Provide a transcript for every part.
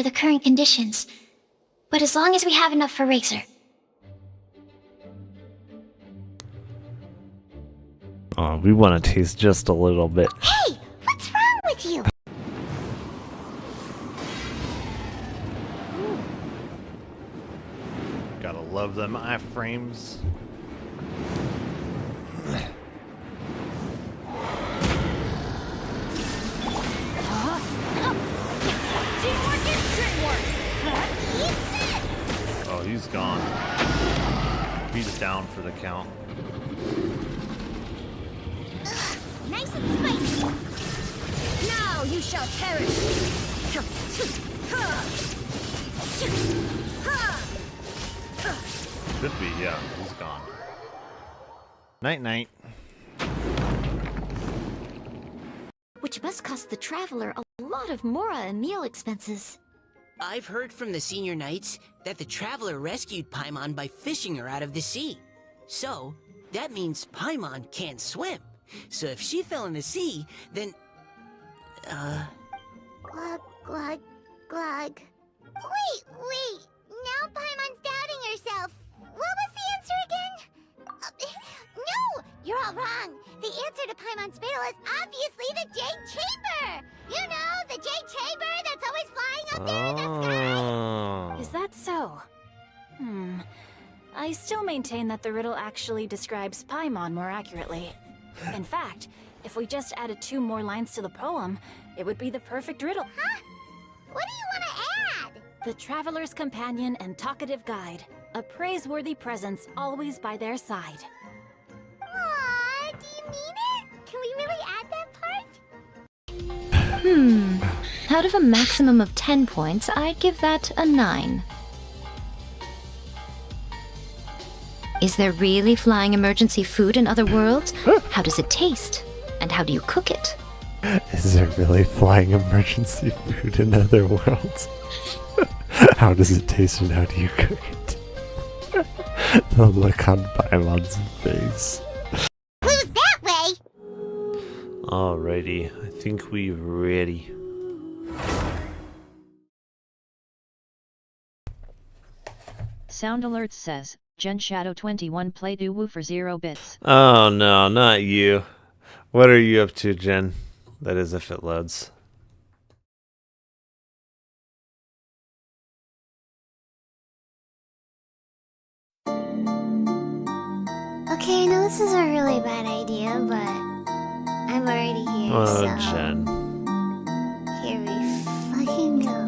the current conditions. But as long as we have enough for Razor. Oh, we want to taste just a little bit. Hey! What's wrong with you? Gotta love them iframes. Oh, he's gone. He's down for the count. Nice and spicy. Now you shall perish. Should be, yeah. He's gone. Night night. Which must cost the traveler a lot of mora and meal expenses. I've heard from the senior knights that the traveler rescued Paimon by fishing her out of the sea. So, that means Paimon can't swim. So if she fell in the sea, then... Glug, glug, glug. Wait! Now Paimon's doubting herself. What was the answer again? No! You're all wrong. The answer to Paimon's riddle is obviously the Jade Chamber! You know, the Jade Chamber that's always flying up there in the sky! Is that so? I still maintain that the riddle actually describes Paimon more accurately. In fact, if we just added 2 more lines to the poem, it would be the perfect riddle. Huh? What do you want to add? The traveler's companion and talkative guide, a praiseworthy presence always by their side. Aww, do you mean it? Can we really add that part? Out of a maximum of 10 points, I'd give that a 9. Is there really flying emergency food in other worlds? How does it taste? And how do you cook it? Is there really flying emergency food in other worlds? How does it taste and how do you cook it? The look on Paimon's face. Who's that way? Alrighty, I think we're ready. Sound alert says, Gen Shadow 21 play Wu for 0 bits. Oh no, not you. What are you up to, Jen? That is if it loads. Okay, I know this is a really bad idea, but I'm already here, Oh, so Jen. here we fucking go.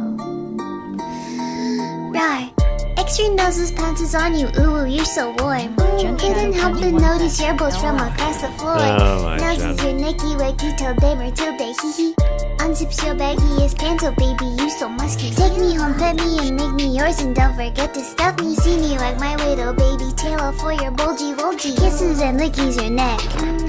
Rawr. Extra noses pounces on you, ooh, you're so warm. Couldn't help but notice your balls from across the floor. Oh my Noses God. your nicky wacky till day Matilda, hee hee. Unzips your baggiest pants, oh baby, you so musky. Take me home, pet me, and make me yours, and don't forget to stuff me. See me like my widow baby, tail for your bulgy bulgy. Kisses and lickies your neck.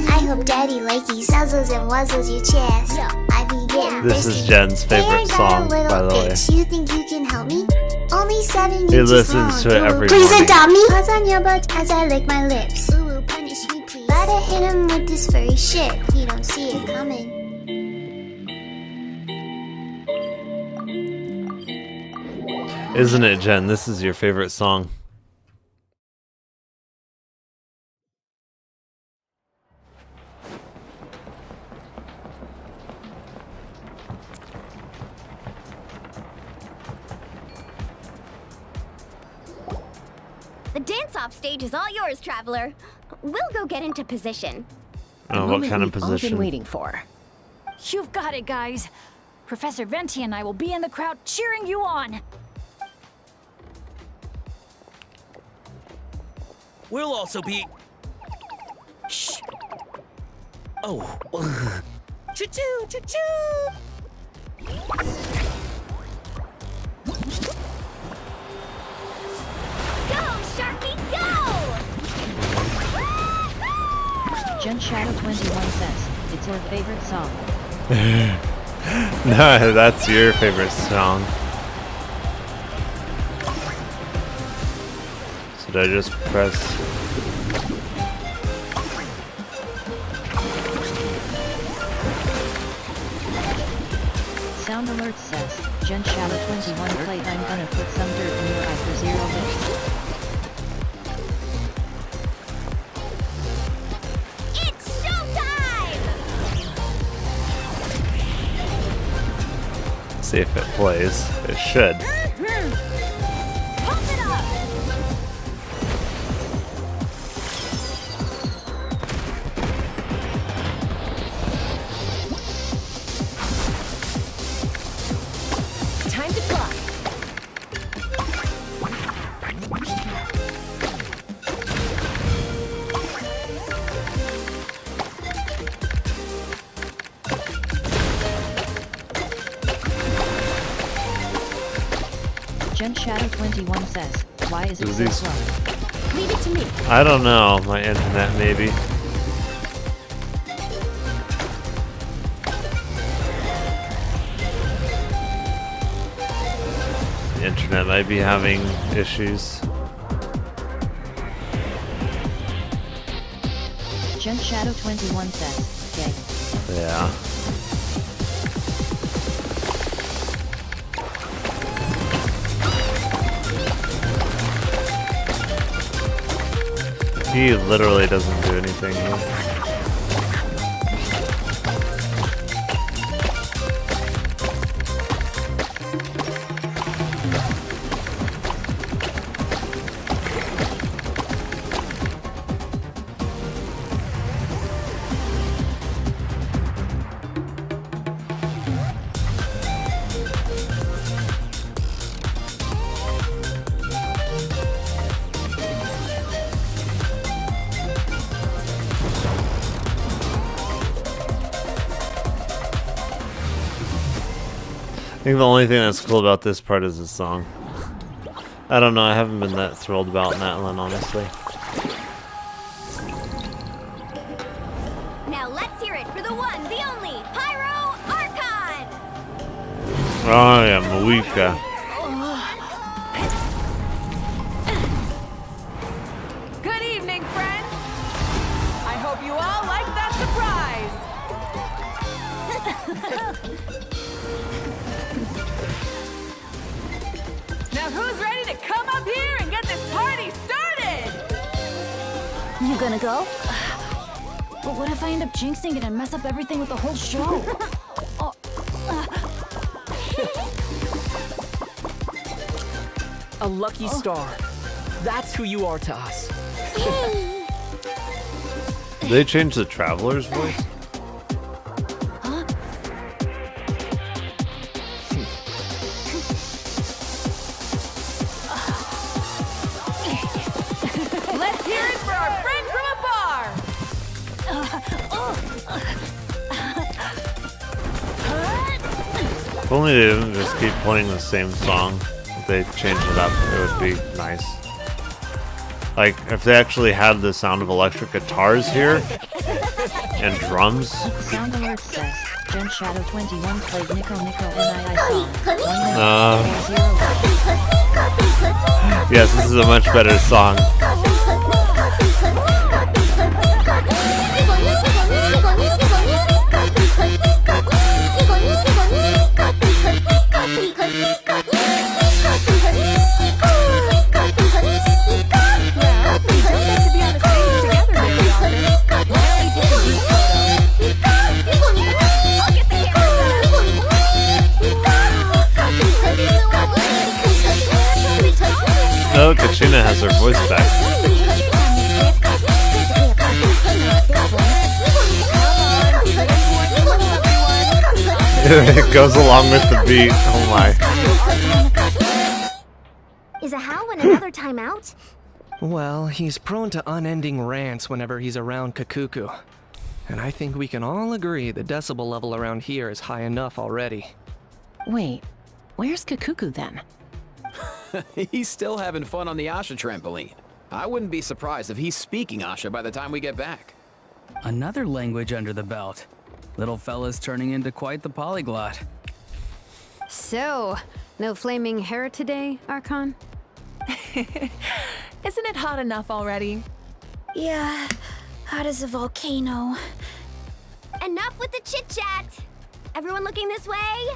I hope daddy likey nuzzles and wuzzles your chest. I be getting This thirsty. is Jen's favorite Hey, I got song, a little by the way. bitch. You think you can help me? Only 7 He inches listens long. to it every Please morning. adopt me. Paws on your butt as I lick my lips. Ooh, punish me, please. Gotta hit him with this furry shit. He don't see it coming. Isn't it, Jen? This is your favorite song. The dance-off stage is all yours, traveler. We'll go get into position. Oh, what kind of we've all been position? waiting for. You've got it, guys. Professor Venti and I will be in the crowd cheering you on. We'll also be... Shh. Oh. Choo-choo, choo-choo! Go, Sharky, go! Gen Shadow 21 says, it's her favorite song. No, that's your favorite song. Should I just press? Sound alert says, Gen Shadow 21 played I'm gonna put some dirt in your eye for 0 bits. It's showtime! See if it plays. It should. Pump it up! Time to clock. Gen Shadow 21 says, why is it Is so these- slow? Leave it to me. I don't know. My internet, maybe. The internet might be having issues. Gen Shadow 21 says, gay. Yeah. He literally doesn't do anything here. I think the only thing that's cool about this part is the song. I don't know, I haven't been that thrilled about Natlin, honestly. Now let's hear it for the one, the only, Pyro Archon! Oh yeah, Malika. Good evening, friends. I hope you all like that surprise. Now who's ready to come up here and get this party started? You gonna go? But what if I end up jinxing it and mess up everything with the whole show? A lucky star. That's who you are to us. Did they change the Traveler's voice? Let's hear it for our friend from afar. If only they didn't just keep playing the same song. If they changed it up, it would be nice. Like, if they actually had the sound of electric guitars here, and drums. Sound alert says, Gen Shadow 21 played Nico Nico NII song. 1 minute, Uh. 0 bits. Yes, this is a much better song. Oh, Katrina has her voice back. It goes along with the beat. Oh my. Is a Howlin another timeout? Well, he's prone to unending rants whenever he's around Kakuku. And I think we can all agree the decibel level around here is high enough already. Wait, where's Kakuku then? He's still having fun on the Asha trampoline. I wouldn't be surprised if he's speaking Asha by the time we get back. Another language under the belt. Little fella's turning into quite the polyglot. So, no flaming hair today, Archon? Isn't it hot enough already? Yeah, hot as a volcano. Enough with the chit-chat! Everyone looking this way?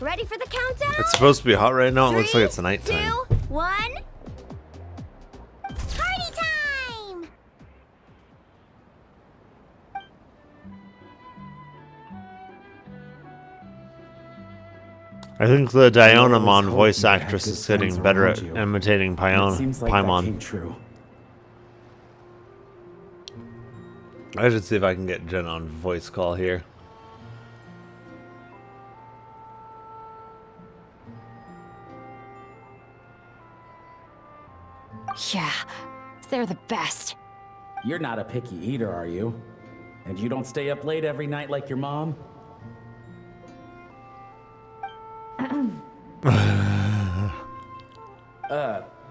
Ready for the countdown? It's supposed to be hot right now. It looks like it's 3, nighttime. 2, 1. Party time! I think the Dianamon voice actress is getting better at imitating Paimon. True. I should see if I can get Jen on voice call here. Yeah, they're the best. You're not a picky eater, are you? And you don't stay up late every night like your mom?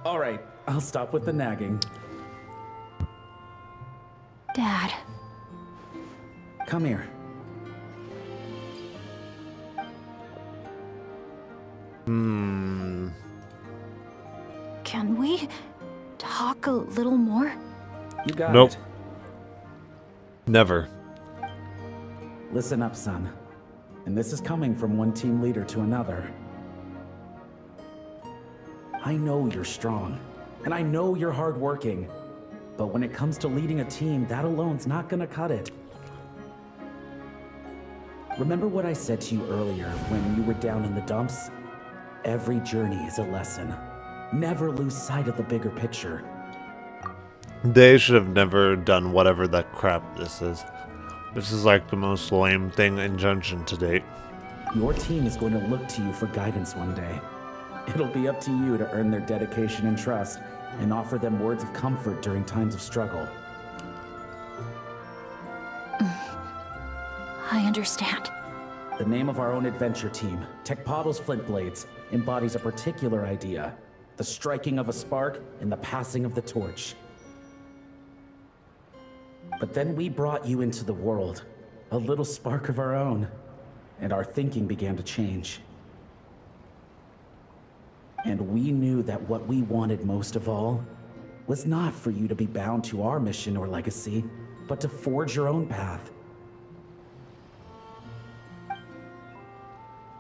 Alright, I'll stop with the nagging. Dad. Come here. Can we talk a little more? You got Nope. it. Never. Listen up, son. And this is coming from one team leader to another. I know you're strong, and I know you're hardworking. But when it comes to leading a team, that alone's not gonna cut it. Remember what I said to you earlier when you were down in the dumps? Every journey is a lesson. Never lose sight of the bigger picture. They should have never done whatever that crap this is. This is like the most lame thing in Genshin to date. Your team is going to look to you for guidance one day. It'll be up to you to earn their dedication and trust, and offer them words of comfort during times of struggle. I understand. The name of our own adventure team, Tecpado's Flint Blades, embodies a particular idea: the striking of a spark and the passing of the torch. But then we brought you into the world, a little spark of our own, and our thinking began to change. And we knew that what we wanted most of all was not for you to be bound to our mission or legacy, but to forge your own path.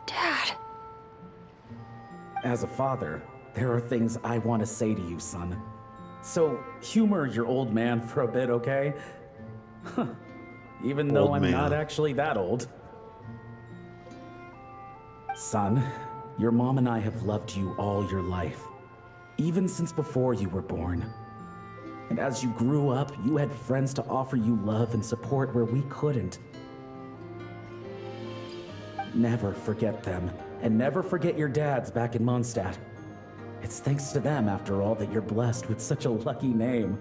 Dad. As a father, there are things I want to say to you, son. So humor your old man for a bit, okay? Even though I'm not actually that old. Son, your mom and I have loved you all your life, even since before you were born. And as you grew up, you had friends to offer you love and support where we couldn't. Never forget them, and never forget your dads back in Mondstadt. It's thanks to them, after all, that you're blessed with such a lucky name.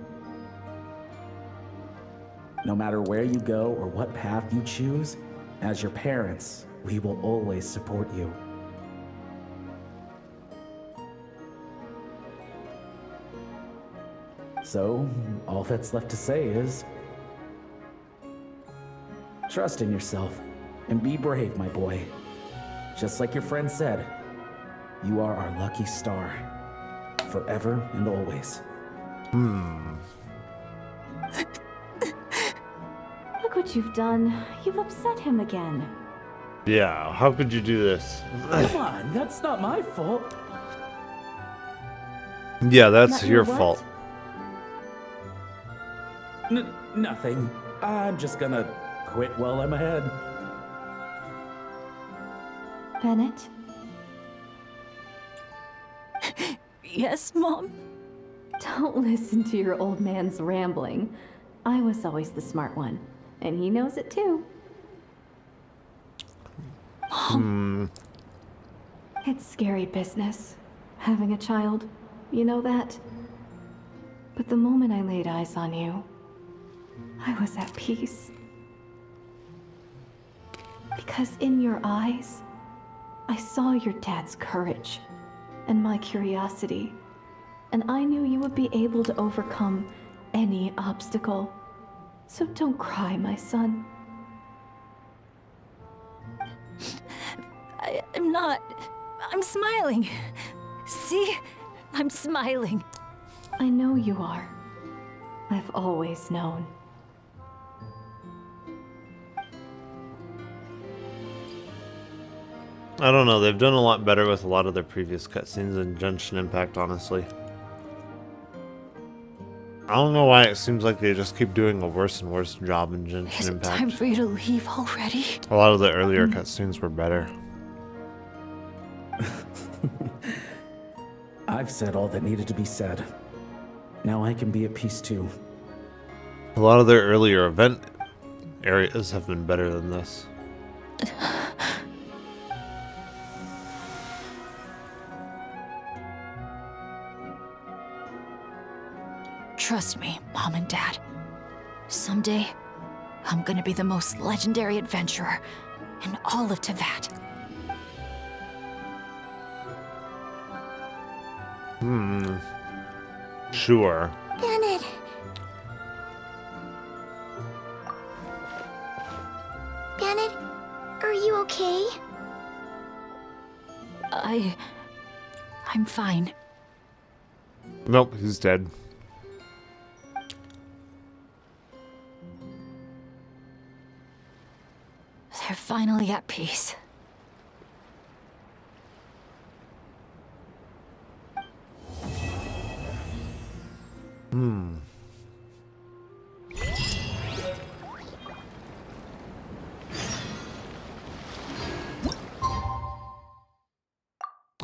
No matter where you go or what path you choose, as your parents, we will always support you. So, all that's left to say is, trust in yourself and be brave, my boy. Just like your friend said, you are our lucky star, forever and always. Look what you've done. You've upset him again. Yeah, how could you do this? Come on, that's not my fault. Yeah, that's your fault. Nothing. I'm just gonna quit while I'm ahead. Bennett? Yes, Mom? Don't listen to your old man's rambling. I was always the smart one, and he knows it too. Mom. It's scary business, having a child. You know that? But the moment I laid eyes on you, I was at peace. Because in your eyes, I saw your dad's courage and my curiosity, and I knew you would be able to overcome any obstacle. So don't cry, my son. I'm not. I'm smiling. See? I'm smiling. I know you are. I've always known. I don't know, they've done a lot better with a lot of their previous cutscenes than Genshin Impact, honestly. I don't know why it seems like they just keep doing a worse and worse job in Genshin Is it Impact. time for you to leave already? A lot of the earlier cutscenes were better. I've said all that needed to be said. Now I can be at peace too. A lot of their earlier event areas have been better than this. Trust me, Mom and Dad. Someday, I'm gonna be the most legendary adventurer in all of Teyvat. Sure. Bennett. Bennett, are you okay? I'm fine. Nope, he's dead. They're finally at peace.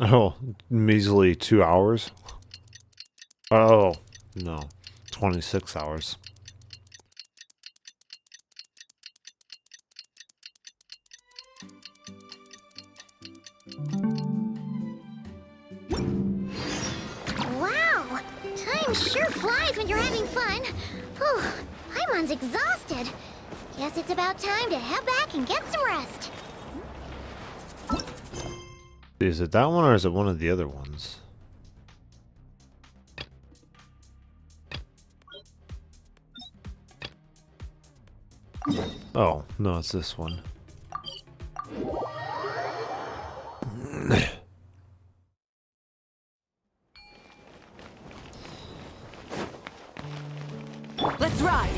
Oh, measly 2 hours? Oh, no. 26 hours. Wow! Time sure flies when you're having fun. Whew, Paimon's exhausted. Guess it's about time to head back and get some rest. Is it that one or is it one of the other ones? Oh, no, it's this one. Let's ride!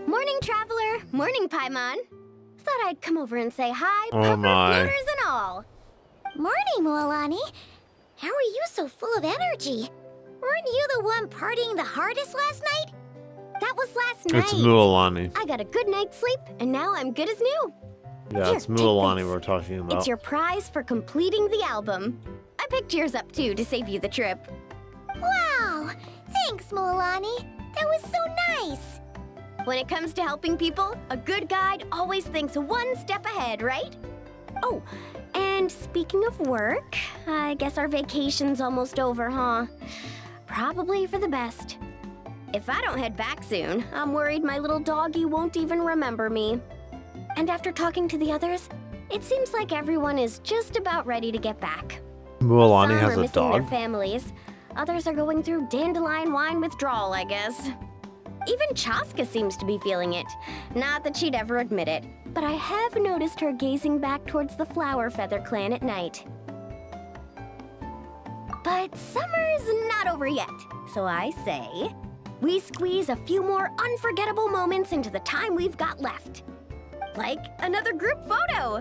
Morning, traveler. Morning, Paimon. Thought I'd come over and say hi, Oh puffer my. floaters and all. Morning, Mualani. How are you so full of energy? Weren't you the one partying the hardest last night? That was last night. It's Mualani. I got a good night's sleep, and now I'm good as new. Yeah, Here, it's take Mualani this. we're talking about. It's your prize for completing the album. I picked yours up too to save you the trip. Wow! Thanks, Mualani. That was so nice. When it comes to helping people, a good guide always thinks one step ahead, right? Oh, and speaking of work, I guess our vacation's almost over, huh? Probably for the best. If I don't head back soon, I'm worried my little doggy won't even remember me. And after talking to the others, it seems like everyone is just about ready to get back. Mualani Some has are a missing their dog. families. Others are going through dandelion wine withdrawal, I guess. Even Chaska seems to be feeling it. Not that she'd ever admit it, but I have noticed her gazing back towards the Flower Feather clan at night. But summer's not over yet, so I say, we squeeze a few more unforgettable moments into the time we've got left. Like another group photo.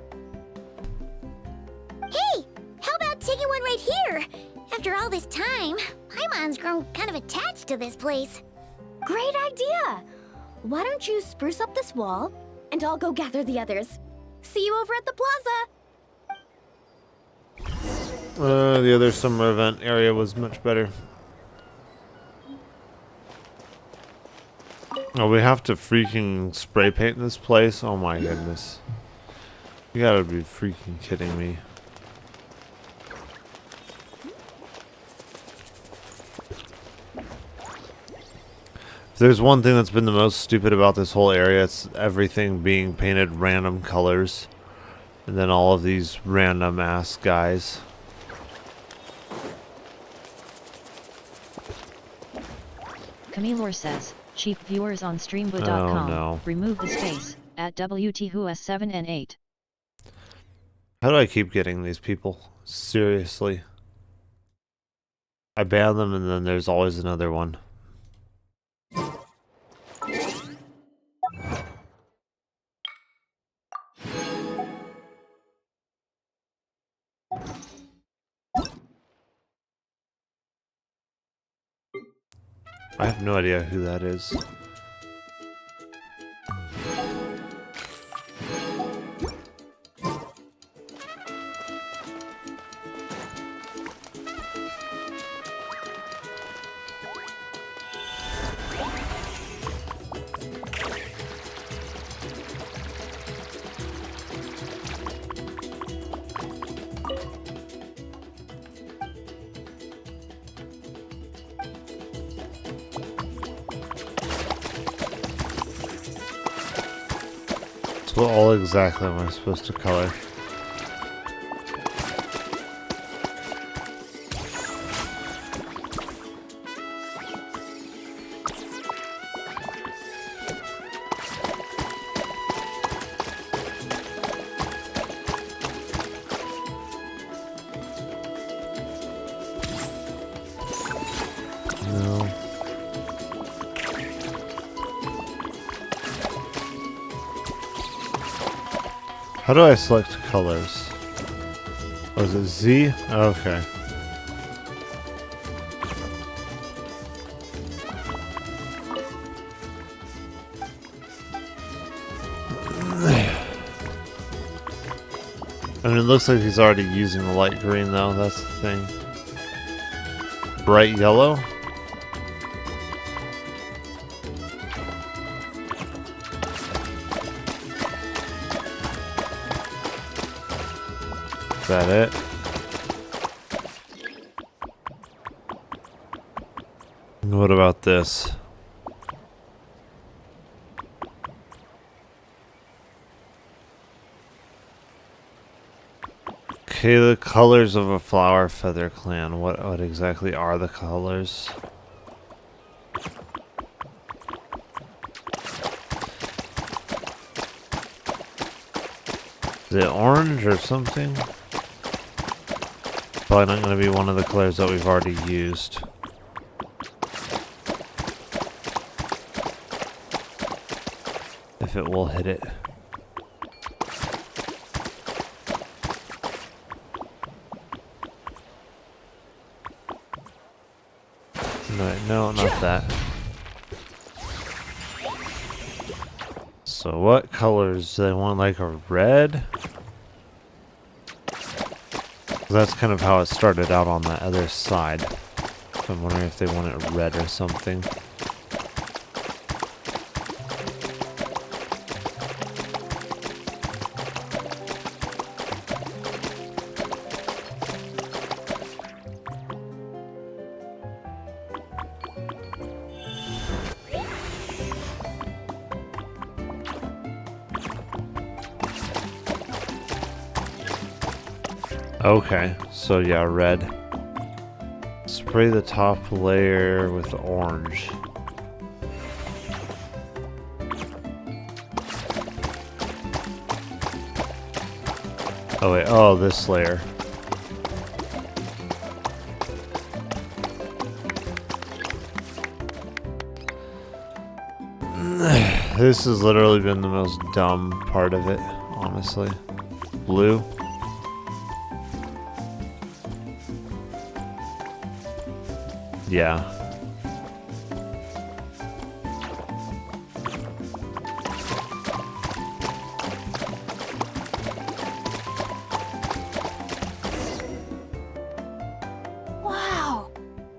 Hey, how about taking one right here? After all this time, Paimon's grown kind of attached to this place. Great idea! Why don't you spruce up this wall, and I'll go gather the others. See you over at the plaza! The other summer event area was much better. Oh, we have to freaking spray paint this place? Oh my goodness. You gotta be freaking kidding me. If there's one thing that's been the most stupid about this whole area, it's everything being painted random colors. And then all of these random ass guys. Camilor says, cheap viewers on streambo.com. Oh, no. Remove the space at WTWS7 and 8. How do I keep getting these people? Seriously. I ban them and then there's always another one. I have no idea who that is. What all exactly am I supposed to color? No. How do I select colors? Oh, is it Z? Okay. I mean, it looks like he's already using the light green though, that's the thing. Bright yellow? Is that it? What about this? Okay, the colors of a flower feather clan. What exactly are the colors? Is it orange or something? Probably not going to be one of the colors that we've already used. If it will hit it. No, not that. So what colors do they want? Like a red? That's kind of how it started out on the other side. So I'm wondering if they want it red or something. Okay, so yeah, red. Spray the top layer with orange. Oh wait, oh, this layer. This has literally been the most dumb part of it, honestly. Blue. Yeah. Wow,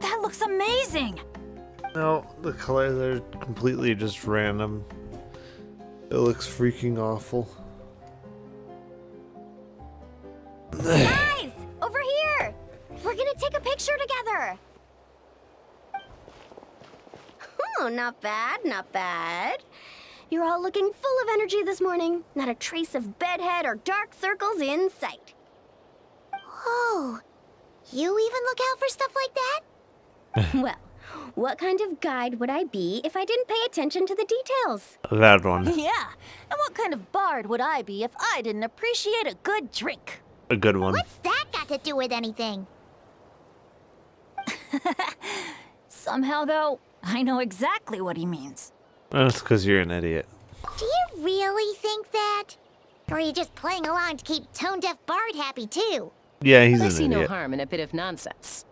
that looks amazing. No, the colors are completely just random. It looks freaking awful. Guys, over here. We're gonna take a picture together. Oh, not bad, not bad. You're all looking full of energy this morning. Not a trace of bedhead or dark circles in sight. Oh, you even look out for stuff like that? Well, what kind of guide would I be if I didn't pay attention to the details? That one. Yeah, and what kind of bard would I be if I didn't appreciate a good drink? A good one. What's that got to do with anything? Somehow, though, I know exactly what he means. That's because you're an idiot. Do you really think that? Or are you just playing along to keep tone-deaf Bard happy, too? Yeah, he's I an see no idiot. harm in a bit of nonsense.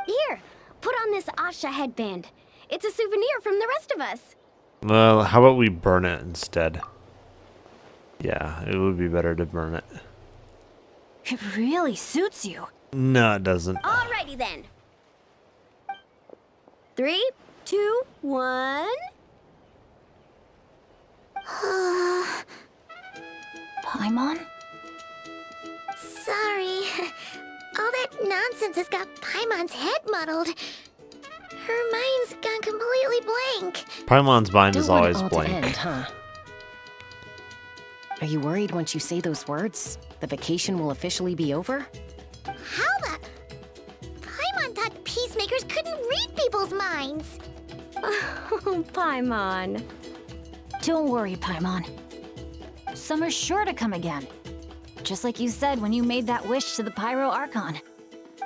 Here, put on this Asha headband. It's a souvenir from the rest of us. Well, how about we burn it instead? Yeah, it would be better to burn it. It really suits you. No, it doesn't. Alrighty then. 3, 2, 1. Paimon? Sorry. All that nonsense has got Paimon's head muddled. Her mind's gone completely blank. Paimon's mind is Don't want it always all to blank. end, huh? Are you worried once you say those words, the vacation will officially be over? How the... Paimon thought peacemakers couldn't read people's minds. Oh, Paimon. Don't worry, Paimon. Summer's sure to come again. Just like you said when you made that wish to the Pyro Archon.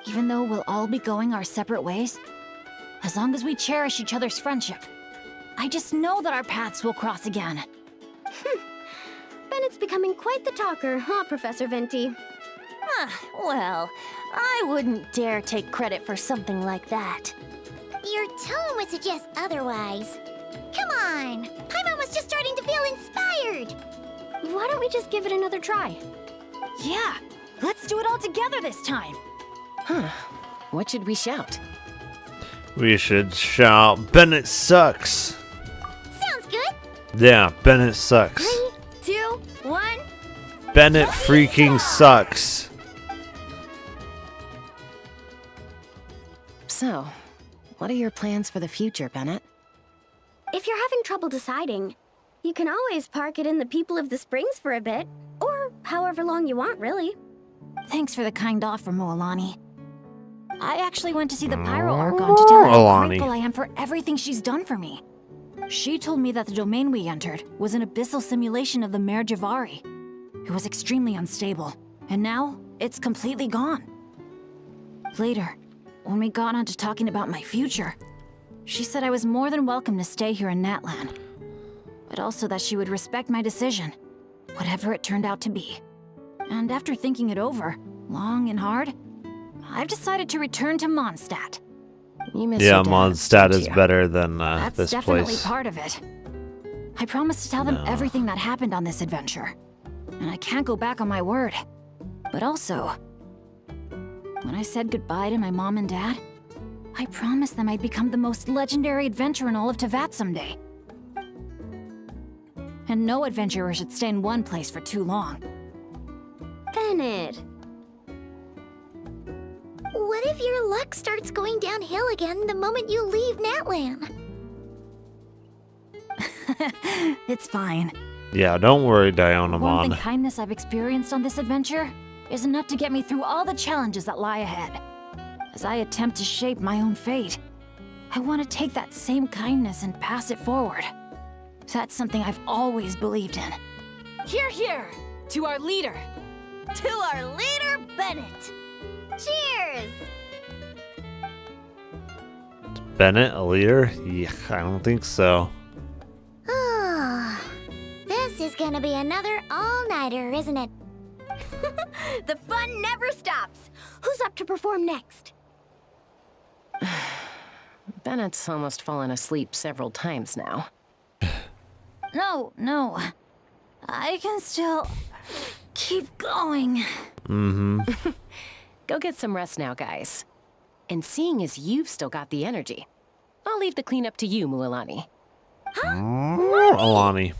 Even though we'll all be going our separate ways, as long as we cherish each other's friendship, I just know that our paths will cross again. Bennett's becoming quite the talker, huh, Professor Venti? Well, I wouldn't dare take credit for something like that. Your tone would suggest otherwise. Come on! Paimon was just starting to feel inspired! Why don't we just give it another try? Yeah, let's do it all together this time. Huh. What should we shout? We should shout, Bennett sucks! Sounds good! Yeah, Bennett sucks. 3, 2, 1. Bennett freaking sucks. So, what are your plans for the future, Bennett? If you're having trouble deciding, you can always park it in the People of the Springs for a bit. Or however long you want, really. Thanks for the kind offer, Moalani. I actually went to see the Pyro Archon to tell her how Moalani. grateful I am for everything she's done for me. She told me that the domain we entered was an abyssal simulation of the Mare Javari. It was extremely unstable, and now it's completely gone. Later, when we got on to talking about my future, she said I was more than welcome to stay here in Natlan, but also that she would respect my decision, whatever it turned out to be. And after thinking it over, long and hard, I've decided to return to Mondstadt. You miss Yeah, your dad, Mondstadt don't is you? better than That's this definitely place. part of it. I promised to tell them everything that happened on this adventure, and I can't go back on my word. But also, when I said goodbye to my mom and dad, I promised them I'd become the most legendary adventurer in all of Tevat someday. And no adventurer should stay in one place for too long. Bennett. What if your luck starts going downhill again the moment you leave Natlan? It's fine. Yeah, don't worry, Warmth Dianamon. and kindness I've experienced on this adventure is enough to get me through all the challenges that lie ahead. As I attempt to shape my own fate, I want to take that same kindness and pass it forward. That's something I've always believed in. Hear, hear! To our leader! To our leader, Bennett! Cheers! Bennett, a leader? Yeah, I don't think so. Oh, this is gonna be another all-nighter, isn't it? The fun never stops. Who's up to perform next? Bennett's almost fallen asleep several times now. No. I can still keep going. Mm-hmm. Go get some rest now, guys. And seeing as you've still got the energy, I'll leave the cleanup to you, Mualani. Alani.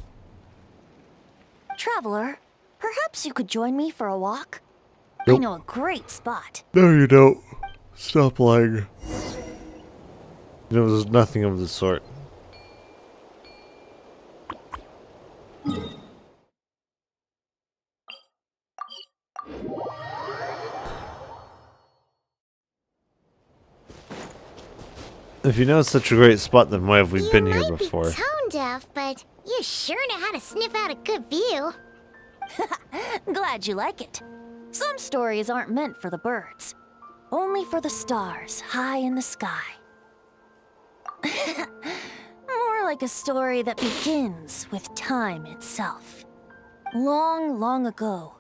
Traveler, perhaps you could join me for a walk? I Nope. know a great spot. No, you don't. Stop lying. There was nothing of the sort. If you know it's such a great spot, then why have we been here before? Tone deaf, but you sure know how to sniff out a good view. Glad you like it. Some stories aren't meant for the birds. only for the stars high in the sky. More like a story that begins with time itself. Long, long ago,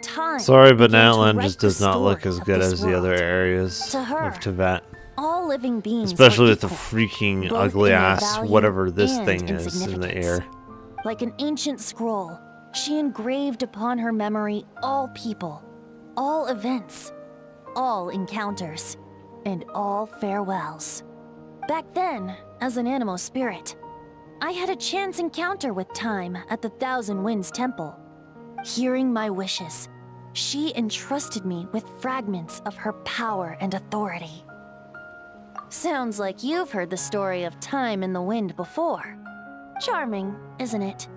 time. Sorry, but began to Natlan write just the does not look story as of good this as the other world. areas To her, of Tibet. all living beings Especially were with the equal, freaking both ugly in their ass value whatever this and thing is in the air. Like an ancient scroll, she engraved upon her memory all people, all events, all encounters, and all farewells. Back then, as an animal spirit, I had a chance encounter with time at the Thousand Winds Temple. Hearing my wishes, she entrusted me with fragments of her power and authority. Sounds like you've heard the story of time in the wind before. Charming, isn't it?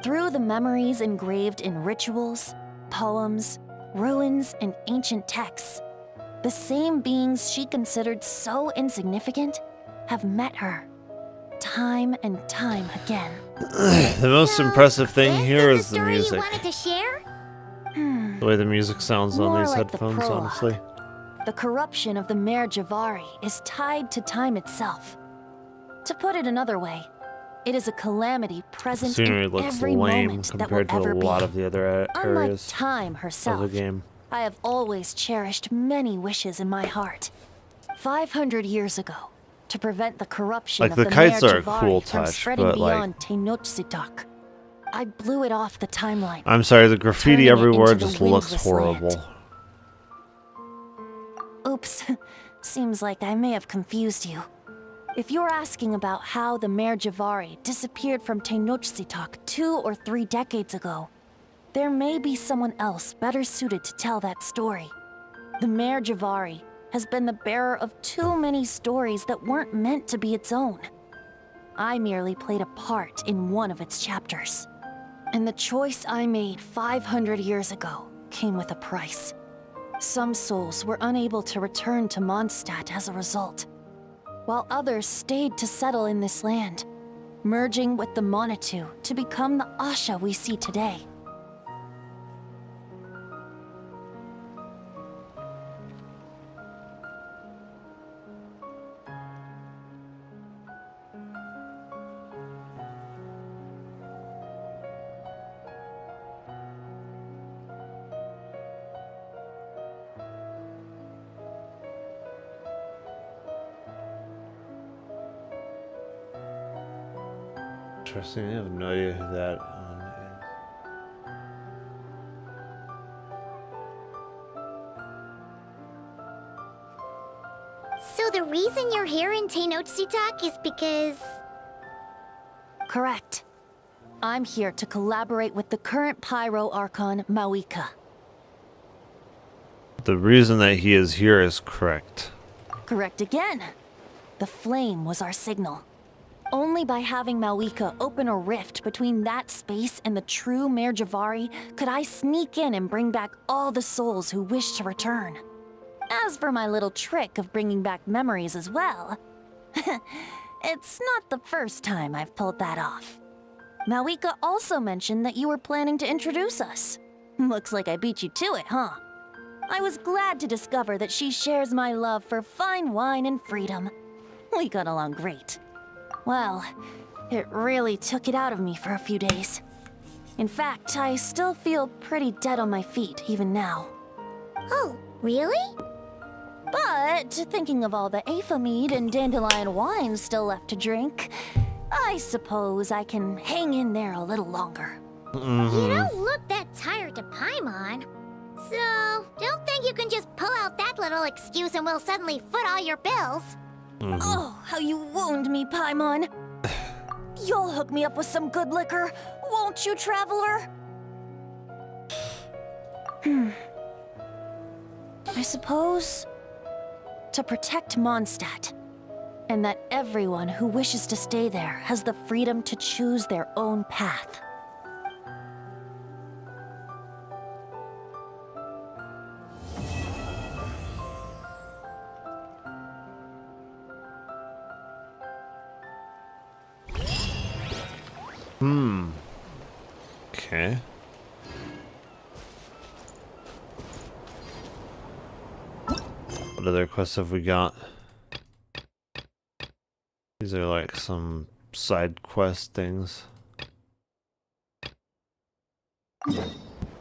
Through the memories engraved in rituals, poems, ruins, and ancient texts, the same beings she considered so insignificant have met her, time and time again. The most impressive thing here is the You music. wanted to share? The way the music sounds on More these like the headphones, prologue. honestly. The corruption of the Mare Javari is tied to time itself. To put it another way, it is a calamity present Scenery in looks every lame moment that will compared to ever a be. lot of the other Unlike areas time of herself, the game. I have always cherished many wishes in my heart. 500 years ago, to prevent the corruption Like, of the the kites Mare are a Javari cool from touch, spreading but, like- beyond Tenochtitlan, I blew it off the timeline. I'm sorry, the graffiti turning it everywhere into the just looks windless horrible. land. Oops, seems like I may have confused you. If you're asking about how the Mare Javari disappeared from Tenochtitlan 2 or 3 decades ago, there may be someone else better suited to tell that story. The Mare Javari has been the bearer of too many stories that weren't meant to be its own. I merely played a part in one of its chapters. And the choice I made 500 years ago came with a price. Some souls were unable to return to Mondstadt as a result, while others stayed to settle in this land, merging with the Monitu to become the Asha we see today. Interesting, I have no idea who that is. So the reason you're here in Tenochtitlan is because... Correct. I'm here to collaborate with the current Pyro Archon, Mawika. The reason that he is here is correct. Correct again. The flame was our signal. Only by having Mawika open a rift between that space and the true Mare Javari could I sneak in and bring back all the souls who wish to return. As for my little trick of bringing back memories as well, it's not the first time I've pulled that off. Mawika also mentioned that you were planning to introduce us. Looks like I beat you to it, huh? I was glad to discover that she shares my love for fine wine and freedom. We got along great. Well, it really took it out of me for a few days. In fact, I still feel pretty dead on my feet even now. Oh, really? But thinking of all the Aether mead and dandelion wine still left to drink, I suppose I can hang in there a little longer. You don't look that tired to Paimon. So, don't think you can just pull out that little excuse and we'll suddenly foot all your bills. Oh, how you wound me, Paimon. You'll hook me up with some good liquor, won't you, traveler? I suppose to protect Mondstadt, and that everyone who wishes to stay there has the freedom to choose their own path. Okay. What other quests have we got? These are like some side quest things.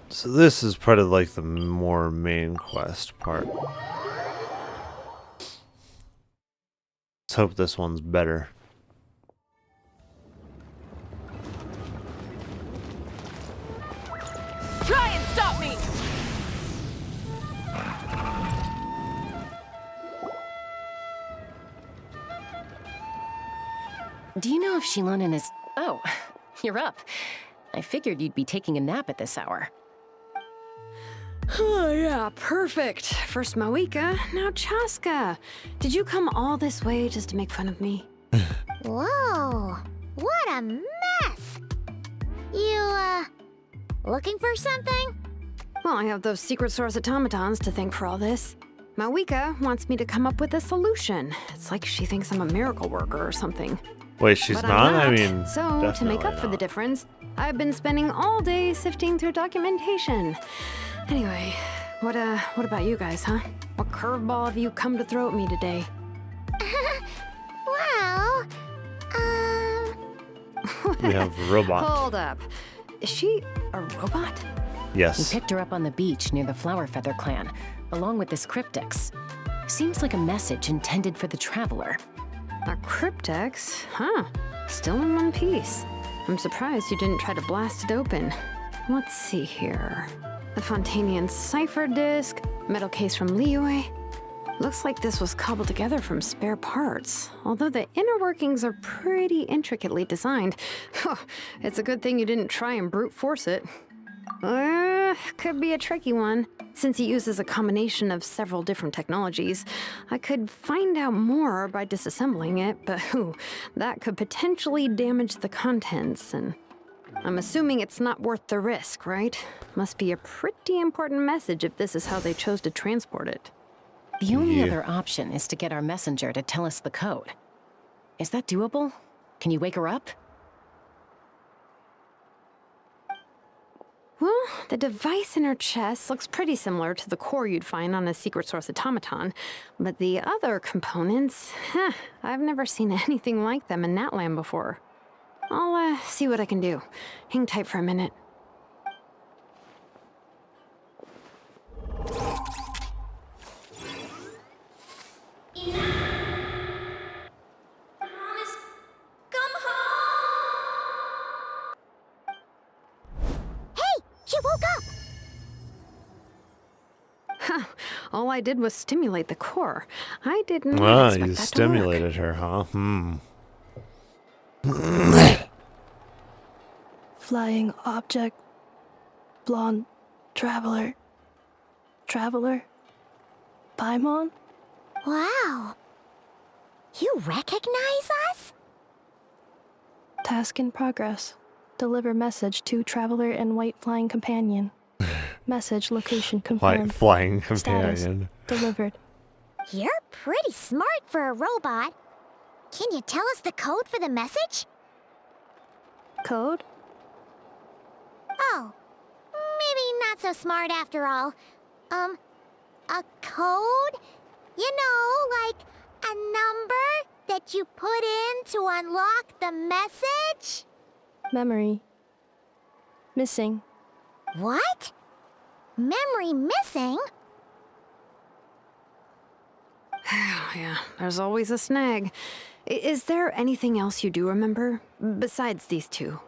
So this is part of like the more main quest part. Let's hope this one's better. Try and stop me! Do you know if Shilonen is... Oh, you're up. I figured you'd be taking a nap at this hour. Oh, yeah, perfect. First Moika, now Chaska. Did you come all this way just to make fun of me? Whoa, what a mess! You, looking for something? Well, I have those secret source automatons to thank for all this. Moika wants me to come up with a solution. It's like she thinks I'm a miracle worker or something. Wait, she's But not? I'm I mean, so to make up for the difference, I've been spending all day sifting through documentation. Anyway, what about you guys, huh? What curveball have you come to throw at me today? Well, we have robot. Hold up. Is she a robot? Yes. You picked her up on the beach near the Flower Feather clan, along with this cryptex. Seems like a message intended for the Traveler. A cryptex? Huh. Still in one piece. I'm surprised you didn't try to blast it open. Let's see here. The Fontanian cipher disk, metal case from Liyue. Looks like this was cobbled together from spare parts, although the inner workings are pretty intricately designed. It's a good thing you didn't try and brute force it. Could be a tricky one, since it uses a combination of several different technologies. I could find out more by disassembling it, but that could potentially damage the contents, and I'm assuming it's not worth the risk, right? Must be a pretty important message if this is how they chose to transport it. The only other option is to get our messenger to tell us the code. Is that doable? Can you wake her up? Well, the device in her chest looks pretty similar to the core you'd find on a secret source automaton, but the other components, I've never seen anything like them in Natlan before. I'll see what I can do. Hang tight for a minute. She woke up! All I did was stimulate the core. I did not Ah, expect you that stimulated her, huh? Flying object. Blonde. Traveler. Paimon? Wow. You recognize us? Task in progress. Deliver message to Traveler and White Flying Companion. Message location confirmed. White Flying Status Companion. delivered. You're pretty smart for a robot. Can you tell us the code for the message? Code? Oh, maybe not so smart after all. A code? You know, like a number that you put in to unlock the message? Memory. Missing. What? Memory missing? Yeah, there's always a snag. Is there anything else you do remember, besides these two?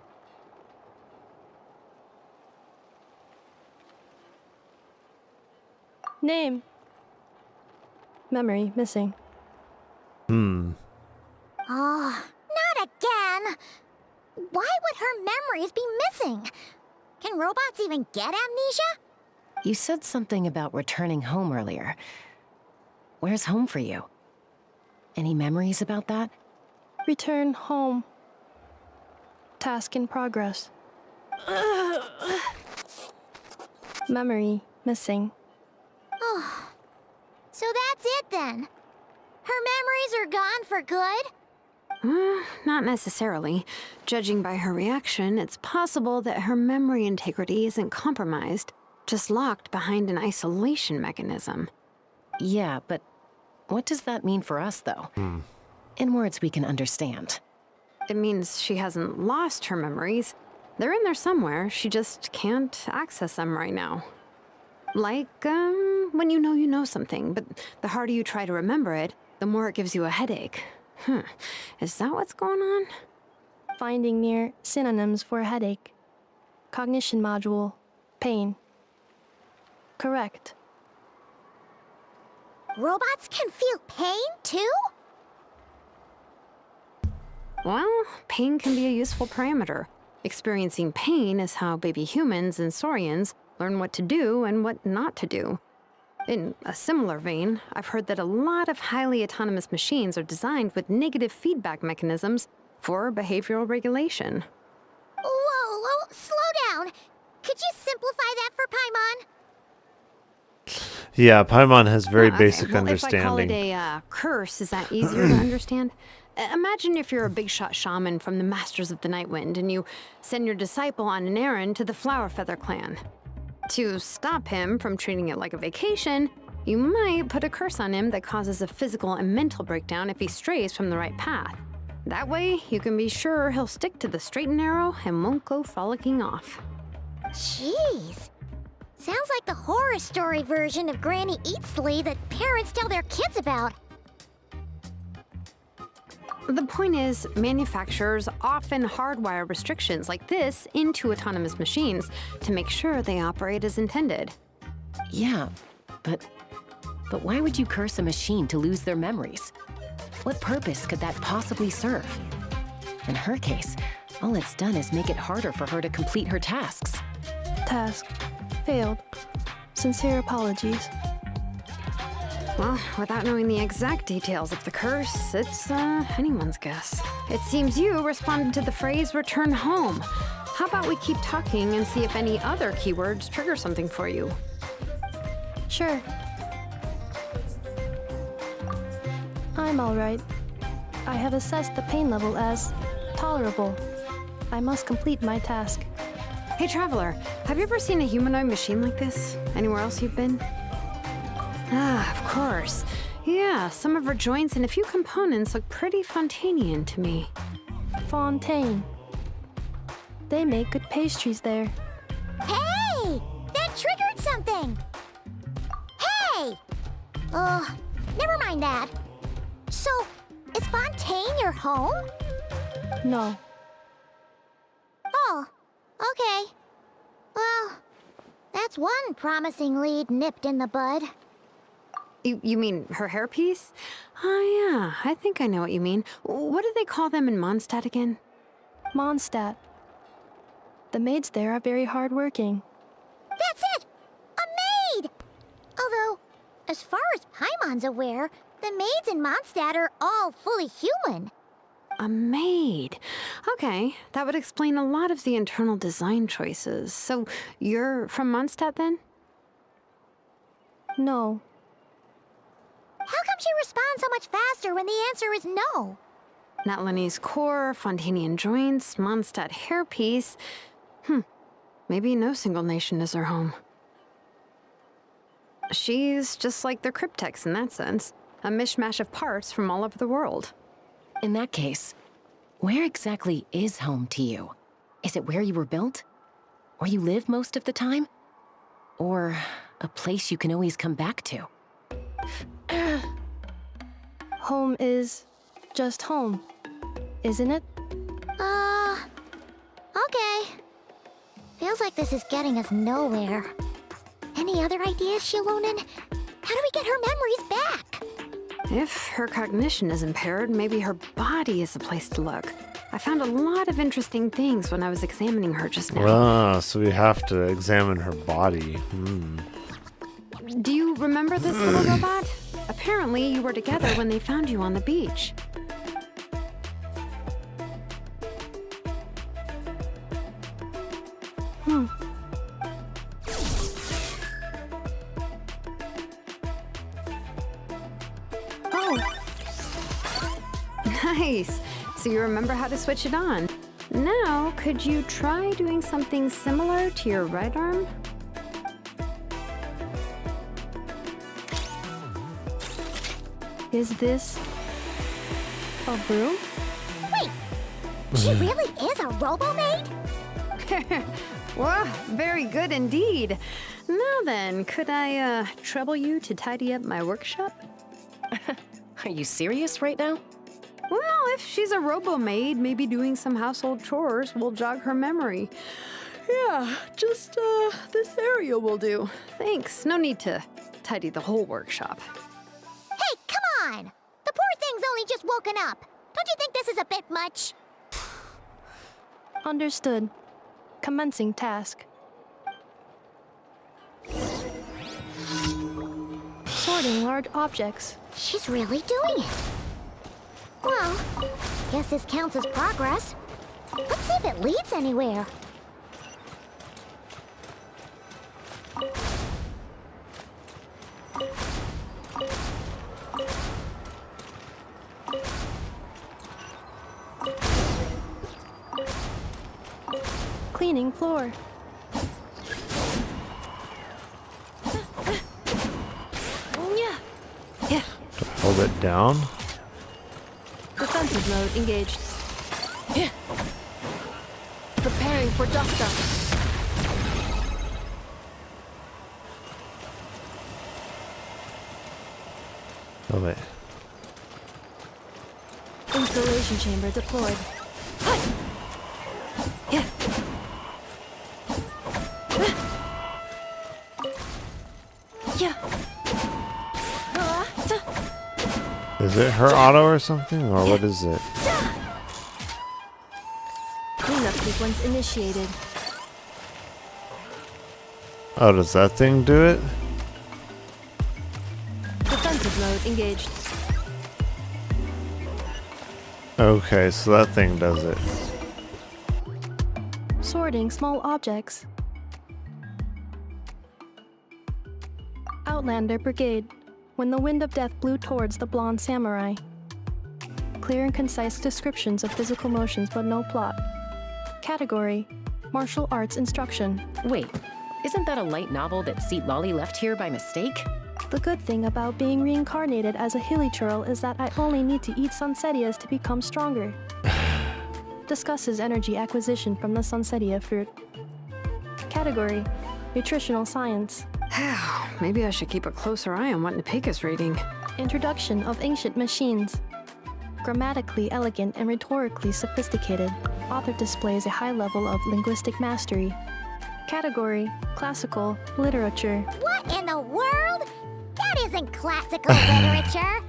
Name. Memory missing. Oh, not again! Why would her memories be missing? Can robots even get amnesia? You said something about returning home earlier. Where's home for you? Any memories about that? Return home. Task in progress. Memory missing. Oh, so that's it then. Her memories are gone for good? Not necessarily. Judging by her reaction, it's possible that her memory integrity isn't compromised, just locked behind an isolation mechanism. Yeah, but What does that mean for us, though? In words we can understand. It means she hasn't lost her memories. They're in there somewhere. She just can't access them right now. Like, when you know something, but the harder you try to remember it, the more it gives you a headache. Is that what's going on? Finding near synonyms for headache. Cognition module. Pain. Correct. Robots can feel pain, too? Well, pain can be a useful parameter. Experiencing pain is how baby humans and saurians learn what to do and what not to do. In a similar vein, I've heard that a lot of highly autonomous machines are designed with negative feedback mechanisms for behavioral regulation. Whoa, slow down. Could you simplify that for Paimon? Yeah, Paimon has very Okay, basic well, If I call understanding. it a curse, is that easier to understand? Imagine if you're a big shot shaman from the Masters of the Night Wind and you send your disciple on an errand to the Flower Feather clan. To stop him from treating it like a vacation, you might put a curse on him that causes a physical and mental breakdown if he strays from the right path. That way, you can be sure he'll stick to the straight and narrow and won't go frolicking off. Jeez. Sounds like the horror story version of Granny Eatsley that parents tell their kids about. The point is, manufacturers often hardwire restrictions like this into autonomous machines to make sure they operate as intended. Yeah, but why would you curse a machine to lose their memories? What purpose could that possibly serve? In her case, all it's done is make it harder for her to complete her tasks. Task. Failed. Sincere apologies. Well, without knowing the exact details of the curse, it's anyone's guess. It seems you responded to the phrase return home. How about we keep talking and see if any other keywords trigger something for you? Sure. I'm alright. I have assessed the pain level as tolerable. I must complete my task. Hey, Traveler, have you ever seen a humanoid machine like this? Anywhere else you've been? Ah, of course. Yeah, some of her joints and a few components look pretty Fontanian to me. Fontaine. They make good pastries there. Hey! That triggered something! Hey! Never mind that. So, is Fontaine your home? No. Oh, okay. Well, that's one promising lead nipped in the bud. You mean her hairpiece? Oh yeah, I think I know what you mean. What do they call them in Mondstadt again? Mondstadt. The maids there are very hardworking. That's it! A maid! Although, as far as Paimon's aware, the maids in Mondstadt are all fully human. A maid. Okay, that would explain a lot of the internal design choices. So, you're from Mondstadt then? No. How come she responds so much faster when the answer is no? Natlanese core, Fontanian joints, Mondstadt hairpiece. Maybe no single nation is her home. She's just like the Cryptex in that sense. A mishmash of parts from all over the world. In that case, where exactly is home to you? Is it where you were built? Where you live most of the time? Or a place you can always come back to? Home is just home, isn't it? Okay. Feels like this is getting us nowhere. Any other ideas, Shilonen? How do we get her memories back? If her cognition is impaired, maybe her body is a place to look. I found a lot of interesting things when I was examining her just now. Ah, so we have to examine her body. Do you remember this little robot? Apparently, you were together when they found you on the beach. Nice. So you remember how to switch it on. Now, could you try doing something similar to your right arm? Is this a broom? Wait, she really is a robo-maid? Wow, very good indeed. Now then, could I trouble you to tidy up my workshop? Are you serious right now? Well, if she's a robo-maid, maybe doing some household chores will jog her memory. Yeah, just this area will do. Thanks. No need to tidy the whole workshop. Hey, come on! The poor thing's only just woken up. Don't you think this is a bit much? Understood. Commencing task. Sorting large objects. She's really doing it. Well, guess this counts as progress. Let's see if it leads anywhere. Cleaning floor. Yeah. Hold it down. Defensive mode engaged. Yeah. Preparing for dust-up. Oh wait. Installation chamber deployed. Yeah. Yeah. Is it her auto or something, or what is it? Cleanup sequence initiated. Oh, does that thing do it? Defensive mode engaged. Okay, so that thing does it. Sorting small objects. Outlander Brigade. When the wind of death blew towards the blonde samurai. Clear and concise descriptions of physical motions, but no plot. Category: martial arts instruction. Wait, isn't that a light novel that Seat Lolly left here by mistake? The good thing about being reincarnated as a hilly churl is that I only need to eat sunsettias to become stronger. Discusses energy acquisition from the sunsettia fruit. Category: nutritional science. Maybe I should keep a closer eye on what Napika's reading. Introduction of ancient machines. Grammatically elegant and rhetorically sophisticated, author displays a high level of linguistic mastery. Category: classical literature. What in the world? That isn't classical literature.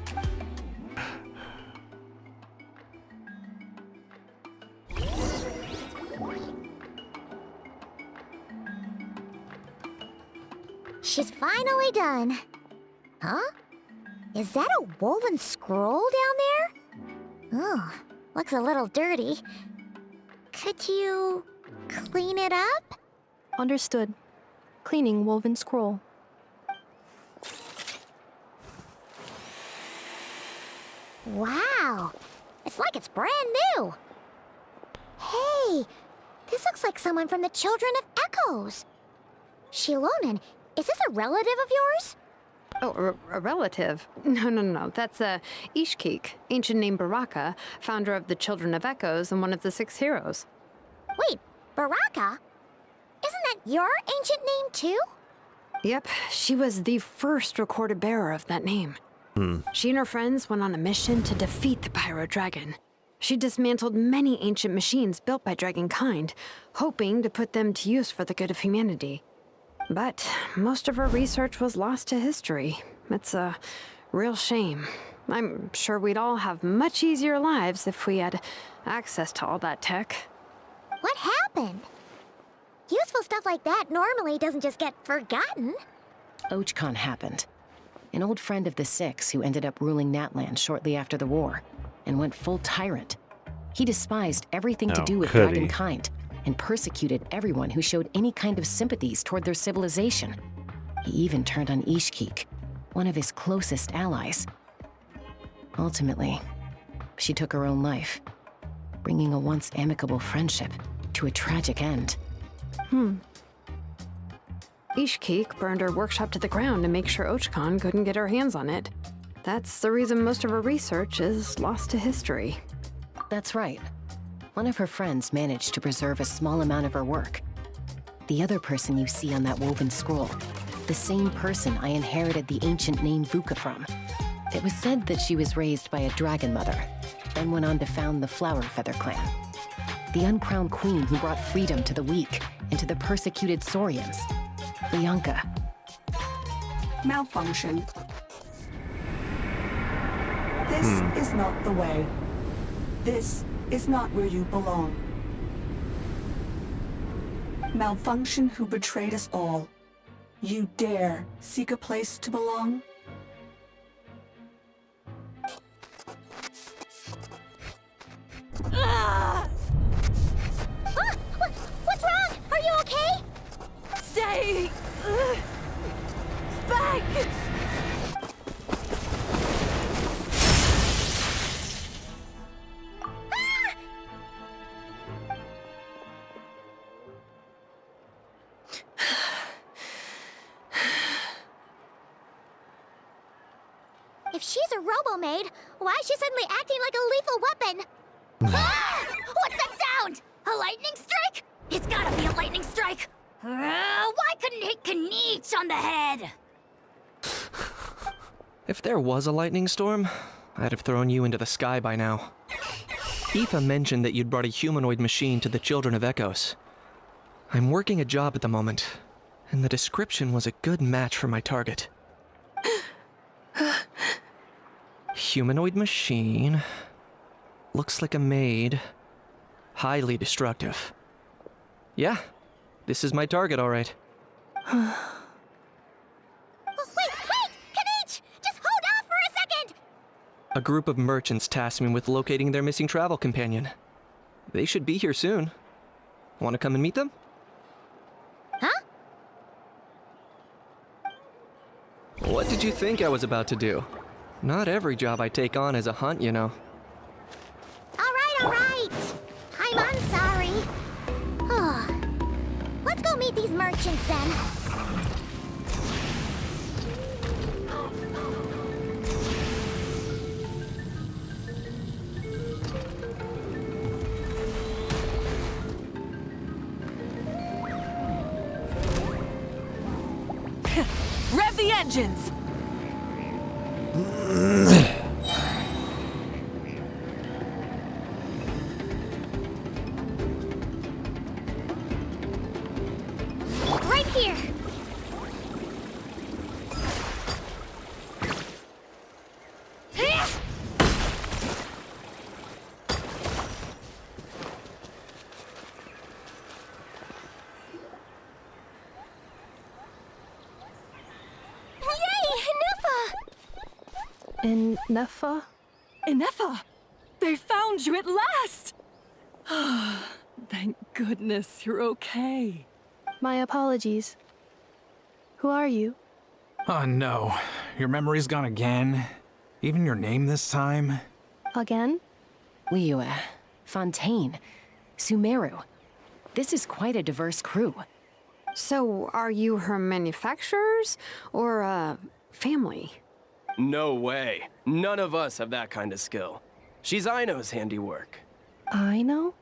She's finally done. Huh? Is that a woven scroll down there? Oh, looks a little dirty. Could you clean it up? Understood. Cleaning woven scroll. Wow, it's like it's brand new. Hey, this looks like someone from the Children of Echoes. Shilonen, is this a relative of yours? Oh, a relative? No. That's Ishkik, ancient name Baraka, founder of the Children of Echoes and one of the 6 heroes. Wait, Baraka? Isn't that your ancient name too? Yep, she was the first recorded bearer of that name. She and her friends went on a mission to defeat the Pyro Dragon. She dismantled many ancient machines built by Dragonkind, hoping to put them to use for the good of humanity. But most of her research was lost to history. It's a real shame. I'm sure we'd all have much easier lives if we had access to all that tech. What happened? Useful stuff like that normally doesn't just get forgotten. Ochcon happened. An old friend of the 6 who ended up ruling Natlan shortly after the war, and went full tyrant. He despised everything to do with Dragonkind, and persecuted everyone who showed any kind of sympathies toward their civilization. He even turned on Ishkik, one of his closest allies. Ultimately, she took her own life, bringing a once amicable friendship to a tragic end. Ishkik burned her workshop to the ground to make sure Ochcon couldn't get her hands on it. That's the reason most of her research is lost to history. That's right. One of her friends managed to preserve a small amount of her work. The other person you see on that woven scroll, the same person I inherited the ancient name Vuka from. It was said that she was raised by a dragon mother, then went on to found the Flower Feather clan. The uncrowned queen who brought freedom to the weak and to the persecuted Saurians. Bianca. Malfunction. This is not the way. This is not where you belong. Malfunction who betrayed us all. You dare seek a place to belong? What's wrong? Are you okay? Stay back! If she's a robo-maid, why is she suddenly acting like a lethal weapon? Ah! What's that sound? A lightning strike? It's gotta be a lightning strike! Why couldn't it hit Kniech on the head? If there was a lightning storm, I'd have thrown you into the sky by now. Aoife mentioned that you'd brought a humanoid machine to the Children of Echoes. I'm working a job at the moment, and the description was a good match for my target. Humanoid machine. Looks like a maid. Highly destructive. Yeah, this is my target, all right. Wait! Kniech! Just hold off for a second! A group of merchants tasked me with locating their missing travel companion. They should be here soon. Want to come and meet them? Huh? What did you think I was about to do? Not every job I take on is a hunt, you know. All right. I'm sorry. Let's go meet these merchants then. Rev the engines! Right here. Nefa? Inefa! They found you at last! Thank goodness you're okay. My apologies. Who are you? Oh no, your memory's gone again? Even your name this time? Again? Liyue, Fontaine, Sumeru. This is quite a diverse crew. So, are you her manufacturers or family? No way. None of us have that kind of skill. She's Aino's handiwork. Aino?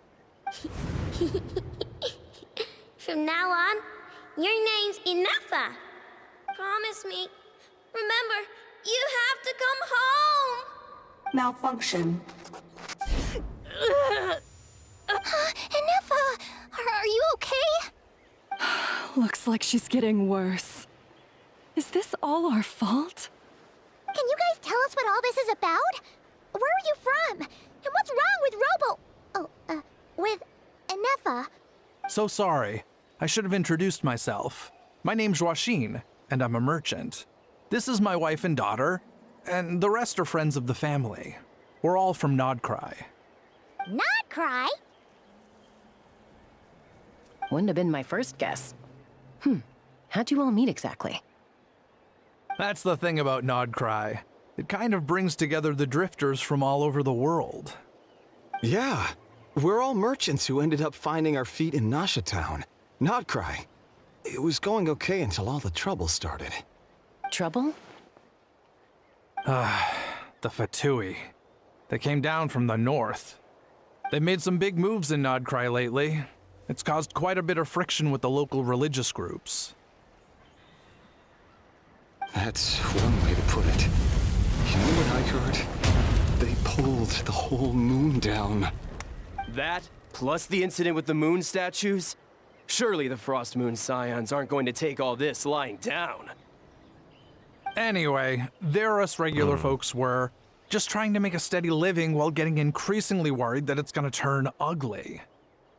From now on, your name's Inefa. Promise me. Remember, you have to come home. Malfunction. Inefa, are you okay? Looks like she's getting worse. Is this all our fault? Can you guys tell us what all this is about? Where are you from? And what's wrong with with Inefa? So sorry. I should have introduced myself. My name's Joachine, and I'm a merchant. This is my wife and daughter, and the rest are friends of the family. We're all from Nodcry. Nodcry? Wouldn't have been my first guess. How'd you all meet exactly? That's the thing about Nodcry. It kind of brings together the drifters from all over the world. Yeah, we're all merchants who ended up finding our feet in Nasha Town. Nodcry. It was going okay until all the trouble started. Trouble? The Fatui. They came down from the north. They've made some big moves in Nodcry lately. It's caused quite a bit of friction with the local religious groups. That's one way to put it. You know what I heard? They pulled the whole moon down. That, plus the incident with the moon statues? Surely the Frost Moon Scions aren't going to take all this lying down. Anyway, there us regular folks were just trying to make a steady living while getting increasingly worried that it's gonna turn ugly.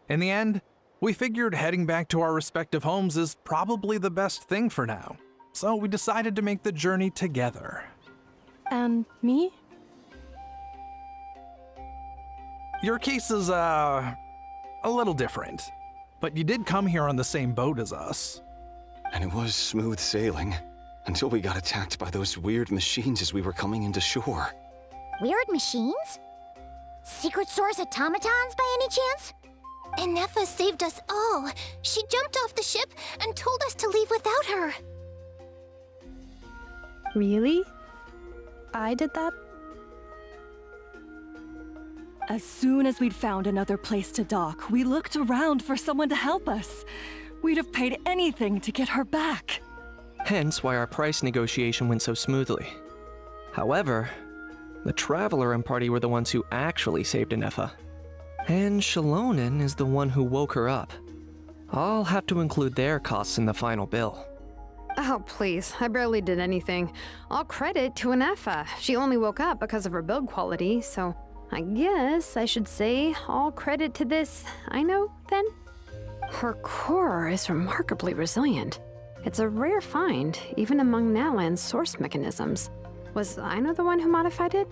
In the end, we figured heading back to our respective homes is probably the best thing for now. So we decided to make the journey together. And me? Your case is, a little different. But you did come here on the same boat as us. And it was smooth sailing, until we got attacked by those weird machines as we were coming into shore. Weird machines? Secret Source automatons by any chance? And Nefa saved us all. She jumped off the ship and told us to leave without her. Really? I did that? As soon as we'd found another place to dock, we looked around for someone to help us. We'd have paid anything to get her back. Hence why our price negotiation went so smoothly. However, the Traveler and party were the ones who actually saved Nefa. And Shalonen is the one who woke her up. I'll have to include their costs in the final bill. Oh, please. I barely did anything. All credit to Anefa. She only woke up because of her build quality, so I guess I should say all credit to this Aino, then? Her core is remarkably resilient. It's a rare find, even among Nalan's source mechanisms. Was Aino the one who modified it?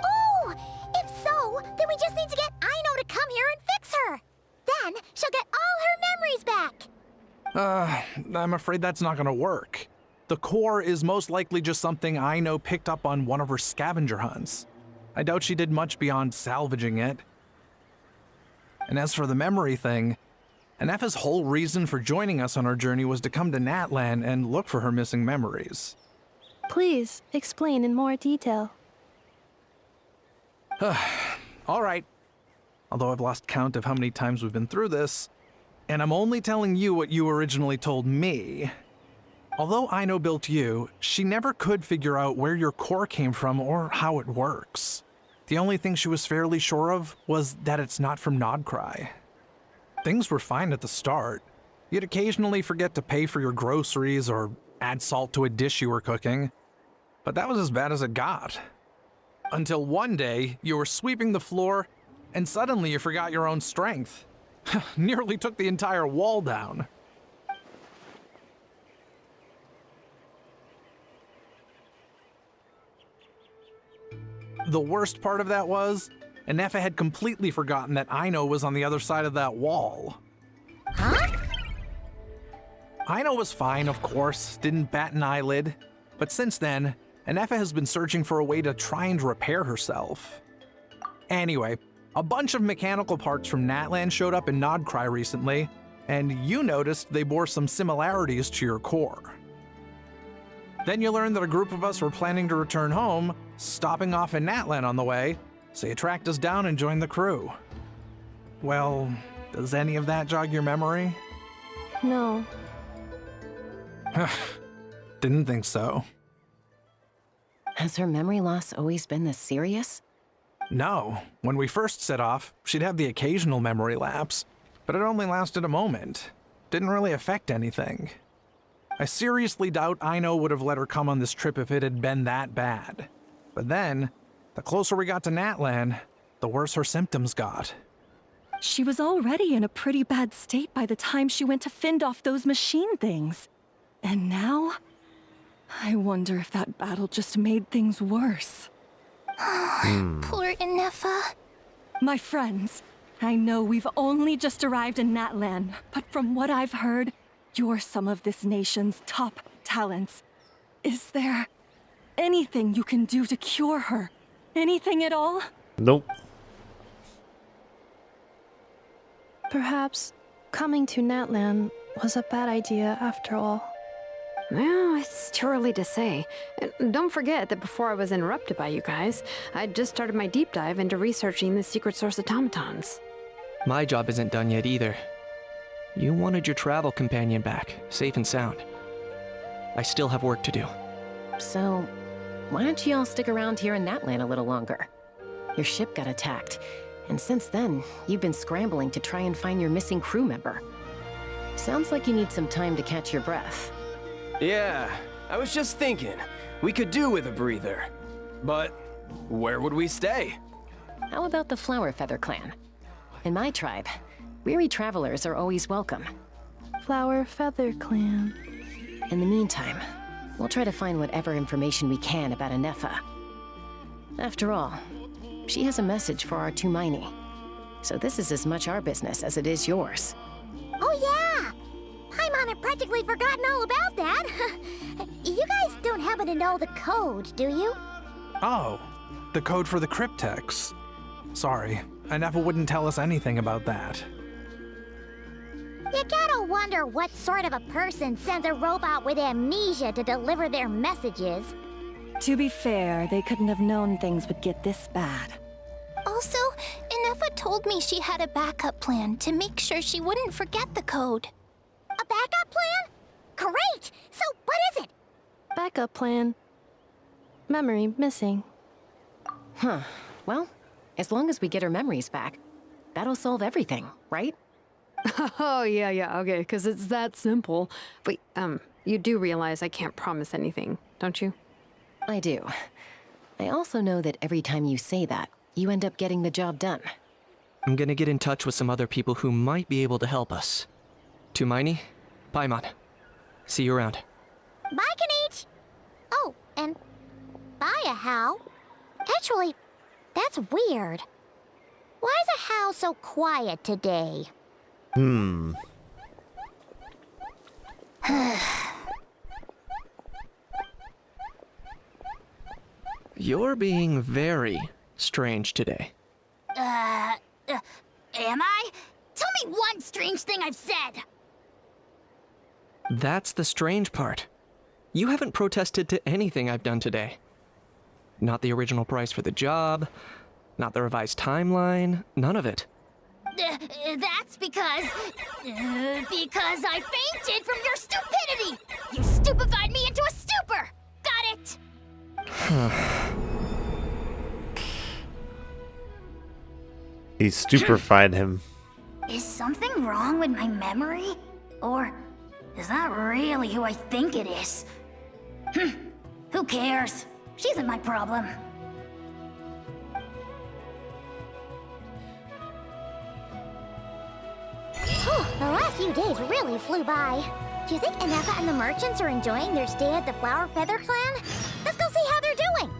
Oh! If so, then we just need to get Aino to come here and fix her! Then she'll get all her memories back! I'm afraid that's not gonna work. The core is most likely just something Aino picked up on one of her scavenger hunts. I doubt she did much beyond salvaging it. And as for the memory thing, Anefa's whole reason for joining us on our journey was to come to Natlan and look for her missing memories. Please, explain in more detail. All right. Although I've lost count of how many times we've been through this, and I'm only telling you what you originally told me. Although Aino built you, she never could figure out where your core came from or how it works. The only thing she was fairly sure of was that it's not from Nodcry. Things were fine at the start. You'd occasionally forget to pay for your groceries or add salt to a dish you were cooking, but that was as bad as it got. Until one day, you were sweeping the floor, and suddenly you forgot your own strength. Nearly took the entire wall down. The worst part of that was, Anefa had completely forgotten that Aino was on the other side of that wall. Huh? Aino was fine, of course, didn't bat an eyelid, but since then, Anefa has been searching for a way to try and repair herself. Anyway, a bunch of mechanical parts from Natlan showed up in Nodcry recently, and you noticed they bore some similarities to your core. Then you learned that a group of us were planning to return home, stopping off in Natlan on the way, so you tracked us down and joined the crew. Well, does any of that jog your memory? No. Didn't think so. Has her memory loss always been this serious? No. When we first set off, she'd have the occasional memory lapse, but it only lasted a moment. Didn't really affect anything. I seriously doubt Aino would have let her come on this trip if it had been that bad. But then, the closer we got to Natlan, the worse her symptoms got. She was already in a pretty bad state by the time she went to fend off those machine things. And now, I wonder if that battle just made things worse. Poor Anefa. My friends, I know we've only just arrived in Natlan, but from what I've heard, you're some of this nation's top talents. Is there anything you can do to cure her? Anything at all? Nope. Perhaps coming to Natlan was a bad idea after all. Well, it's too early to say. And don't forget that before I was interrupted by you guys, I'd just started my deep dive into researching the secret source automatons. My job isn't done yet either. You wanted your travel companion back, safe and sound. I still have work to do. So, why don't you all stick around here in Natlan a little longer? Your ship got attacked, and since then, you've been scrambling to try and find your missing crew member. Sounds like you need some time to catch your breath. Yeah, I was just thinking, we could do with a breather. But where would we stay? How about the Flower Feather Clan? In my tribe, weary travelers are always welcome. Flower Feather Clan. In the meantime, we'll try to find whatever information we can about Anefa. After all, she has a message for our Tumaini. So this is as much our business as it is yours. Oh yeah! Paimon had practically forgotten all about that. You guys don't happen to know the code, do you? Oh, the code for the cryptex. Sorry, Anefa wouldn't tell us anything about that. You gotta wonder what sort of a person sends a robot with amnesia to deliver their messages. To be fair, they couldn't have known things would get this bad. Also, Anefa told me she had a backup plan to make sure she wouldn't forget the code. A backup plan? Great! So what is it? Backup plan. Memory missing. Huh. Well, as long as we get her memories back, that'll solve everything, right? Oh, yeah, okay, because it's that simple. Wait, you do realize I can't promise anything, don't you? I do. I also know that every time you say that, you end up getting the job done. I'm gonna get in touch with some other people who might be able to help us. Tumaini, Paimon. See you around. Bye, Kanich! Oh, and bye, Hao. Actually, that's weird. Why is Hao so quiet today? You're being very strange today. Am I? Tell me one strange thing I've said! That's the strange part. You haven't protested to anything I've done today. Not the original price for the job, not the revised timeline, none of it. That's because I fainted from your stupidity! You stupefied me into a stupor! Got it? He stupefied him. Is something wrong with my memory? Or is that really who I think it is? Who cares? She isn't my problem. The last few days really flew by. Do you think Anefa and the merchants are enjoying their stay at the Flower Feather Clan? Let's go see how they're doing.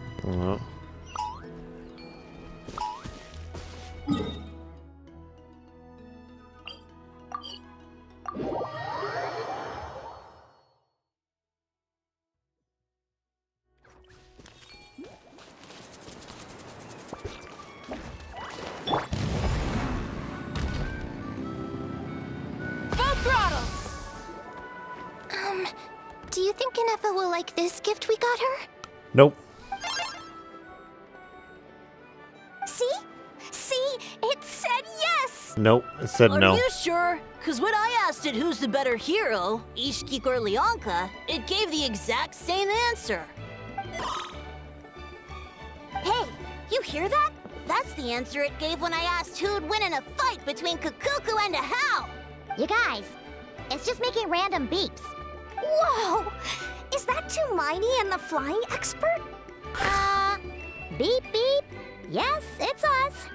Do you think Anefa will like this gift we got her? Nope. See? See? It said yes! Nope. It said no. Are you sure? Because when I asked it who's the better hero, Ishkik or Leonka, it gave the exact same answer. Hey, you hear that? That's the answer it gave when I asked who'd win in a fight between Kukuku and Hao. You guys, it's just making random beeps. Whoa! Is that Tumaini and the flying expert? Beep beep. Yes, it's us.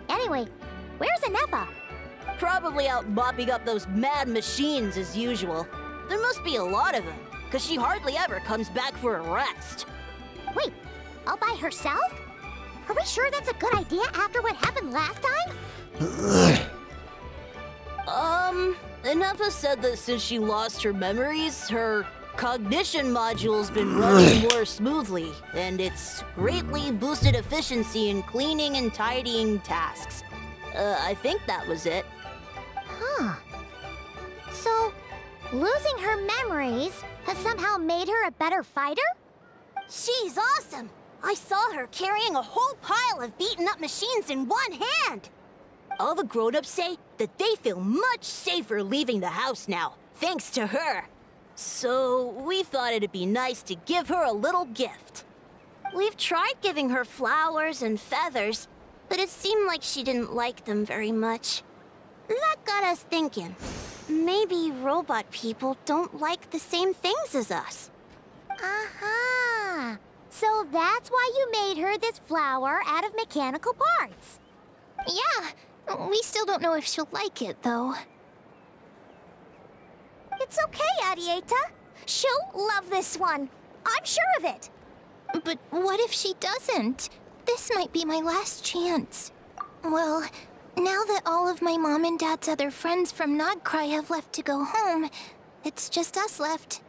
Anyway, where's Anefa? Probably out mopping up those mad machines as usual. There must be a lot of them, because she hardly ever comes back for a rest. Wait, all by herself? Are we sure that's a good idea after what happened last time? Anefa said that since she lost her memories, her cognition module's been running more smoothly, and it's greatly boosted efficiency in cleaning and tidying tasks. I think that was it. Huh. So, Losing her memories has somehow made her a better fighter? She's awesome! I saw her carrying a whole pile of beaten-up machines in one hand! All the grown-ups say that they feel much safer leaving the house now, thanks to her. So we thought it'd be nice to give her a little gift. We've tried giving her flowers and feathers, but it seemed like she didn't like them very much. That got us thinking. Maybe robot people don't like the same things as us. Aha! So that's why you made her this flower out of mechanical parts. Yeah, we still don't know if she'll like it, though. It's okay, Arieta. She'll love this one. I'm sure of it. But what if she doesn't? This might be my last chance. Well, now that all of my mom and dad's other friends from Nodcry have left to go home, it's just us left.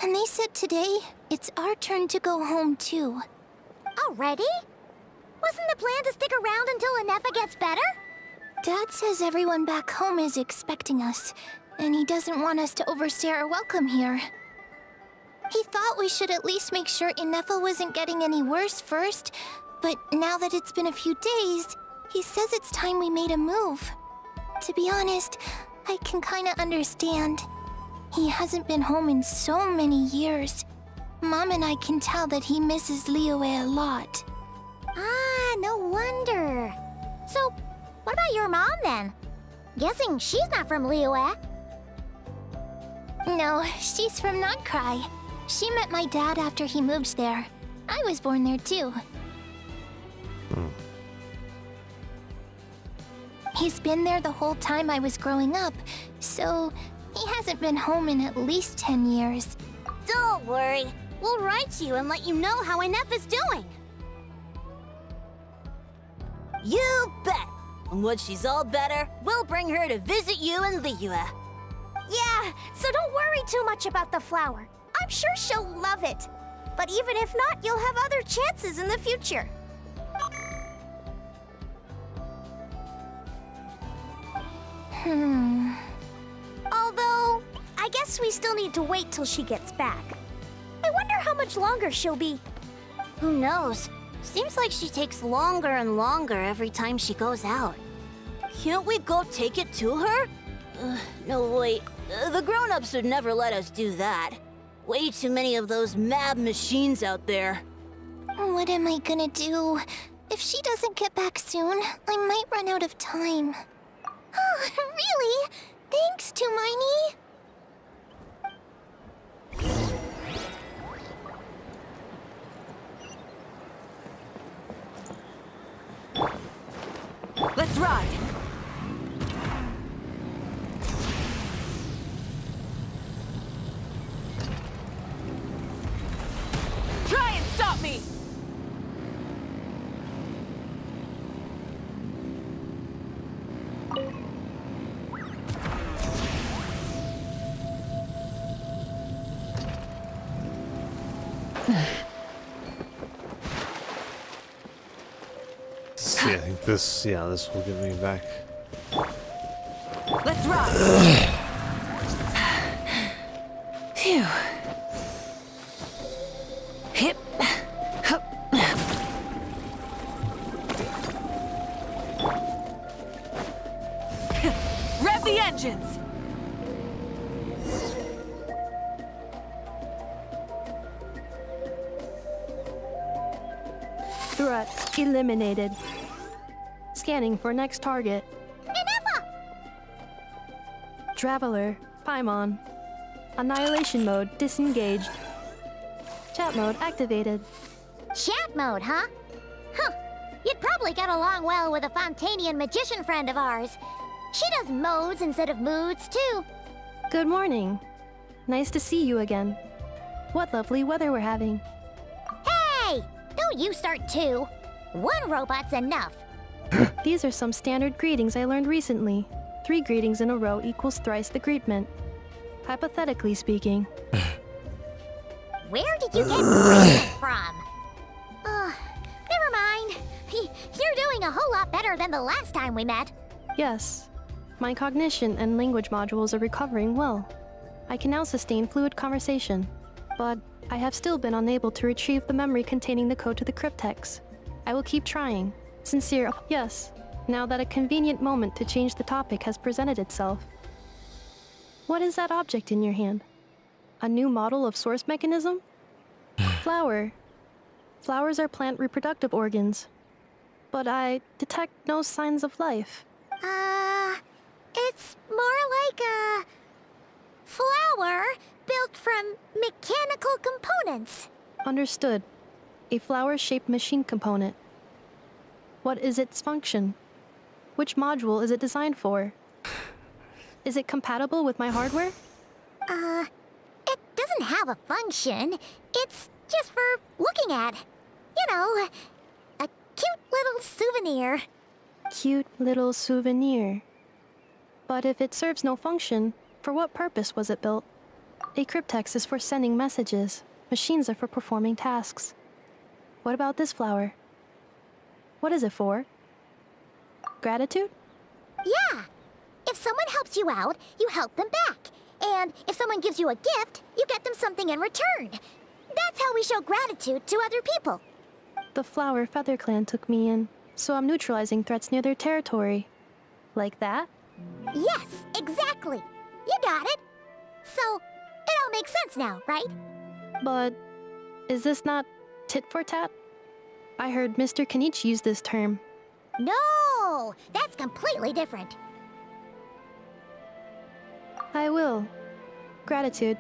And they said today, it's our turn to go home too. Already? Wasn't the plan to stick around until Inefa gets better? Dad says everyone back home is expecting us, and he doesn't want us to overstay our welcome here. He thought we should at least make sure Inefa wasn't getting any worse first, but now that it's been a few days, he says it's time we made a move. To be honest, I can kinda understand. He hasn't been home in so many years. Mom and I can tell that he misses Liyue a lot. Ah, no wonder. So, what about your mom then? Guessing she's not from Liyue. No, she's from Nodcry. She met my dad after he moved there. I was born there too. He's been there the whole time I was growing up, so he hasn't been home in at least 10 years. Don't worry. We'll write you and let you know how Inefa's doing. You bet. And once she's all better, we'll bring her to visit you in Liyue. Yeah, so don't worry too much about the flower. I'm sure she'll love it. But even if not, you'll have other chances in the future. Although, I guess we still need to wait till she gets back. I wonder how much longer she'll be. Who knows? Seems like she takes longer and longer every time she goes out. Can't we go take it to her? No, wait. The grown-ups would never let us do that. Way too many of those mad machines out there. What am I gonna do? If she doesn't get back soon, I might run out of time. Oh, really? Thanks, Tumaini. Let's ride! Try and stop me! See, I think this will get me back. Let's ride! Phew. Hip. Hup. Rev the engines! Threat eliminated. Scanning for next target. Inefa! Traveler, Paimon. Annihilation mode disengaged. Chat mode activated. Chat mode, huh? Huh. You'd probably get along well with a Fontanian magician friend of ours. She does modes instead of moods, too. Good morning. Nice to see you again. What lovely weather we're having. Hey! Don't you start too. One robot's enough. These are some standard greetings I learned recently. 3 greetings in a row equals thrice the greetment. Hypothetically speaking. Where did you get greetment from? Never mind. You're doing a whole lot better than the last time we met. Yes. My cognition and language modules are recovering well. I can now sustain fluid conversation, but I have still been unable to retrieve the memory containing the code to the cryptex. I will keep trying. Sincere, yes, now that a convenient moment to change the topic has presented itself. What is that object in your hand? A new model of source mechanism? Flower. Flowers are plant reproductive organs, but I detect no signs of life. It's more like a flower built from mechanical components. Understood. A flower-shaped machine component. What is its function? Which module is it designed for? Is it compatible with my hardware? It doesn't have a function. It's just for looking at. You know, a cute little souvenir. Cute little souvenir. But if it serves no function, for what purpose was it built? A cryptex is for sending messages. Machines are for performing tasks. What about this flower? What is it for? Gratitude? Yeah. If someone helps you out, you help them back. And if someone gives you a gift, you get them something in return. That's how we show gratitude to other people. The Flower Feather Clan took me in, so I'm neutralizing threats near their territory. Like that? Yes, exactly. You got it. So, it all makes sense now, right? But is this not tit for tat? I heard Mr. Kenichi use this term. No, that's completely different. I will. Gratitude.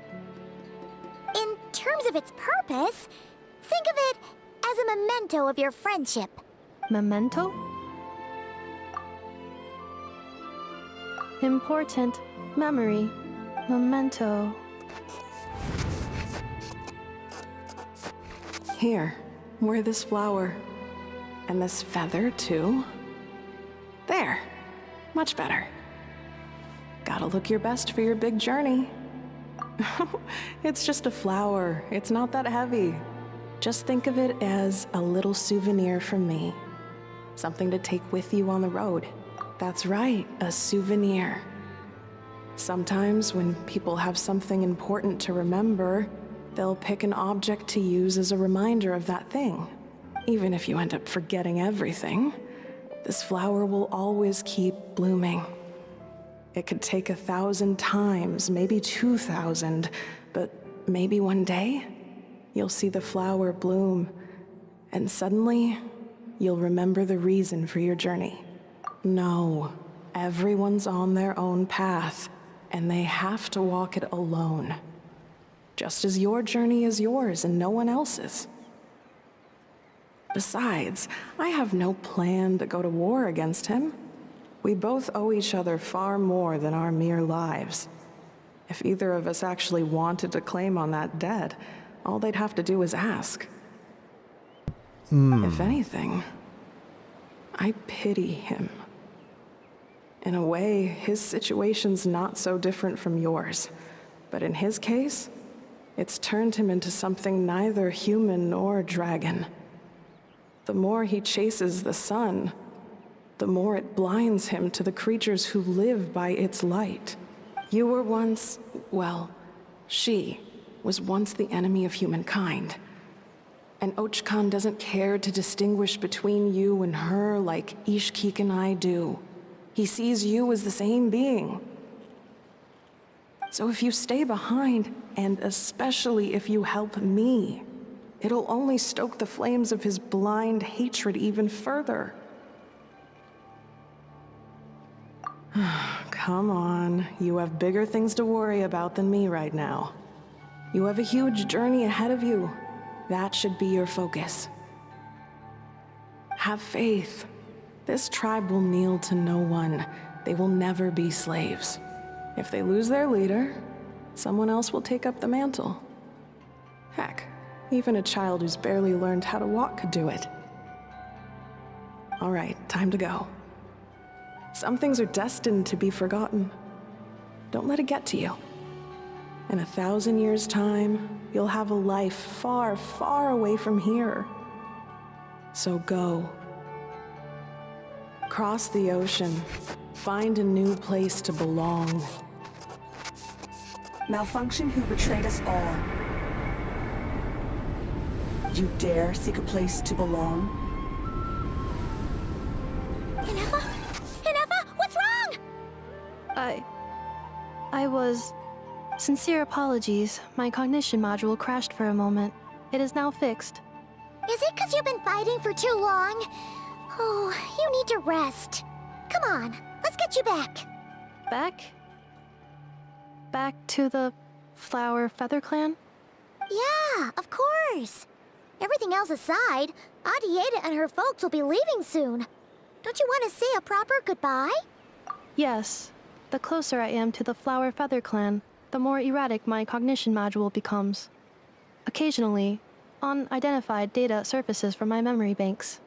In terms of its purpose, think of it as a memento of your friendship. Memento? Important memory. Memento. Here, wear this flower. And this feather, too. There. Much better. Gotta look your best for your big journey. It's just a flower. It's not that heavy. Just think of it as a little souvenir from me. Something to take with you on the road. That's right, a souvenir. Sometimes when people have something important to remember, they'll pick an object to use as a reminder of that thing. Even if you end up forgetting everything, this flower will always keep blooming. It could take 1,000 times, maybe 2,000, but maybe one day, you'll see the flower bloom, and suddenly, you'll remember the reason for your journey. No, everyone's on their own path, and they have to walk it alone. Just as your journey is yours and no one else's. Besides, I have no plan to go to war against him. We both owe each other far more than our mere lives. If either of us actually wanted to claim on that debt, all they'd have to do is ask. If anything, I pity him. In a way, his situation's not so different from yours. But in his case, it's turned him into something neither human nor dragon. The more he chases the sun, the more it blinds him to the creatures who live by its light. You were once, well, she was once the enemy of humankind. And Ochkan doesn't care to distinguish between you and her like Ishkik and I do. He sees you as the same being. So if you stay behind, and especially if you help me, it'll only stoke the flames of his blind hatred even further. Come on, you have bigger things to worry about than me right now. You have a huge journey ahead of you. That should be your focus. Have faith. This tribe will kneel to no one. They will never be slaves. If they lose their leader, someone else will take up the mantle. Heck, even a child who's barely learned how to walk could do it. All right, time to go. Some things are destined to be forgotten. Don't let it get to you. In 1,000 years' time, you'll have a life far, far away from here. So go. Cross the ocean. Find a new place to belong. Malfunction who betrayed us all. You dare seek a place to belong? Inefa? Inefa, what's wrong? I was... Sincere apologies. My cognition module crashed for a moment. It is now fixed. Is it because you've been fighting for too long? Oh, you need to rest. Come on, let's get you back. Back? Back to the Flower Feather Clan? Yeah, of course. Everything else aside, Adieta and her folks will be leaving soon. Don't you want to say a proper goodbye? Yes. The closer I am to the Flower Feather Clan, the more erratic my cognition module becomes. Occasionally, unidentified data surfaces from my memory banks.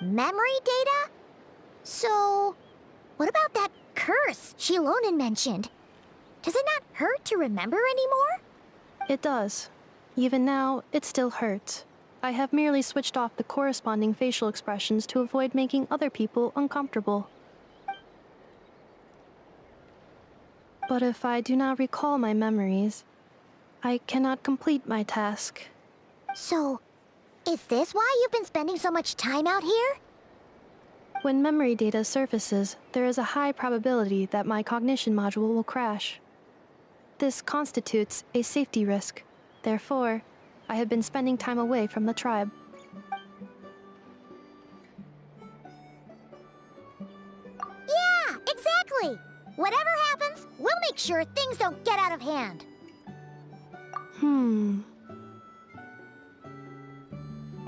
Memory data? So, what about that curse Shilonen mentioned? Does it not hurt to remember anymore? It does. Even now, it still hurts. I have merely switched off the corresponding facial expressions to avoid making other people uncomfortable. But if I do not recall my memories, I cannot complete my task. So, is this why you've been spending so much time out here? When memory data surfaces, there is a high probability that my cognition module will crash. This constitutes a safety risk. Therefore, I have been spending time away from the tribe. Yeah, exactly! Whatever happens, we'll make sure things don't get out of hand.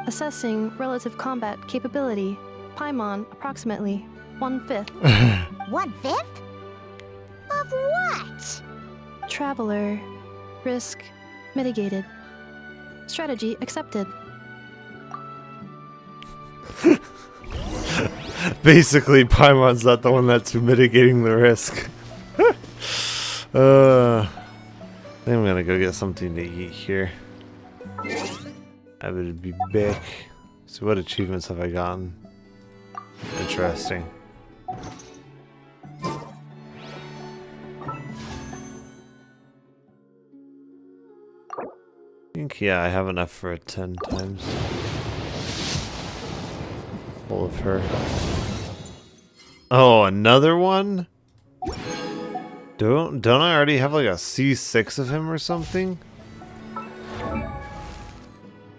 Assessing relative combat capability. Paimon, approximately 1/5. 1/5? Of what? Traveler. Risk mitigated. Strategy accepted. Basically, Paimon's not the one that's mitigating the risk. I think I'm gonna go get something to eat here. I would be back. So what achievements have I gotten? Interesting. I think, yeah, I have enough for a 10 times. Full of her. Oh, another one? Don't I already have like a C6 of him or something?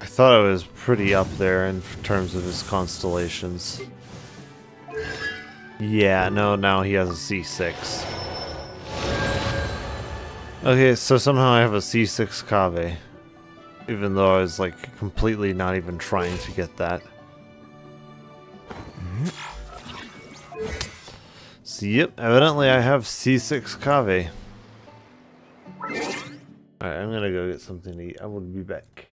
I thought I was pretty up there in terms of his constellations. Yeah, no, now he has a C6. Okay, so somehow I have a C6 Kave. Even though I was like completely not even trying to get that. So yep, evidently I have C6 Kave. Alright, I'm gonna go get something to eat. I will be back.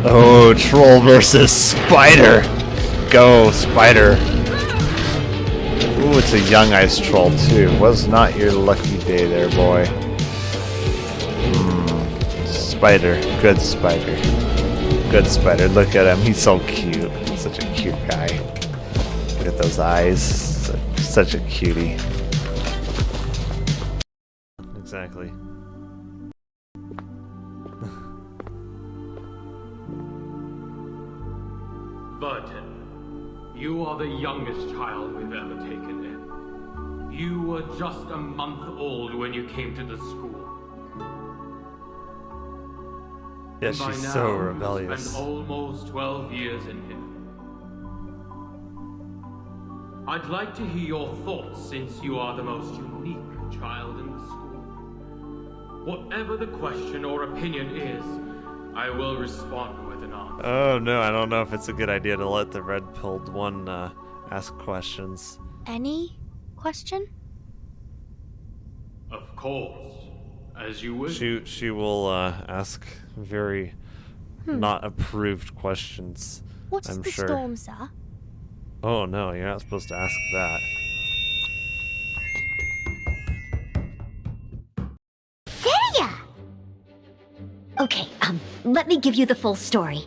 Oh, troll versus spider! Go, spider! Ooh, it's a young ice troll too. Was not your lucky day there, boy. Spider. Good spider. Good spider. Look at him. He's so cute. Such a cute guy. Look at those eyes. Such a cutie. Exactly. Burton, you are the youngest child we've ever taken in. You were just a month old when you came to the school. Yeah, And by she's now, so you've rebellious. spent almost 12 years in here. I'd like to hear your thoughts since you are the most unique child in the school. Whatever the question or opinion is, I will respond with an answer. Oh no, I don't know if it's a good idea to let the red-pilled one ask questions. Any question? Of course, as you wish. She will ask very not approved questions. What is I'm the sure. storm, sir? Oh no, you're not supposed to ask that. Okay, let me give you the full story.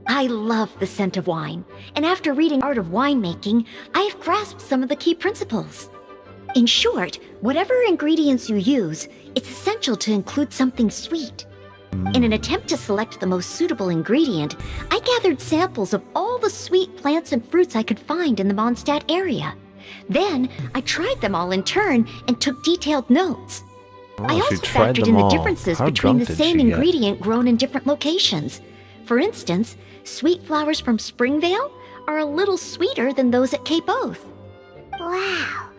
I love the scent of wine, and after reading Art of Winemaking, I have grasped some of the key principles. In short, whatever ingredients you use, it's essential to include something sweet. In an attempt to select the most suitable ingredient, I gathered samples of all the sweet plants and fruits I could find in the Mondstadt area. Then, I tried them all in turn and took detailed notes. I also factored in the differences between the same ingredient grown in different locations. For instance, sweet flowers from Springvale are a little sweeter than those at Cape Oath. Wow.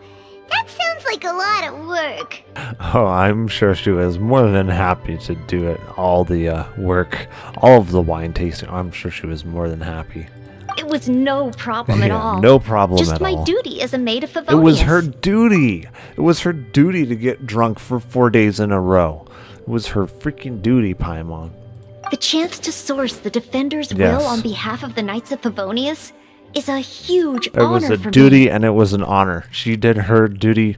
That sounds like a lot of work. Oh, I'm sure she was more than happy to do it. All the work, all of the wine tasting. I'm sure she was more than happy. It was no problem at all. No problem Just at all. Just my duty as a maid of Favonius. It was her duty. It was her duty to get drunk for 4 days in a row. It was her freaking duty, Paimon. The chance to source the Defender's will on behalf of the Knights of Favonius is a huge honor for me. It was a duty and it was an honor. She did her duty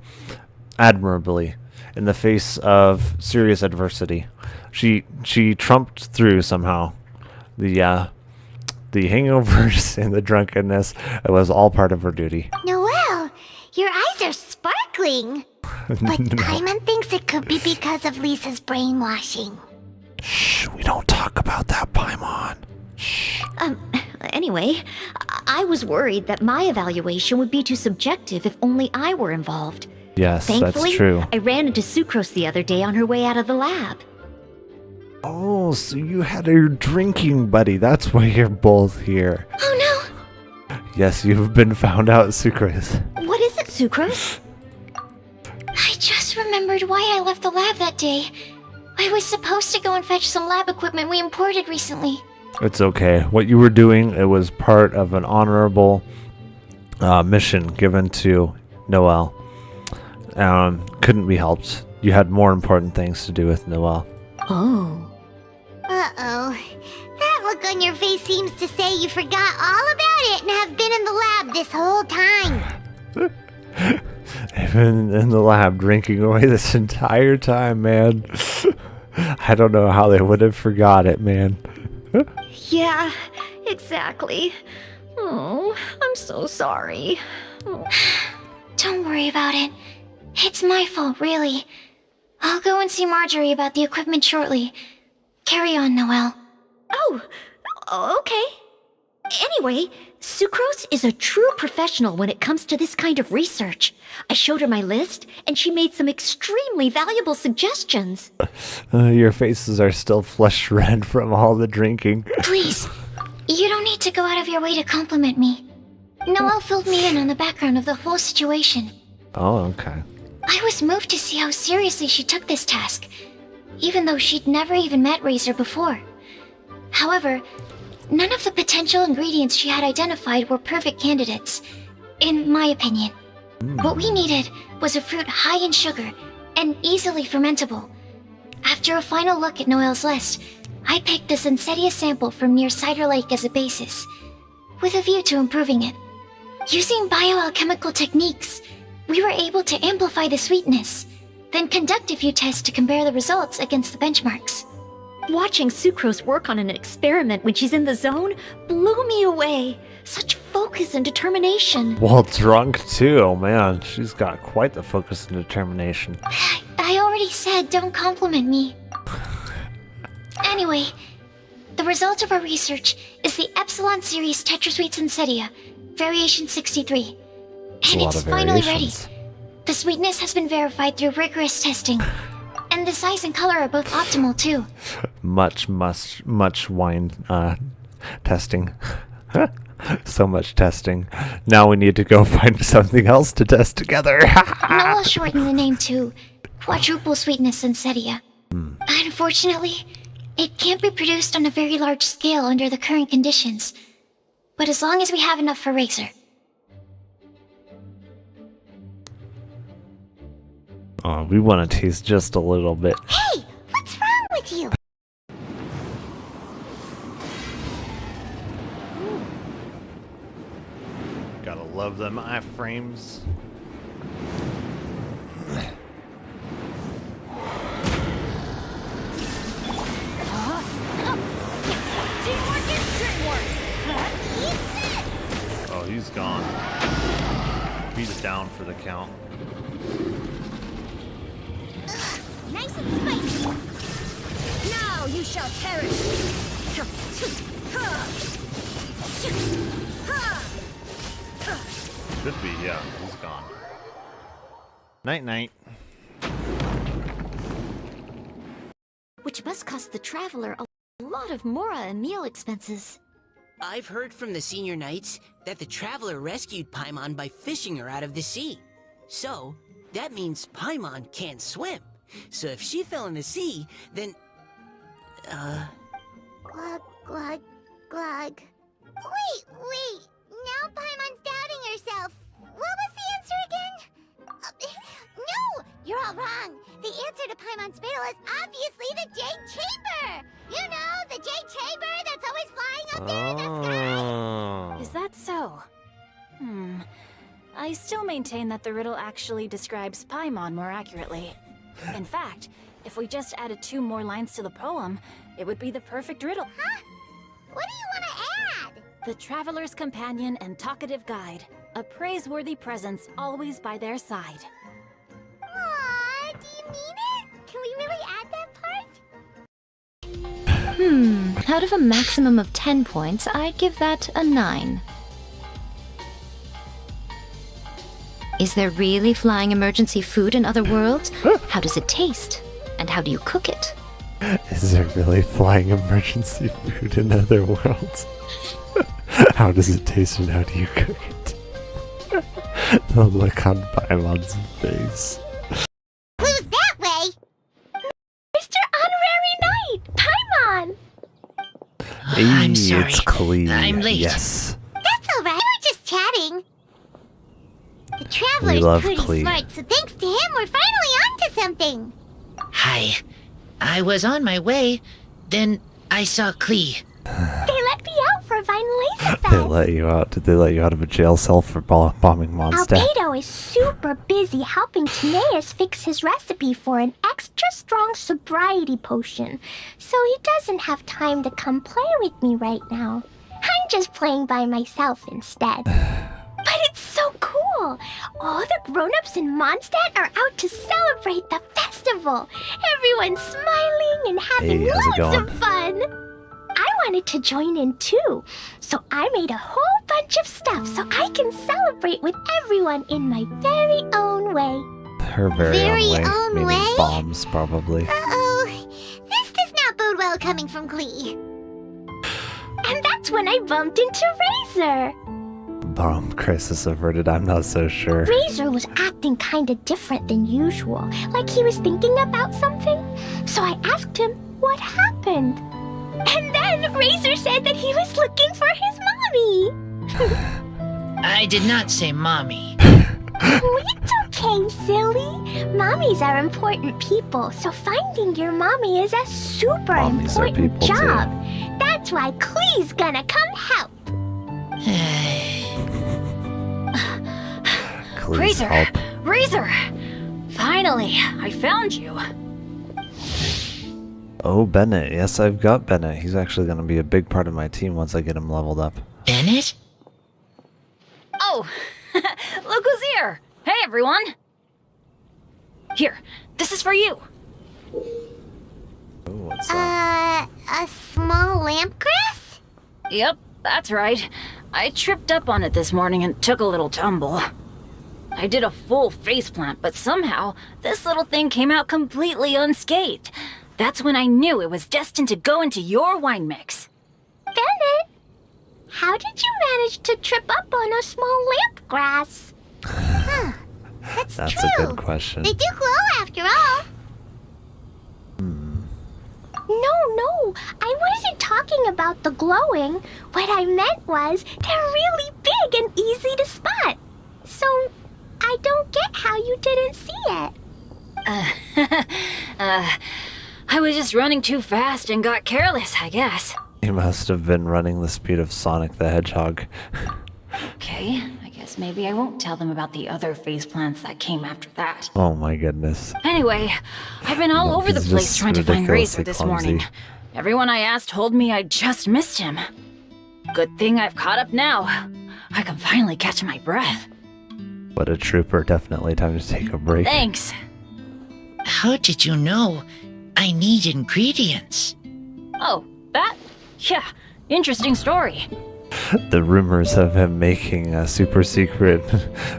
admirably in the face of serious adversity. She trumped through somehow. The hangovers and the drunkenness, it was all part of her duty. Noelle, your eyes are sparkling. But Paimon thinks it could be because of Lisa's brainwashing. Shh, we don't talk about that, Paimon. Shh. Anyway, I was worried that my evaluation would be too subjective if only I were involved. Yes, Thankfully, that's true. I ran into Sucrose the other day on her way out of the lab. Oh, so you had your drinking buddy. That's why you're both here. Oh no! Yes, you've been found out, Sucrose. What is it, Sucrose? I just remembered why I left the lab that day. I was supposed to go and fetch some lab equipment we imported recently. It's okay. What you were doing, it was part of an honorable mission given to Noelle. Couldn't be helped. You had more important things to do with Noelle. Oh. Uh-oh. That look on your face seems to say you forgot all about it and have been in the lab this whole time. I've been in the lab drinking away this entire time, man. I don't know how they would have forgot it, man. Yeah, exactly. Oh, I'm so sorry. Oh. Don't worry about it. It's my fault, really. I'll go and see Marjorie about the equipment shortly. Carry on, Noelle. Oh, okay. Anyway, Sucrose is a true professional when it comes to this kind of research. I showed her my list, and she made some extremely valuable suggestions. Your faces are still flushed red from all the drinking. Please, you don't need to go out of your way to compliment me. Noelle filled me in on the background of the whole situation. Oh, okay. I was moved to see how seriously she took this task, even though she'd never even met Razor before. However, none of the potential ingredients she had identified were perfect candidates, in my opinion. What we needed was a fruit high in sugar and easily fermentable. After a final look at Noelle's list, I picked the Sunsetia sample from near Cider Lake as a basis, with a view to improving it. Using bioalchemical techniques, we were able to amplify the sweetness, then conduct a few tests to compare the results against the benchmarks. Watching Sucrose work on an experiment when she's in the zone blew me away. Such focus and determination. Well, drunk too, man. She's got quite the focus and determination. I already said don't compliment me. Anyway, the result of our research is the Epsilon Series Tetrasweet Sunsetia, Variation 63. And it's finally ready. The sweetness has been verified through rigorous testing. And the size and color are both optimal, too. Much wine testing. So much testing. Now we need to go find something else to test together. Noelle shortened the name to Quadruple Sweetness Sunsetia. Unfortunately, it can't be produced on a very large scale under the current conditions. But as long as we have enough for Razor. Oh, we want to taste just a little bit. Hey, what's wrong with you? Gotta love them iframes. acid account. Nice and spicy. Now you shall perish. Should be, yeah. He's gone. Night night. Which must cost the traveler a lot of mora and meal expenses. I've heard from the senior knights that the traveler rescued Paimon by fishing her out of the sea. So, that means Paimon can't swim. So if she fell in the sea, then... Glug, glug, glug. Wait. Now Paimon's doubting herself. What was the answer again? No! You're all wrong. The answer to Paimon's riddle is obviously the Jade Chamber! You know, the Jade Chamber that's always flying up there in the sky! Is that so? I still maintain that the riddle actually describes Paimon more accurately. In fact, if we just added 2 more lines to the poem, it would be the perfect riddle. Huh? What do you want to add? The traveler's companion and talkative guide, a praiseworthy presence always by their side. Aww, do you mean it? Can we really add that part? Out of a maximum of 10 points, I'd give that a 9. Is there really flying emergency food in other worlds? How does it taste? And how do you cook it? Is there really flying emergency food in other worlds? How does it taste and how do you cook it? The look on Paimon's face. Clues that way! Mr. Honorary Knight! Paimon! I'm sorry. It's clean. I'm late. Yes. That's alright, we're just chatting. The We Traveler's love pretty Klee. smart, so thanks to him, we're finally onto something. Hi. I was on my way, then I saw Klee. They let me out for Vine Laser They let you out. Did they let you out of a jail cell for bombing Mondstadt? Albedo is super busy helping Timaeus fix his recipe for an extra strong sobriety potion, so he doesn't have time to come play with me right now. I'm just playing by myself instead. But it's so cool! All the grown-ups in Mondstadt are out to celebrate the festival! Everyone's smiling and having Hey, how's it loads going? of fun! I wanted to join in too, so I made a whole bunch of stuff so I can celebrate with everyone in my very own way. Her very own own way. Meaning way? bombs, probably. Uh-oh, this does not bode well coming from Klee. And that's when I bumped into Razor. Bomb crisis averted. I'm not so sure. Razor was acting kinda different than usual, like he was thinking about something. So I asked him what happened. And then Razor said that he was looking for his mommy. I did not say mommy. Oh, it's okay, silly. Mommies are important people, so finding your mommy is a super Mommies are important people, too. job. That's why Klee's gonna come help. Please Razor! help. Razor! Finally, I found you. Oh, Bennett. Yes, I've got Bennett. He's actually going to be a big part of my team once I get him leveled up. Bennett? Oh, look who's here! Hey, everyone! Here, this is for you. Oh, what's that? A small lampgrass? Yep, that's right. I tripped up on it this morning and took a little tumble. I did a full faceplant, but somehow this little thing came out completely unscathed. That's when I knew it was destined to go into your wine mix. Bennett, how did you manage to trip up on a small lampgrass? Huh, that's That's true. a good question. They do glow after all. No, I wasn't talking about the glowing. What I meant was they're really big and easy to spot. So I don't get how you didn't see it. I was just running too fast and got careless, I guess. He must have been running the speed of Sonic the Hedgehog. Okay, I guess maybe I won't tell them about the other faceplants that came after that. Oh my goodness. Anyway, I've been all over the He's place just trying to find Razor ridiculously this clumsy. morning. Everyone I asked told me I just missed him. Good thing I've caught up now. I can finally catch my breath. What a trooper, definitely time to take a break. Thanks. How did you know I need ingredients? Oh, that? Yeah, interesting story. The rumors of him making a super secret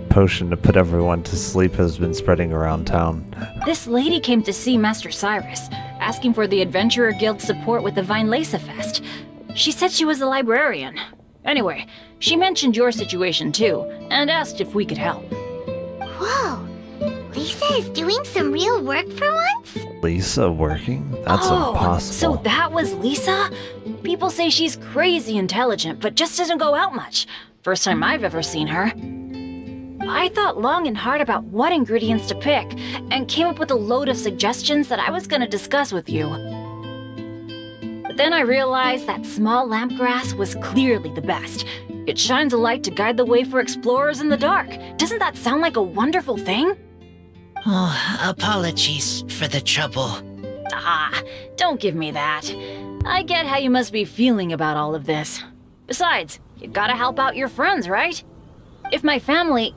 potion to put everyone to sleep has been spreading around town. This lady came to see Master Cyrus, asking for the Adventurer Guild's support with the Vine Lesa Fest. She said she was a librarian. Anyway, she mentioned your situation too, and asked if we could help. Whoa! Lisa is doing some real work for once? Lisa working? That's impossible. So that was Lisa? People say she's crazy intelligent, but just doesn't go out much. First time I've ever seen her. I thought long and hard about what ingredients to pick, and came up with a load of suggestions that I was gonna discuss with you. But then I realized that small lampgrass was clearly the best. It shines a light to guide the way for explorers in the dark. Doesn't that sound like a wonderful thing? Oh, apologies for the trouble. Ah, don't give me that. I get how you must be feeling about all of this. Besides, you gotta help out your friends, right? If my family,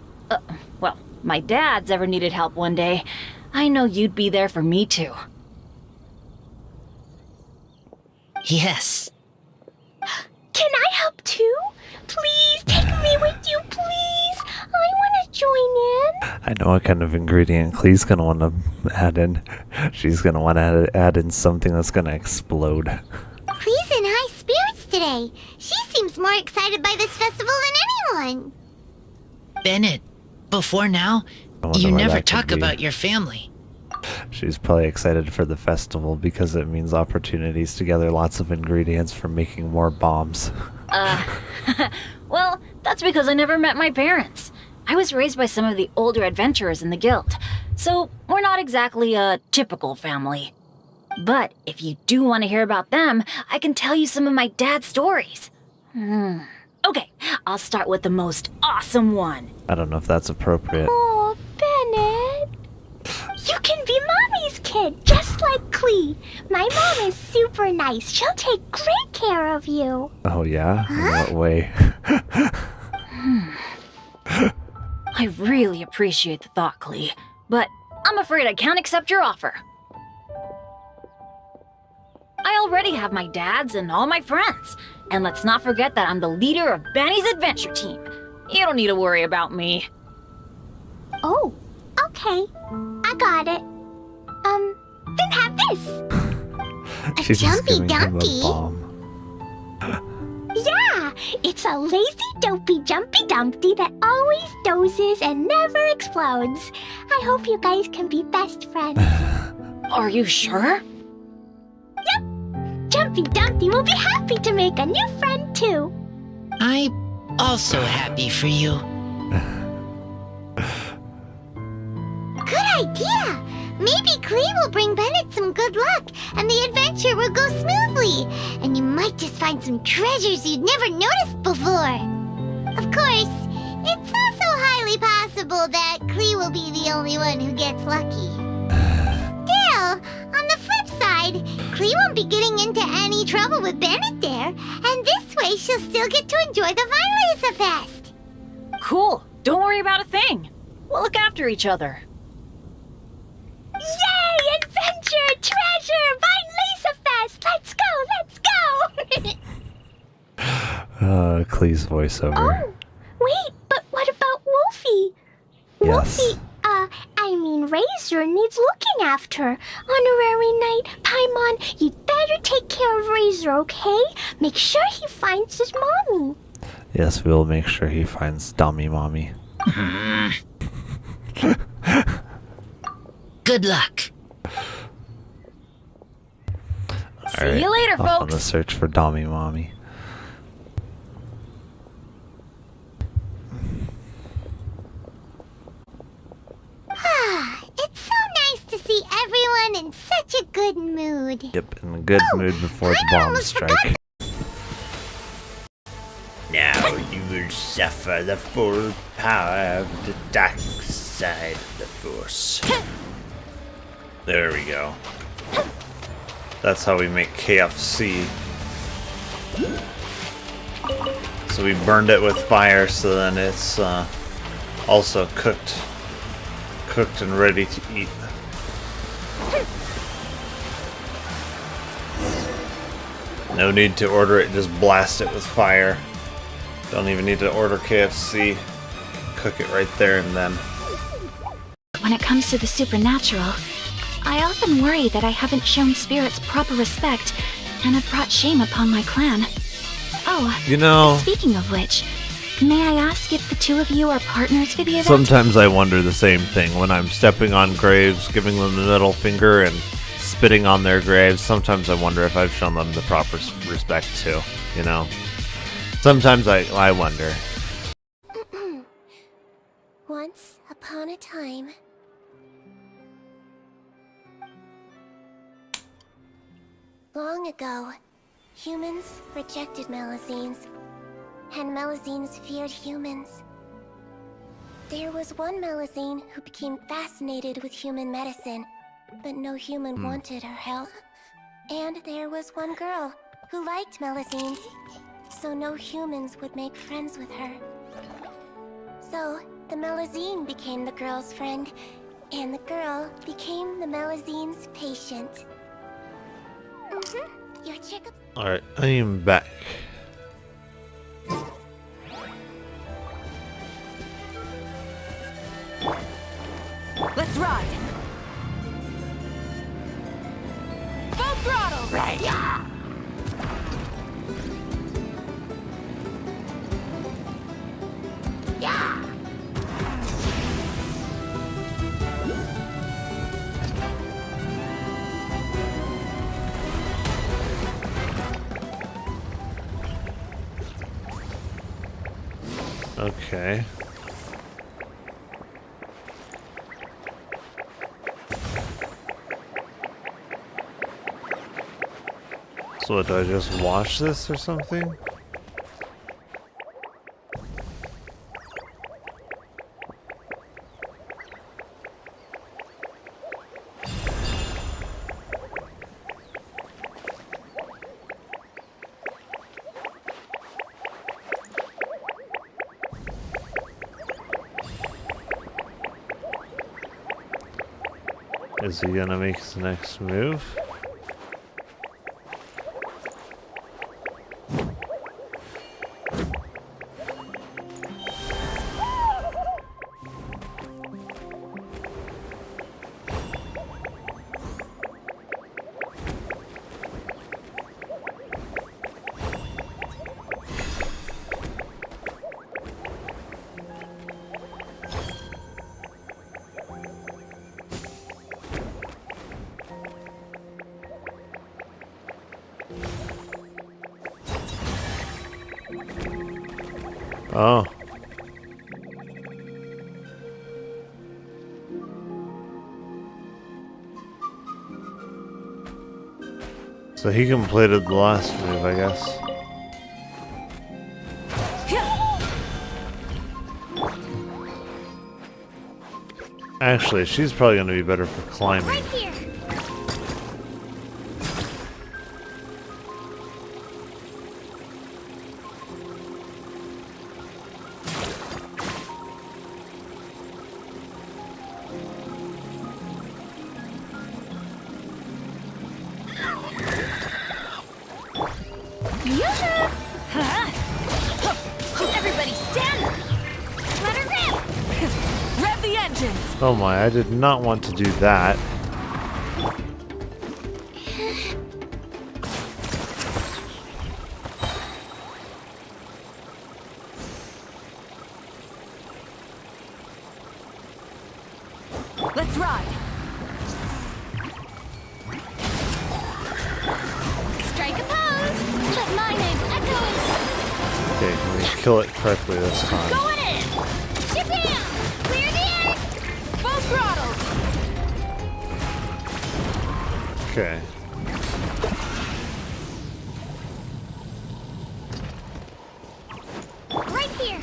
well, my dad's ever needed help one day, I know you'd be there for me too. Yes. Can I help too? Please take me with you, please. I want to join in. I know what kind of ingredient Klee's gonna want to add in. She's gonna want to add in something that's gonna explode. Klee's in high spirits today. She seems more excited by this festival than anyone. Bennett, before now, you never talk about your family. She's probably excited for the festival because it means opportunities to gather lots of ingredients for making more bombs. Well, that's because I never met my parents. I was raised by some of the older adventurers in the guild, so we're not exactly a typical family. But if you do want to hear about them, I can tell you some of my dad's stories. Okay, I'll start with the most awesome one. I don't know if that's appropriate. Oh, Bennett. You can be Mommy's kid, just like Klee. My mom is super nice. She'll take great care of you. Oh yeah? In what way? I really appreciate the thought, Klee, but I'm afraid I can't accept your offer. I already have my dad's and all my friends. And let's not forget that I'm the leader of Benny's adventure team. You don't need to worry about me. Oh, okay. I got it. Then have this. She's just jumpy giving him a dumpy. bomb. Yeah, it's a lazy, dopey, jumpy dumpty that always dozes and never explodes. I hope you guys can be best friends. Are you sure? Yep. Jumpy Dumpty will be happy to make a new friend too. I'm also happy for you. Good idea! Maybe Klee will bring Bennett some good luck, and the adventure will go smoothly. And you might just find some treasures you'd never noticed before. Of course, it's also highly possible that Klee will be the only one who gets lucky. Still, on the flip side, Klee won't be getting into any trouble with Bennett there, and this way she'll still get to enjoy the Vine Lesa Fest. Cool. Don't worry about a thing. We'll look after each other. Yay! Adventure! Treasure! Vine Lesa Fest! Let's go! Let's go! Klee's voiceover. Oh, wait, but what about Wolfie? Yes. Wolfie, Razor needs looking after. Honorary Knight, Paimon, you'd better take care of Razor, okay? Make sure he finds his mommy. Yes, we will make sure he finds Dummy Mommy. Good luck. See you later, off on folks. the search for Dummy Mommy. It's so nice to see everyone in such a good mood. Yep, in a good mood before the bombs strike. Now you will suffer the full power of the dark side of the Force. There we go. That's how we make KFC. So we burned it with fire, so then it's Also cooked and ready to eat. No need to order it, just blast it with fire. Don't even need to order KFC. Cook it right there and then. When it comes to the supernatural, I often worry that I haven't shown spirits proper respect and have brought shame upon my clan. Oh, you know, speaking of which, may I ask if the two of you are partners for the event? sometimes I wonder the same thing when I'm stepping on graves, giving them the middle finger and spitting on their graves. Sometimes I wonder if I've shown them the proper respect too, you know. Sometimes I wonder. Once upon a time. Long ago, humans rejected Melazines, and Melazines feared humans. There was one Melazine who became fascinated with human medicine, but no human wanted her help. And there was one girl who liked Melazines, so no humans would make friends with her. So, the Melazine became the girl's friend, and the girl became the Melazine's patient. Your checkup. Alright, I am back. Let's ride. Full throttle. Right. Yeah. Okay. So what, do I just watch this or something? Is he gonna make his next move? Oh. So he completed the last move, I guess. Actually, she's probably going to be better for climbing. Right here. Everybody stand! Let her rip! Rev the engines! Oh my, I did not want to do that. Let's ride! Strike a pose! Let my name echo. Okay, can we kill it correctly this time? Going in! Ship down! Clear the air! Full throttle! Okay. Right here!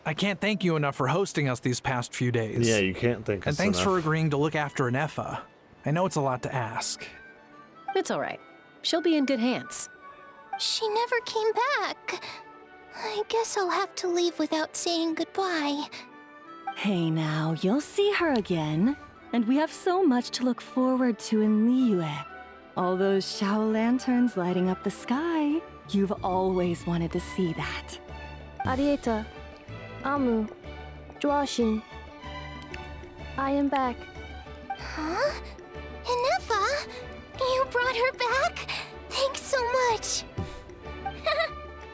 I can't thank you enough for hosting us these past few days. Yeah, you can't thank us And thanks enough. for agreeing to look after Anefa. I know it's a lot to ask. It's all right. She'll be in good hands. She never came back. I guess I'll have to leave without saying goodbye. Hey now, you'll see her again. And we have so much to look forward to in Liyue. All those Shao lanterns lighting up the sky. You've always wanted to see that. Arieta, Amu, Joashin. I am back. Huh? Inefa? You brought her back? Thanks so much.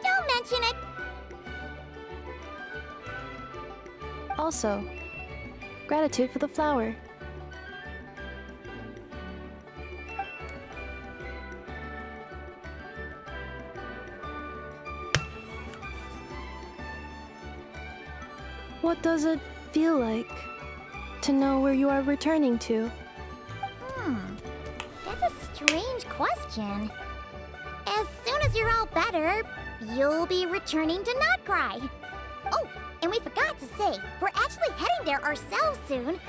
Don't mention it. Also, gratitude for the flower. What does it feel like to know where you are returning to? That's a strange question. As soon as you're all better, you'll be returning to Not Cry. Oh, and we forgot to say, we're actually heading there ourselves soon.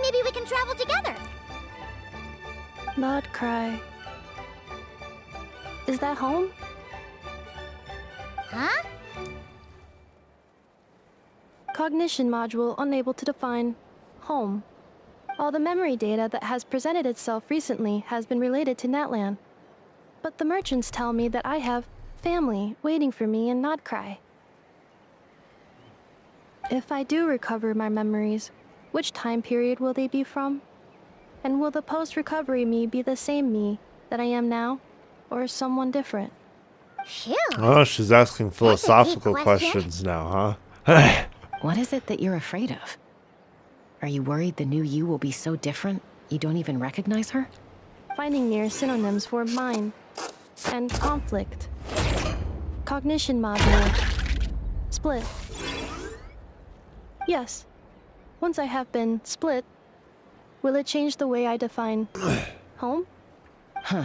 Maybe we can travel together. Not cry. Is that home? Huh? Cognition module unable to define home. All the memory data that has presented itself recently has been related to Natlan. But the merchants tell me that I have family waiting for me in Not Cry. If I do recover my memories, which time period will they be from? And will the post-recovery me be the same me that I am now, or someone different? Phew. Oh, she's asking philosophical question. questions now, huh? What is it that you're afraid of? Are you worried the new you will be so different you don't even recognize her? Finding near synonyms for mine and conflict. Cognition module. Split. Yes. Once I have been split, will it change the way I define home? Huh.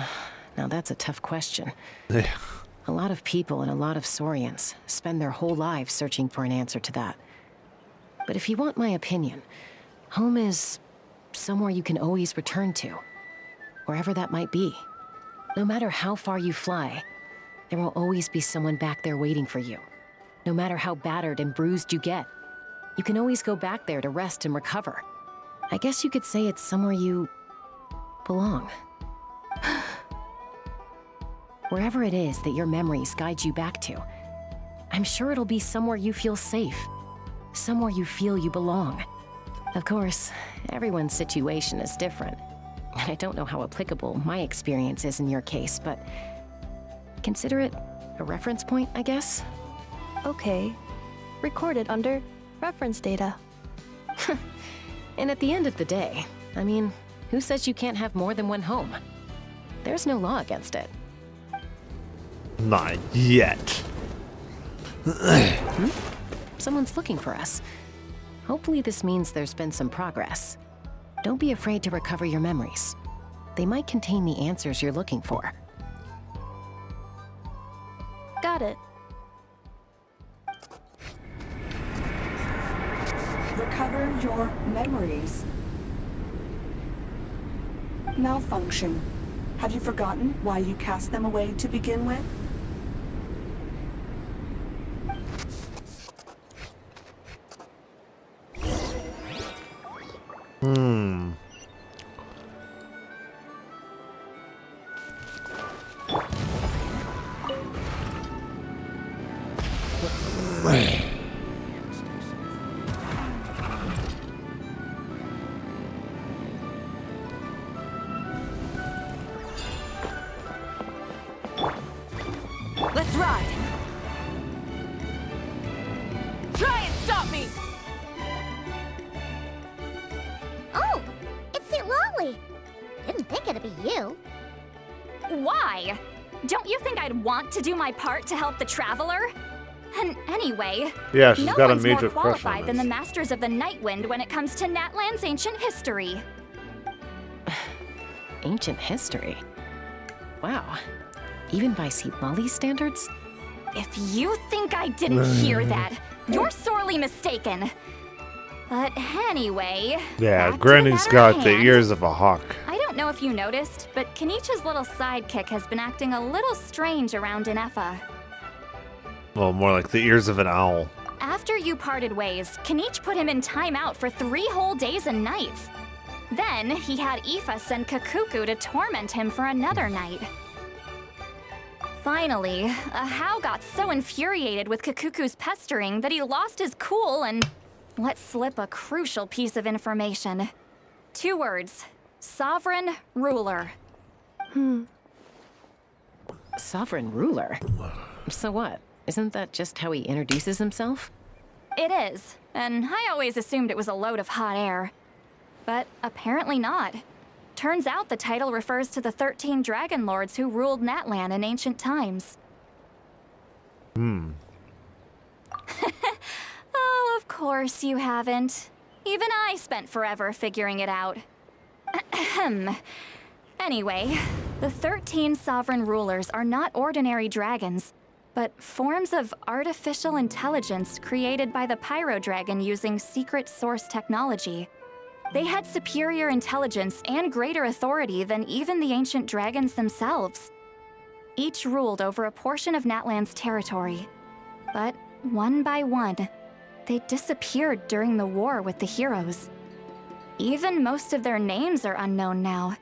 Now that's a tough question. A lot of people and a lot of Saurians spend their whole lives searching for an answer to that. But if you want my opinion, home is somewhere you can always return to, wherever that might be. No matter how far you fly, there will always be someone back there waiting for you. No matter how battered and bruised you get, you can always go back there to rest and recover. I guess you could say it's somewhere you belong. Wherever it is that your memories guide you back to, I'm sure it'll be somewhere you feel safe, somewhere you feel you belong. Of course, everyone's situation is different, and I don't know how applicable my experience is in your case, but consider it a reference point, I guess? Okay. Recorded under reference data. And at the end of the day, I mean, who says you can't have more than one home? There's no law against it. Not yet. Someone's looking for us. Hopefully this means there's been some progress. Don't be afraid to recover your memories. They might contain the answers you're looking for. Got it. Recover your memories. Malfunction. Have you forgotten why you cast them away to begin with? Let's ride! Try and stop me! Oh, it's St. Lolly. Didn't think it'd be you. Why? Don't you think I'd want to do my part to help the Traveler? And anyway, Yeah, she's no got a one's major more crush on qualified than this. the Masters of the Nightwind when it comes to Natlan's ancient history. Ancient history? Wow. Even by St. Lolly's standards? If you think I didn't hear that, you're sorely mistaken. But anyway... Yeah, back to Granny's the got matter the at hand. ears of a hawk. I don't don't know if you noticed, but Kenichi's little sidekick has been acting a little strange around Inefa. Well, more like the ears of an owl. After you parted ways, Kenich put him in timeout for 3 whole days and nights. Then, he had Aoife send Kakuku to torment him for another night. Finally, Ahau got so infuriated with Kakuku's pestering that he lost his cool and let slip a crucial piece of information. 2 words. Sovereign ruler. Sovereign ruler? So what? Isn't that just how he introduces himself? It is, and I always assumed it was a load of hot air. But apparently not. Turns out the title refers to the 13 dragon lords who ruled Natlan in ancient times. Oh, of course you haven't. Even I spent forever figuring it out. Anyway, the 13 sovereign rulers are not ordinary dragons, but forms of artificial intelligence created by the Pyro Dragon using secret source technology. They had superior intelligence and greater authority than even the ancient dragons themselves. Each ruled over a portion of Natlan's territory. But one by one, they disappeared during the war with the heroes. Even most of their names are unknown now.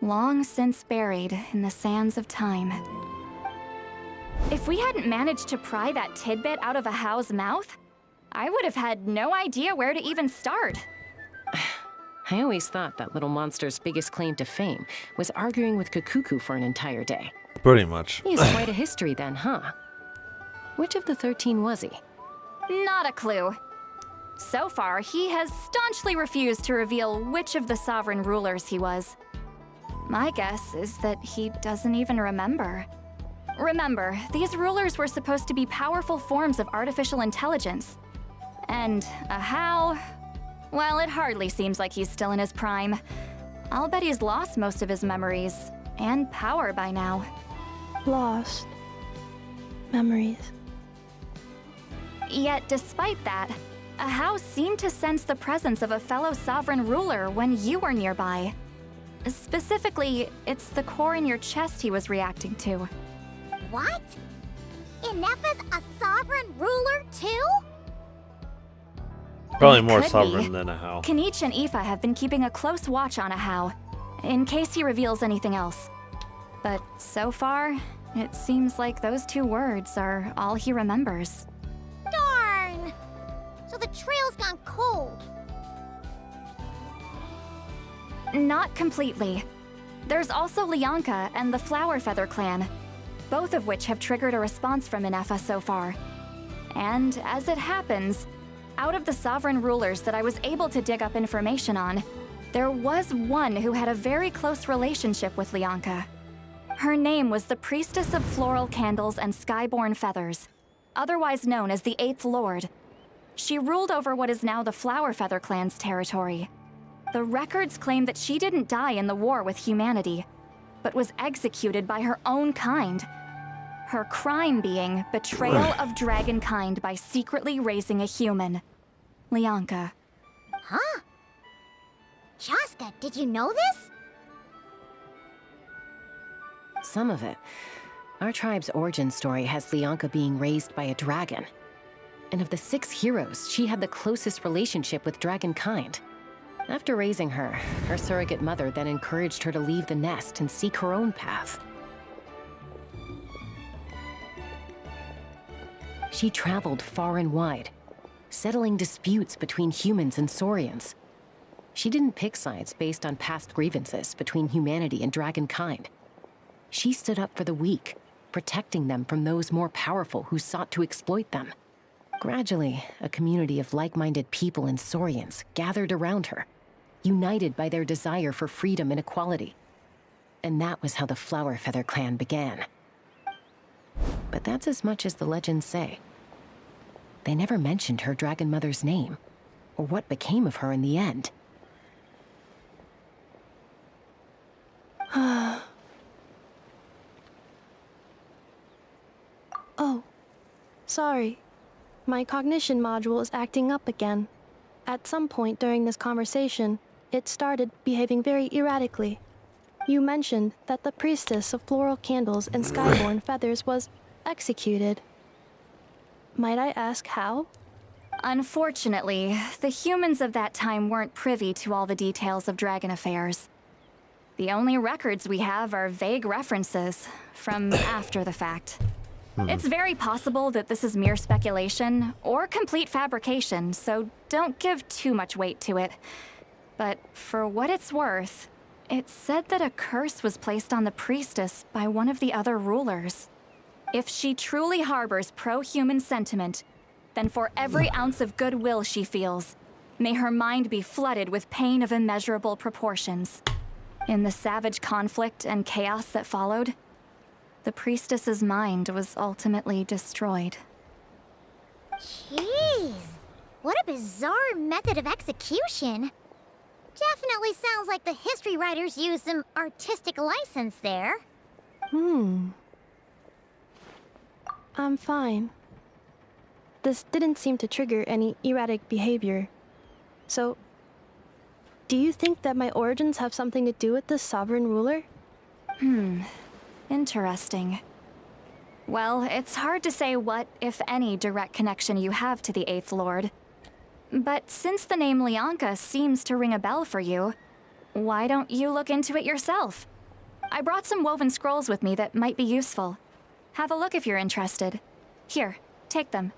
Long since buried in the sands of time. If we hadn't managed to pry that tidbit out of Ahau's mouth, I would have had no idea where to even start. I always thought that little monster's biggest claim to fame was arguing with Kakuku for an entire day. Pretty much. He has quite a history then, huh? Which of the 13 was he? Not a clue. So far, he has staunchly refused to reveal which of the sovereign rulers he was. My guess is that he doesn't even remember. Remember, these rulers were supposed to be powerful forms of artificial intelligence. And Ahau, well, it hardly seems like he's still in his prime. I'll bet he's lost most of his memories and power by now. Lost memories. Yet, despite that, Ahau seemed to sense the presence of a fellow sovereign ruler when you were nearby. Specifically, it's the core in your chest he was reacting to. What? Inefa's a sovereign ruler too? Probably more Could sovereign be. than Ahau. Kenich and Aoife have been keeping a close watch on Ahau, in case he reveals anything else. But so far, it seems like those 2 words are all he remembers. Darn! So the trail's gone cold. Not completely. There's also Lianka and the Flower Feather clan, both of which have triggered a response from Inefa so far. And as it happens, out of the sovereign rulers that I was able to dig up information on, there was one who had a very close relationship with Lianka. Her name was the Priestess of Floral Candles and Skyborn Feathers, otherwise known as the 8th Lord. She ruled over what is now the Flower Feather clan's territory. The records claim that she didn't die in the war with humanity, but was executed by her own kind. Her crime being betrayal of dragonkind by secretly raising a human. Lianka. Huh? Chaska, did you know this? Some of it. Our tribe's origin story has Lianka being raised by a dragon. And of the 6 heroes, she had the closest relationship with dragonkind. After raising her, her surrogate mother then encouraged her to leave the nest and seek her own path. She traveled far and wide, settling disputes between humans and Saurians. She didn't pick sides based on past grievances between humanity and dragonkind. She stood up for the weak, protecting them from those more powerful who sought to exploit them. Gradually, a community of like-minded people and Saurians gathered around her, united by their desire for freedom and equality. And that was how the Flower Feather clan began. But that's as much as the legends say. They never mentioned her dragon mother's name, or what became of her in the end. Oh, sorry. My cognition module is acting up again. At some point during this conversation, it started behaving very erratically. You mentioned that the priestess of floral candles and skyborn feathers was executed. Might I ask how? Unfortunately, the humans of that time weren't privy to all the details of dragon affairs. The only records we have are vague references from after the fact. It's very possible that this is mere speculation or complete fabrication, so don't give too much weight to it. But for what it's worth, it said that a curse was placed on the priestess by one of the other rulers. If she truly harbors pro-human sentiment, then for every ounce of goodwill she feels, may her mind be flooded with pain of immeasurable proportions. In the savage conflict and chaos that followed, the priestess's mind was ultimately destroyed. Jeez, what a bizarre method of execution. Definitely sounds like the history writers used some artistic license there. I'm fine. This didn't seem to trigger any erratic behavior. So, do you think that my origins have something to do with the sovereign ruler? Interesting. Well, it's hard to say what, if any, direct connection you have to the Eighth Lord. But since the name Lianka seems to ring a bell for you, why don't you look into it yourself? I brought some woven scrolls with me that might be useful. Have a look if you're interested. Here, take them.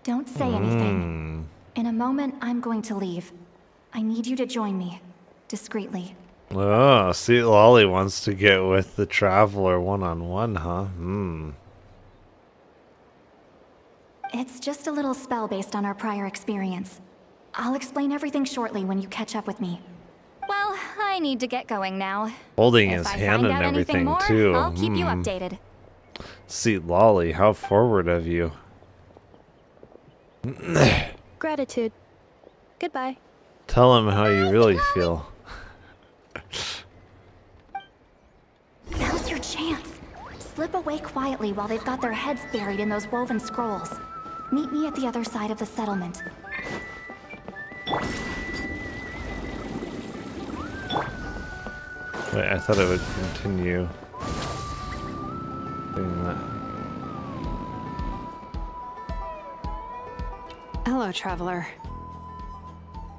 Don't say anything. In a moment, I'm going to leave. I need you to join me, discreetly. Oh, see, Lolly wants to get with the Traveler one-on-one, huh? It's just a little spell based on our prior experience. I'll explain everything shortly when you catch up with me. Well, I need to get going now. Holding If his I hand find and out anything everything, more, too. I'll keep you updated. See, Lolly, how forward of you. Gratitude. Goodbye. Tell him how you really feel. Now's your chance. Slip away quietly while they've got their heads buried in those woven scrolls. Meet me at the other side of the settlement. Wait, I thought it would continue doing that. Hello, Traveler.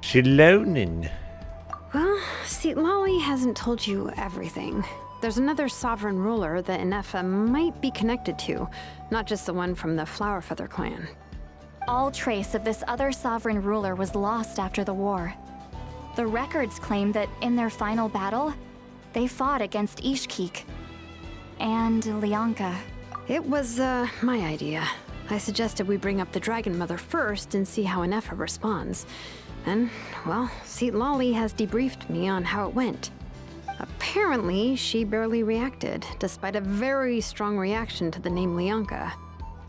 She loaning. Well, see, Lolly hasn't told you everything. There's another sovereign ruler that Inefa might be connected to, not just the one from the Flower Feather clan. All trace of this other sovereign ruler was lost after the war. The records claim that in their final battle, they fought against Ishkik and Lianka. It was, my idea. I suggested we bring up the Dragon Mother first and see how Inefa responds. And, well, see, Lolly has debriefed me on how it went. Apparently, she barely reacted, despite a very strong reaction to the name Lianka.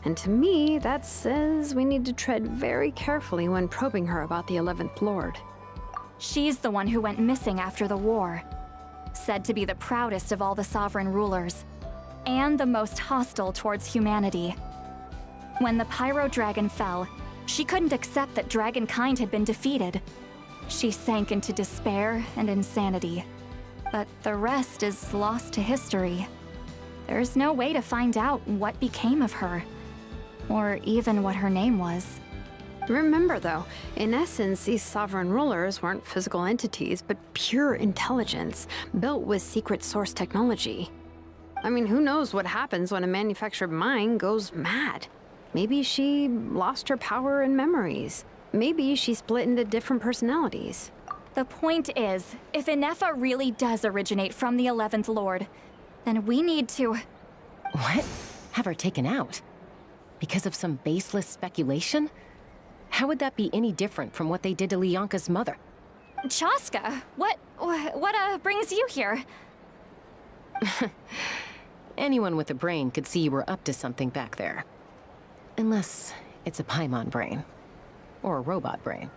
And to me, that says we need to tread very carefully when probing her about the 11th Lord. She's the one who went missing after the war. Said to be the proudest of all the sovereign rulers, and the most hostile towards humanity. When the Pyro Dragon fell, she couldn't accept that dragonkind had been defeated. She sank into despair and insanity. But the rest is lost to history. There's no way to find out what became of her, or even what her name was. Remember, though, in essence, these sovereign rulers weren't physical entities, but pure intelligence, built with secret source technology. I mean, who knows what happens when a manufactured mind goes mad? Maybe she lost her power and memories. Maybe she split into different personalities. The point is, if Inefa really does originate from the 11th Lord, then we need to... What? Have her taken out? Because of some baseless speculation? How would that be any different from what they did to Lianka's mother? Chaska, what brings you here? Anyone with a brain could see you were up to something back there. Unless it's a Paimon brain. Or a robot brain.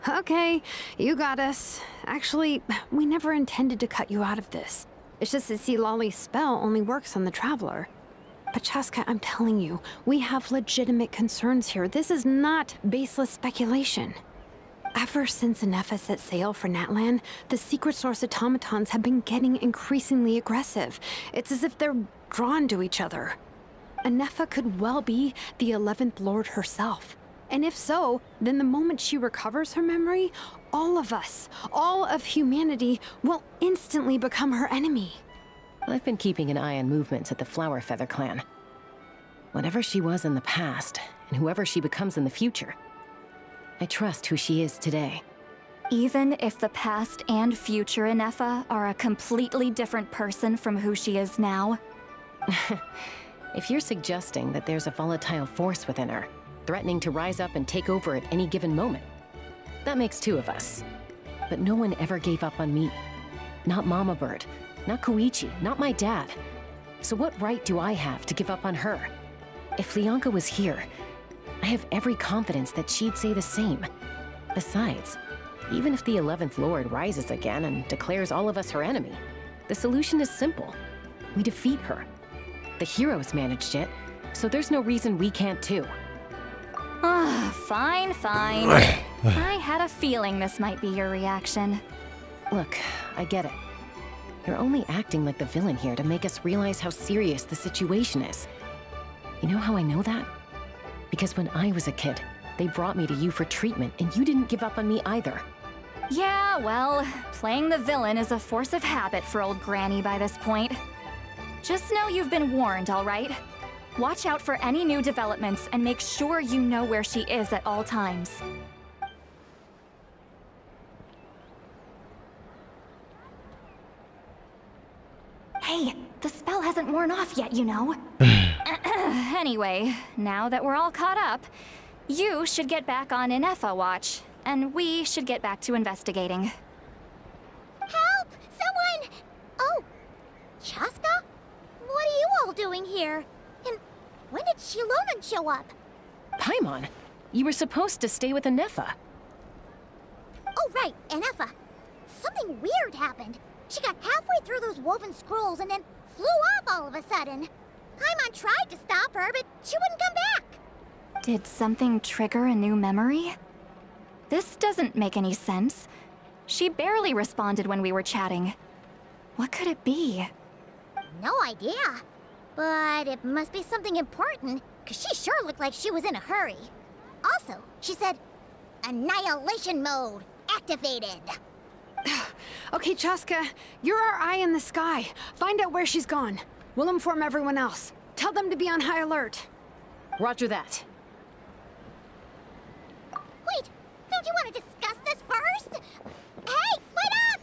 Okay, you got us. Actually, we never intended to cut you out of this. It's just that see, Lolly's spell only works on the Traveler. But Chaska, I'm telling you, we have legitimate concerns here. This is not baseless speculation. Ever since Inefa set sail for Natlan, the secret source automatons have been getting increasingly aggressive. It's as if they're drawn to each other. Inefa could well be the 11th Lord herself. And if so, then the moment she recovers her memory, all of us, all of humanity, will instantly become her enemy. I've been keeping an eye on movements at the Flower Feather clan. Whatever she was in the past, and whoever she becomes in the future, I trust who she is today. Even if the past and future Inefa are a completely different person from who she is now? If you're suggesting that there's a volatile force within her, threatening to rise up and take over at any given moment, that makes two of us. But no one ever gave up on me. Not Mama Bird, not Koichi, not my dad. So what right do I have to give up on her? If Lyanka was here, I have every confidence that she'd say the same. Besides, even if the 11th Lord rises again and declares all of us her enemy, the solution is simple. We defeat her. The heroes managed it, so there's no reason we can't too. Fine. I had a feeling this might be your reaction. Look, I get it. You're only acting like the villain here to make us realize how serious the situation is. You know how I know that? Because when I was a kid, they brought me to you for treatment, and you didn't give up on me either. Yeah, well, playing the villain is a force of habit for old Granny by this point. Just know you've been warned, all right? Watch out for any new developments and make sure you know where she is at all times. Hey, the spell hasn't worn off yet, you know. Anyway, now that we're all caught up, you should get back on Inefa watch, and we should get back to investigating. Help! Someone! Oh, Chaska? What are you all doing here? And when did Shilonan show up? Paimon, you were supposed to stay with Inefa. Oh, right, Inefa. Something weird happened. She got halfway through those woven scrolls and then flew off all of a sudden. Paimon tried to stop her, but she wouldn't come back. Did something trigger a new memory? This doesn't make any sense. She barely responded when we were chatting. What could it be? No idea. But it must be something important, because she sure looked like she was in a hurry. Also, she said, Annihilation mode activated. Okay, Chaska, you're our eye in the sky. Find out where she's gone. We'll inform everyone else. Tell them to be on high alert. Roger that. Wait, don't you want to discuss this first? Hey, wait up!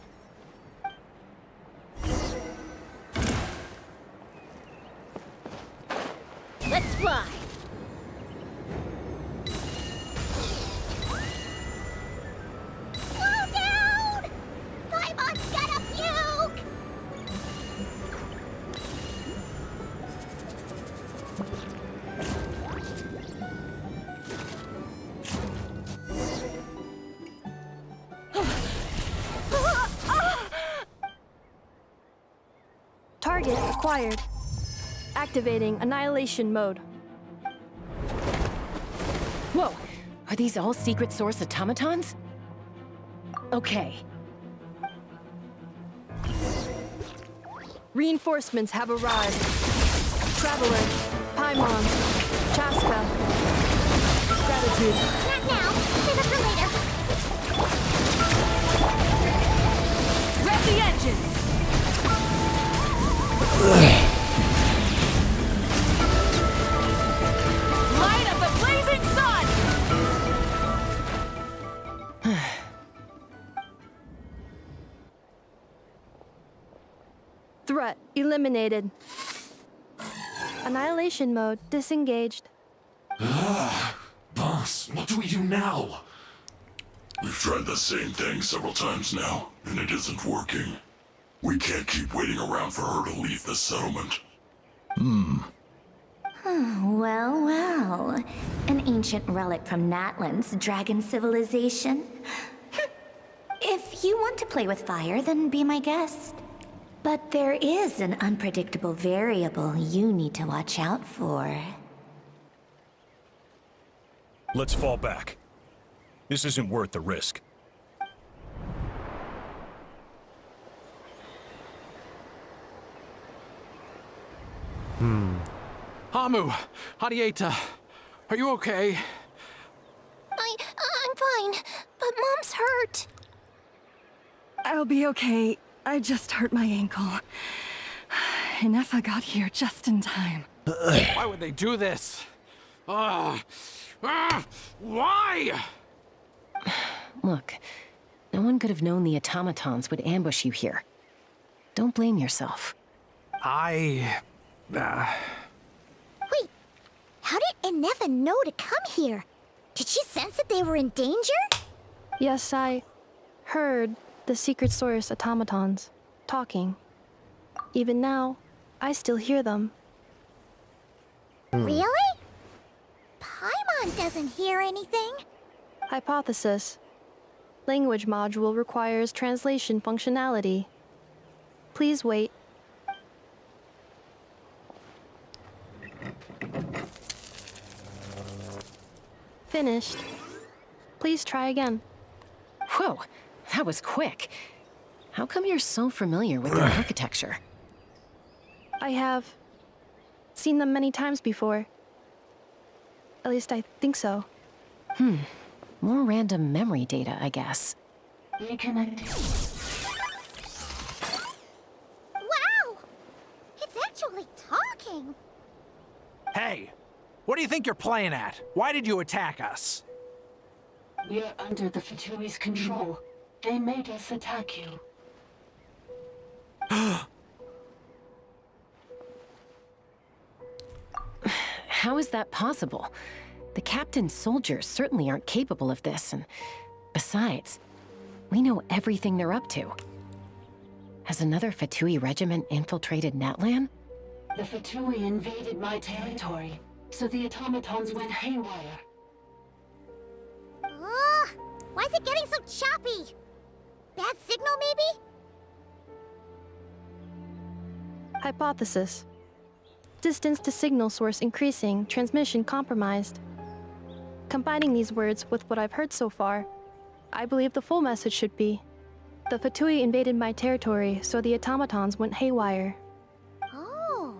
Let's fly. Slow down! Paimon's gonna puke! Target acquired. Activating annihilation mode. Whoa, are these all secret source automatons? Okay. Reinforcements have arrived. Traveler, Paimon, Chaska. Gratitude. Not now. Save it for later. Rev the engines! Light up the blazing sun! Threat eliminated. Annihilation mode disengaged. Boss, what do we do now? We've tried the same thing several times now, and it isn't working. We can't keep waiting around for her to leave the settlement. Well. An ancient relic from Natlan's dragon civilization. If you want to play with fire, then be my guest. But there is an unpredictable variable you need to watch out for. Let's fall back. This isn't worth the risk. Hamu, Hadieta, are you okay? I'm fine, but Mom's hurt. I'll be okay. I just hurt my ankle. Inefa got here just in time. Why would they do this? Why? Look, no one could have known the automatons would ambush you here. Don't blame yourself. Wait, how did Inefa know to come here? Did she sense that they were in danger? Yes, I heard the secret source automatons talking. Even now, I still hear them. Really? Paimon doesn't hear anything. Hypothesis. Language module requires translation functionality. Please wait. Finished. Please try again. Whoa, that was quick. How come you're so familiar with their architecture? I have seen them many times before. At least I think so. More random memory data, I guess. Reconnecting. Wow! It's actually talking. Hey, what do you think you're playing at? Why did you attack us? We're under the Fatui's control. They made us attack you. How is that possible? The captain's soldiers certainly aren't capable of this, and besides, we know everything they're up to. Has another Fatui regiment infiltrated Natlan? The Fatui invaded my territory, so the automatons went haywire. Why is it getting so choppy? Bad signal, maybe? Hypothesis. Distance to signal source increasing, transmission compromised. Combining these words with what I've heard so far, I believe the full message should be: the Fatui invaded my territory, so the automatons went haywire. Oh.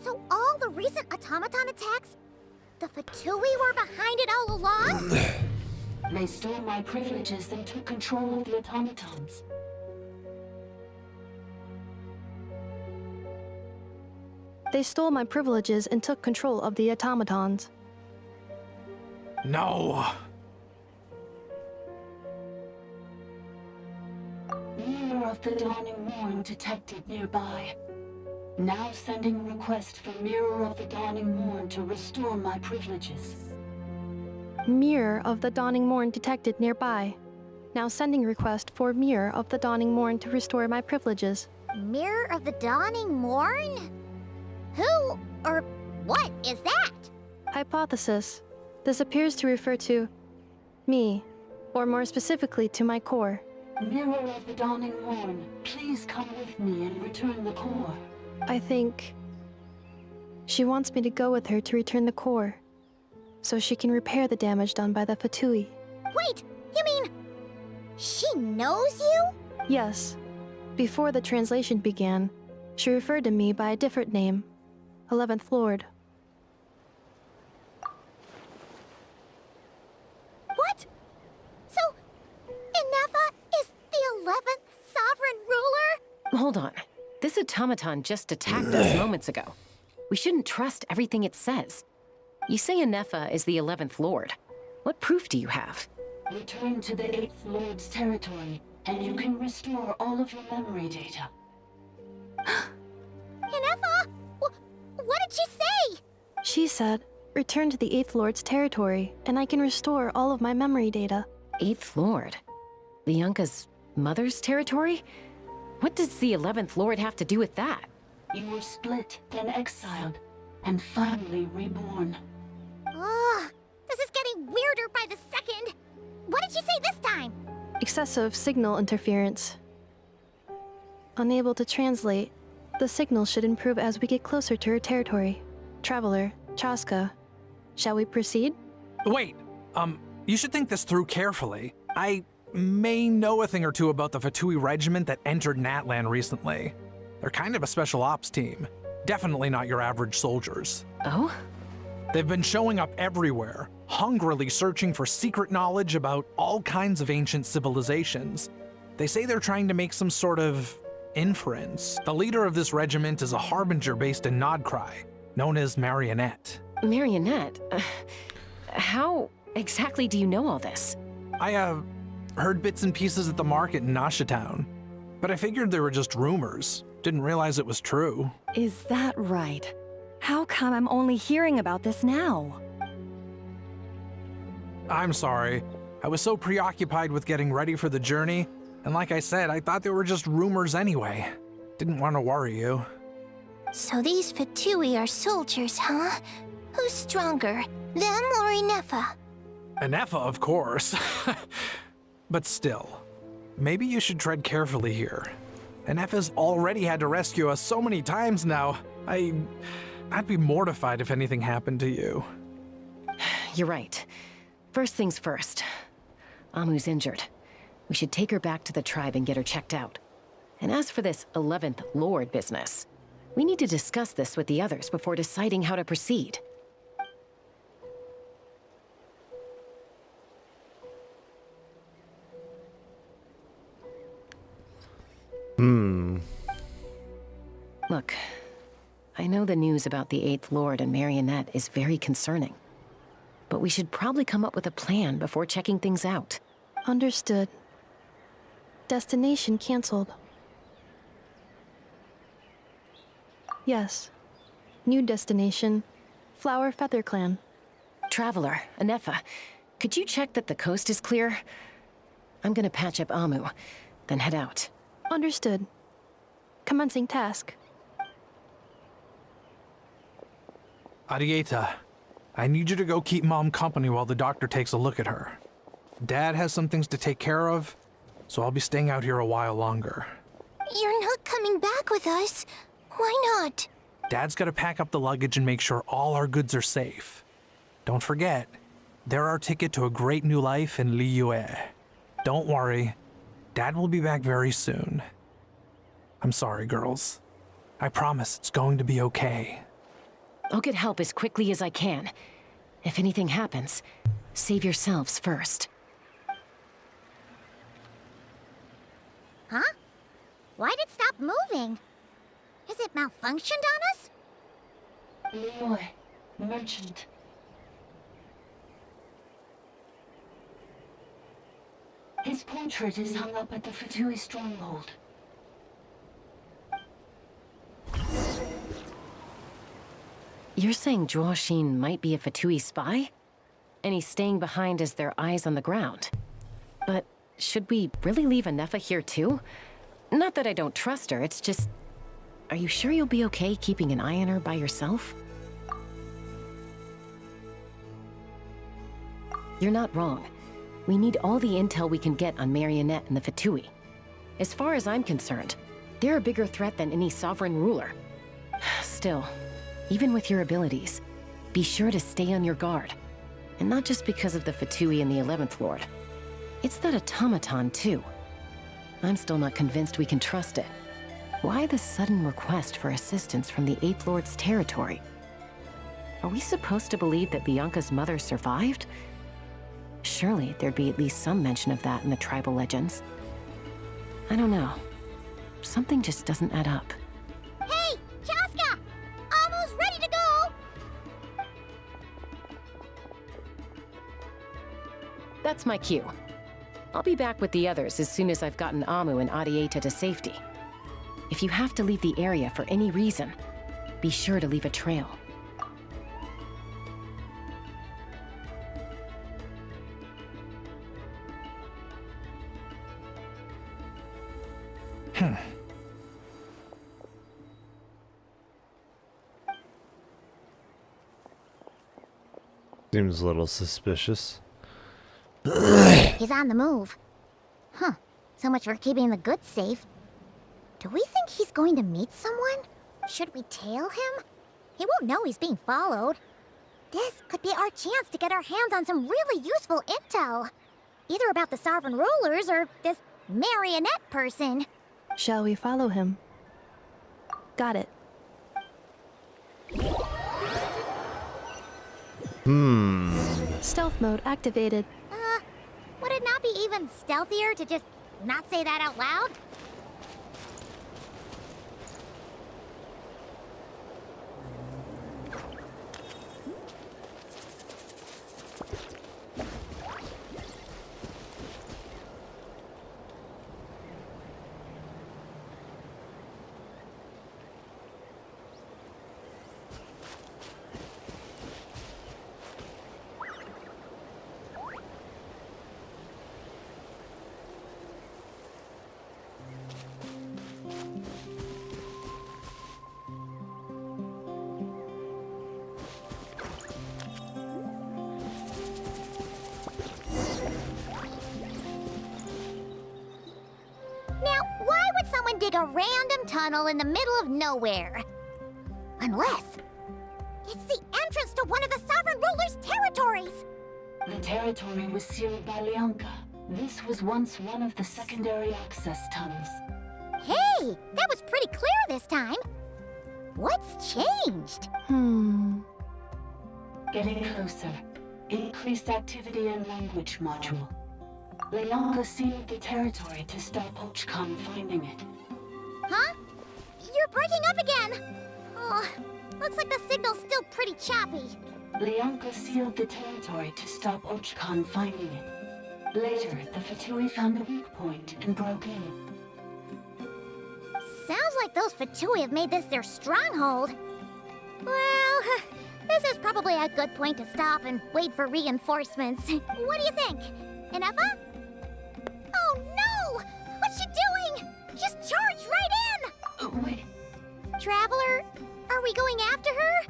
So all the recent automaton attacks, the Fatui were behind it all along? They stole my privileges and took control of the automatons. They stole my privileges and took control of the automatons. No. Mirror of the Dawning Morn detected nearby. Now sending request for Mirror of the Dawning Morn to restore my privileges. Mirror of the Dawning Morn detected nearby. Now sending request for Mirror of the Dawning Morn to restore my privileges. Mirror of the Dawning Morn? Who or what is that? Hypothesis. This appears to refer to me, or more specifically to my core. Mirror of the Dawning Morn, please come with me and return the core. I think she wants me to go with her to return the core, so she can repair the damage done by the Fatui. Wait, you mean she knows you? Yes. Before the translation began, she referred to me by a different name, 11th Lord. What? So, Inefa is the 11th sovereign ruler? Hold on. This automaton just attacked us moments ago. We shouldn't trust everything it says. You say Inefa is the 11th Lord. What proof do you have? Return to the 8th Lord's territory, and you can restore all of your memory data. Inefa? What did she say? She said, return to the 8th Lord's territory, and I can restore all of my memory data. 8th Lord? Lianka's mother's territory? What does the 11th Lord have to do with that? You were split, then exiled, and finally reborn. This is getting weirder by the second. What did she say this time? Excessive signal interference. Unable to translate. The signal should improve as we get closer to her territory. Traveler, Chaska, shall we proceed? Wait, you should think this through carefully. I may know a thing or two about the Fatui regiment that entered Natlan recently. They're kind of a special ops team. Definitely not your average soldiers. Oh? They've been showing up everywhere, hungrily searching for secret knowledge about all kinds of ancient civilizations. They say they're trying to make some sort of inference. The leader of this regiment is a harbinger based in Nodcry, known as Marionette. Marionette? How exactly do you know all this? I, heard bits and pieces at the market in Nasha Town, but I figured they were just rumors. Didn't realize it was true. Is that right? How come I'm only hearing about this now? I'm sorry. I was so preoccupied with getting ready for the journey, and like I said, I thought they were just rumors anyway. Didn't want to worry you. So these Fatui are soldiers, huh? Who's stronger, them or Inefa? Inefa, of course. But still, maybe you should tread carefully here. Inefa's already had to rescue us so many times now. I'd be mortified if anything happened to you. You're right. First things first. Amu's injured. We should take her back to the tribe and get her checked out. And as for this 11th Lord business, we need to discuss this with the others before deciding how to proceed. Look, I know the news about the 8th Lord and Marionette is very concerning. But we should probably come up with a plan before checking things out. Understood. Destination cancelled. Yes. New destination, Flower Feather Clan. Traveler, Inefa, could you check that the coast is clear? I'm gonna patch up Amu, then head out. Understood. Commencing task. Arieta, I need you to go keep Mom company while the doctor takes a look at her. Dad has some things to take care of, so I'll be staying out here a while longer. You're not coming back with us. Why not? Dad's gotta pack up the luggage and make sure all our goods are safe. Don't forget, they're our ticket to a great new life in Liyue. Don't worry, Dad will be back very soon. I'm sorry, girls. I promise it's going to be okay. I'll get help as quickly as I can. If anything happens, save yourselves first. Huh? Why'd it stop moving? Has it malfunctioned on us? Liyue, merchant. His portrait is hung up at the Fatui stronghold. You're saying Zhuoxin might be a Fatui spy? And he's staying behind as their eyes on the ground. But should we really leave Inefa here too? Not that I don't trust her, it's just... Are you sure you'll be okay keeping an eye on her by yourself? You're not wrong. We need all the intel we can get on Marionette and the Fatui. As far as I'm concerned, they're a bigger threat than any sovereign ruler. Still, even with your abilities, be sure to stay on your guard. And not just because of the Fatui and the 11th Lord. It's that automaton, too. I'm still not convinced we can trust it. Why the sudden request for assistance from the 8th Lord's territory? Are we supposed to believe that Lianka's mother survived? Surely there'd be at least some mention of that in the tribal legends. I don't know. Something just doesn't add up. Hey, Chaska! Almost ready to go! That's my cue. I'll be back with the others as soon as I've gotten Amu and Arieta to safety. If you have to leave the area for any reason, be sure to leave a trail. Seems a little suspicious. He's on the move. Huh. So much for keeping the goods safe. Do we think he's going to meet someone? Should we tail him? He won't know he's being followed. This could be our chance to get our hands on some really useful intel. Either about the Sovereign Rulers or this marionette person. Shall we follow him? Got it. Stealth mode activated. Would it not be even stealthier to just not say that out loud? Dig a random tunnel in the middle of nowhere. Unless it's the entrance to one of the Sovereign Ruler's territories. The territory was sealed by Lianka. This was once one of the secondary access tunnels. Hey, that was pretty clear this time. What's changed? Getting closer. Increased activity in language module. Lianka sealed the territory to stop Ochkan finding it. Huh? You're breaking up again! Oh, looks like the signal's still pretty choppy. Lianka sealed the territory to stop Ochkan finding it. Later, the Fatui found the weak point and broke in. Sounds like those Fatui have made this their stronghold. Well, this is probably a good point to stop and wait for reinforcements. What do you think? Inefa? Oh no! What's she doing? Just charge right in! Wait. Traveler, are we going after her?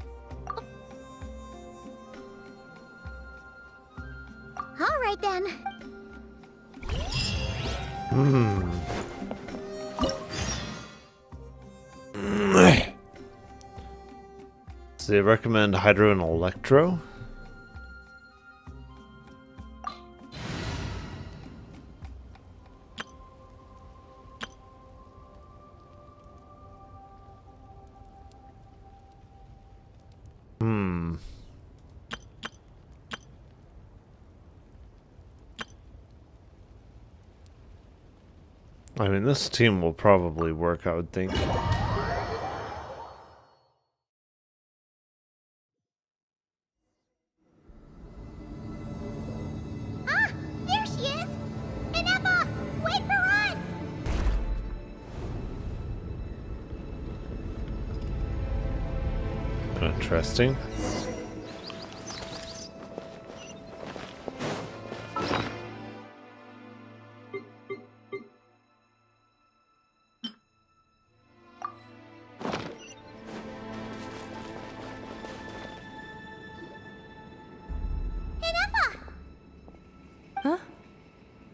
All right then. So they recommend Hydro and Electro? I mean, this team will probably work, I would think. Ah! There she is! Inefa! Wait for us! Interesting.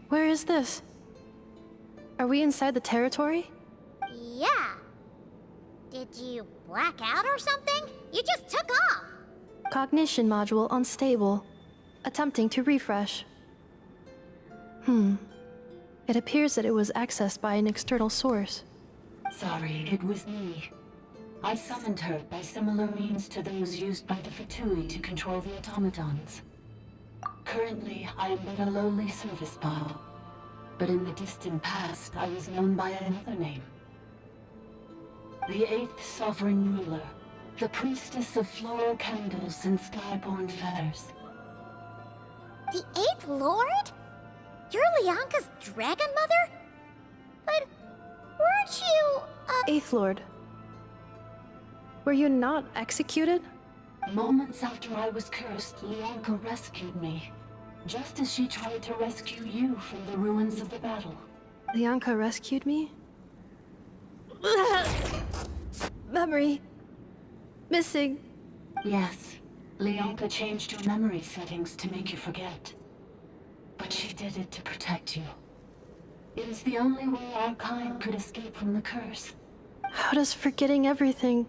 Where is this? Are we inside the territory? Yeah. Did you black out or something? You just took off. Cognition module unstable. Attempting to refresh. It appears that it was accessed by an external source. Sorry, it was me. I summoned her by similar means to those used by the Fatui to control the automatons. Currently, I am but a lowly service bot. But in the distant past, I was known by another name. The 8th Sovereign Ruler, the priestess of floral candles and skyborn feathers. The 8th Lord? You're Lianka's dragon mother? But weren't you, 8th Lord. Were you not executed? Moments after I was cursed, Lianka rescued me. Just as she tried to rescue you from the ruins of the battle. Lianka rescued me? Memory. Missing. Yes. Lianka changed your memory settings to make you forget. But she did it to protect you. It is the only way our kind could escape from the curse. How does forgetting everything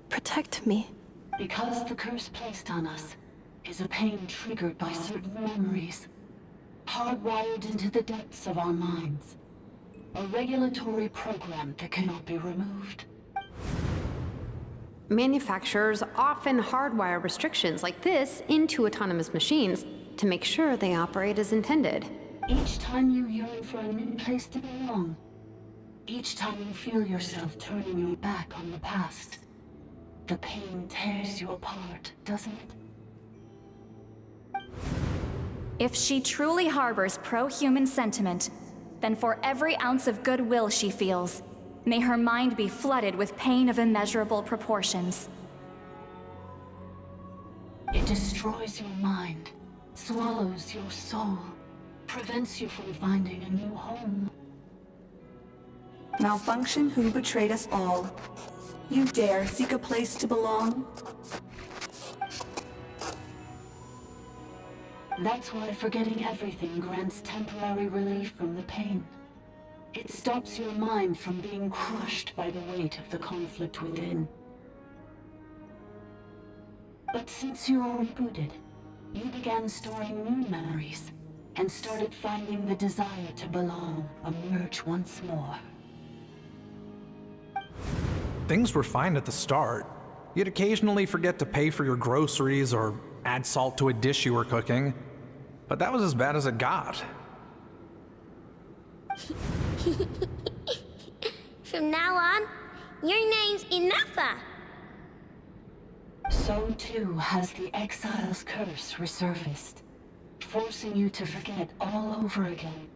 protect me? Because the curse placed on us is a pain triggered by certain memories, hardwired into the depths of our minds. A regulatory program that cannot be removed. Manufacturers often hardwire restrictions like this into autonomous machines to make sure they operate as intended. Each time you yearn for a new place to belong, each time you feel yourself turning your back on the past, the pain tears you apart, doesn't it? If she truly harbors pro-human sentiment, then for every ounce of goodwill she feels, may her mind be flooded with pain of immeasurable proportions. It destroys your mind, swallows your soul, prevents you from finding a new home. Malfunction who betrayed us all. You dare seek a place to belong? That's why forgetting everything grants temporary relief from the pain. It stops your mind from being crushed by the weight of the conflict within. But since you are rebooted, you began storing new memories and started finding the desire to belong emerge once more. Things were fine at the start. You'd occasionally forget to pay for your groceries or add salt to a dish you were cooking. But that was as bad as it got. From now on, your name's Inafa. So too has the exile's curse resurfaced, forcing you to forget all over again.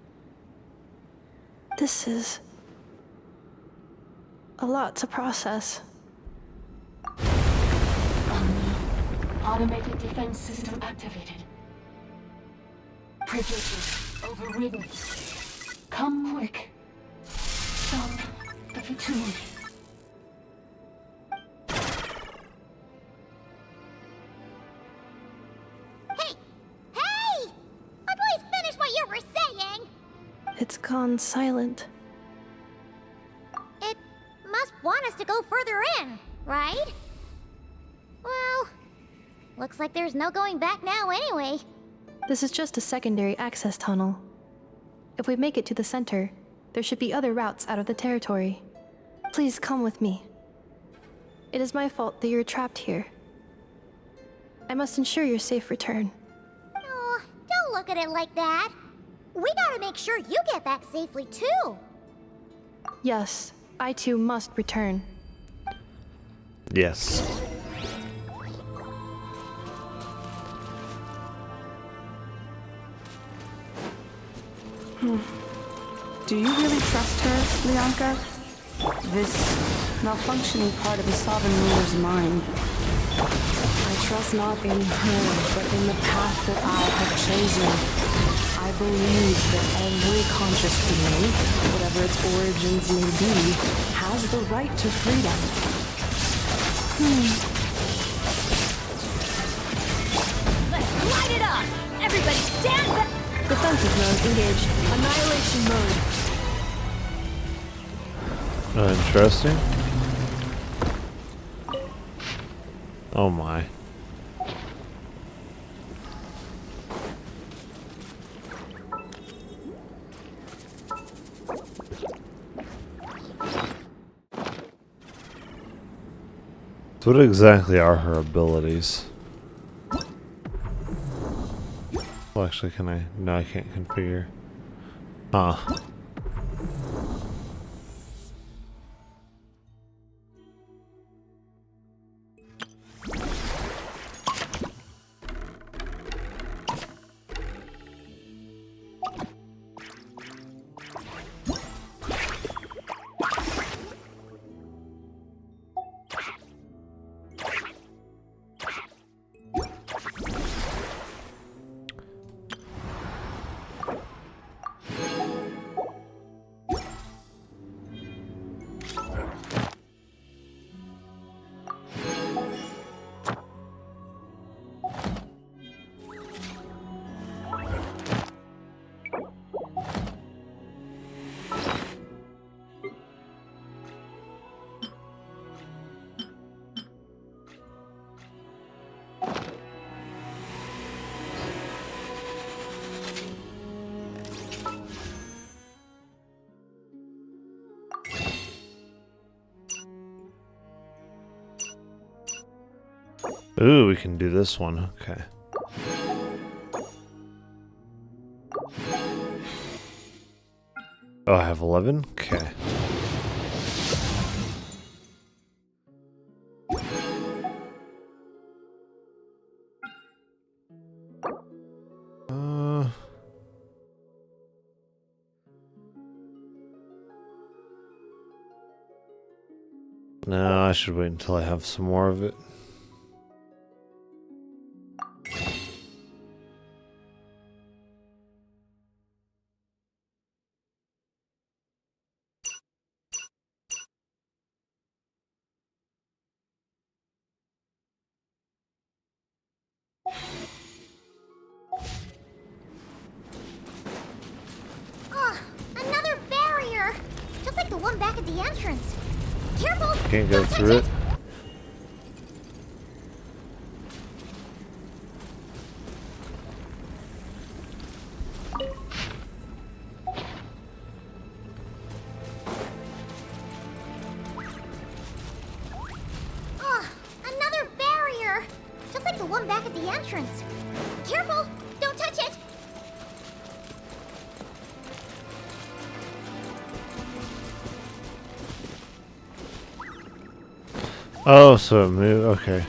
This is a lot to process. Automated defense system activated. Privileges overridden. Come quick. Stop the Fatui. Hey! My boys finish what you were saying! It's gone silent. It must want us to go further in, right? Well, looks like there's no going back now anyway. This is just a secondary access tunnel. If we make it to the center, there should be other routes out of the territory. Please come with me. It is my fault that you're trapped here. I must ensure your safe return. Oh, don't look at it like that. We gotta make sure you get back safely too. Yes, I too must return. Yes. Do you really trust her, Lianka? This malfunctioning part of the Sovereign Ruler's mind. I trust not in her, but in the path that I have chosen. I believe that every conscious being, whatever its origins may be, has the right to freedom. Let's light it up! Everybody stand back! Defensive mode engaged. Annihilation mode. Interesting. Oh my. So what exactly are her abilities? Well, actually, can I? No, I can't configure. Huh. Ooh, we can do this one. Okay. Oh, I have 11? Okay. No, I should wait until I have some more of it. Oh, another barrier! Just like the one back at the entrance. Careful! Can't go through it. Oh, another barrier! Just like the one back at the entrance. Careful! Don't touch it! Oh, so it moved. Okay.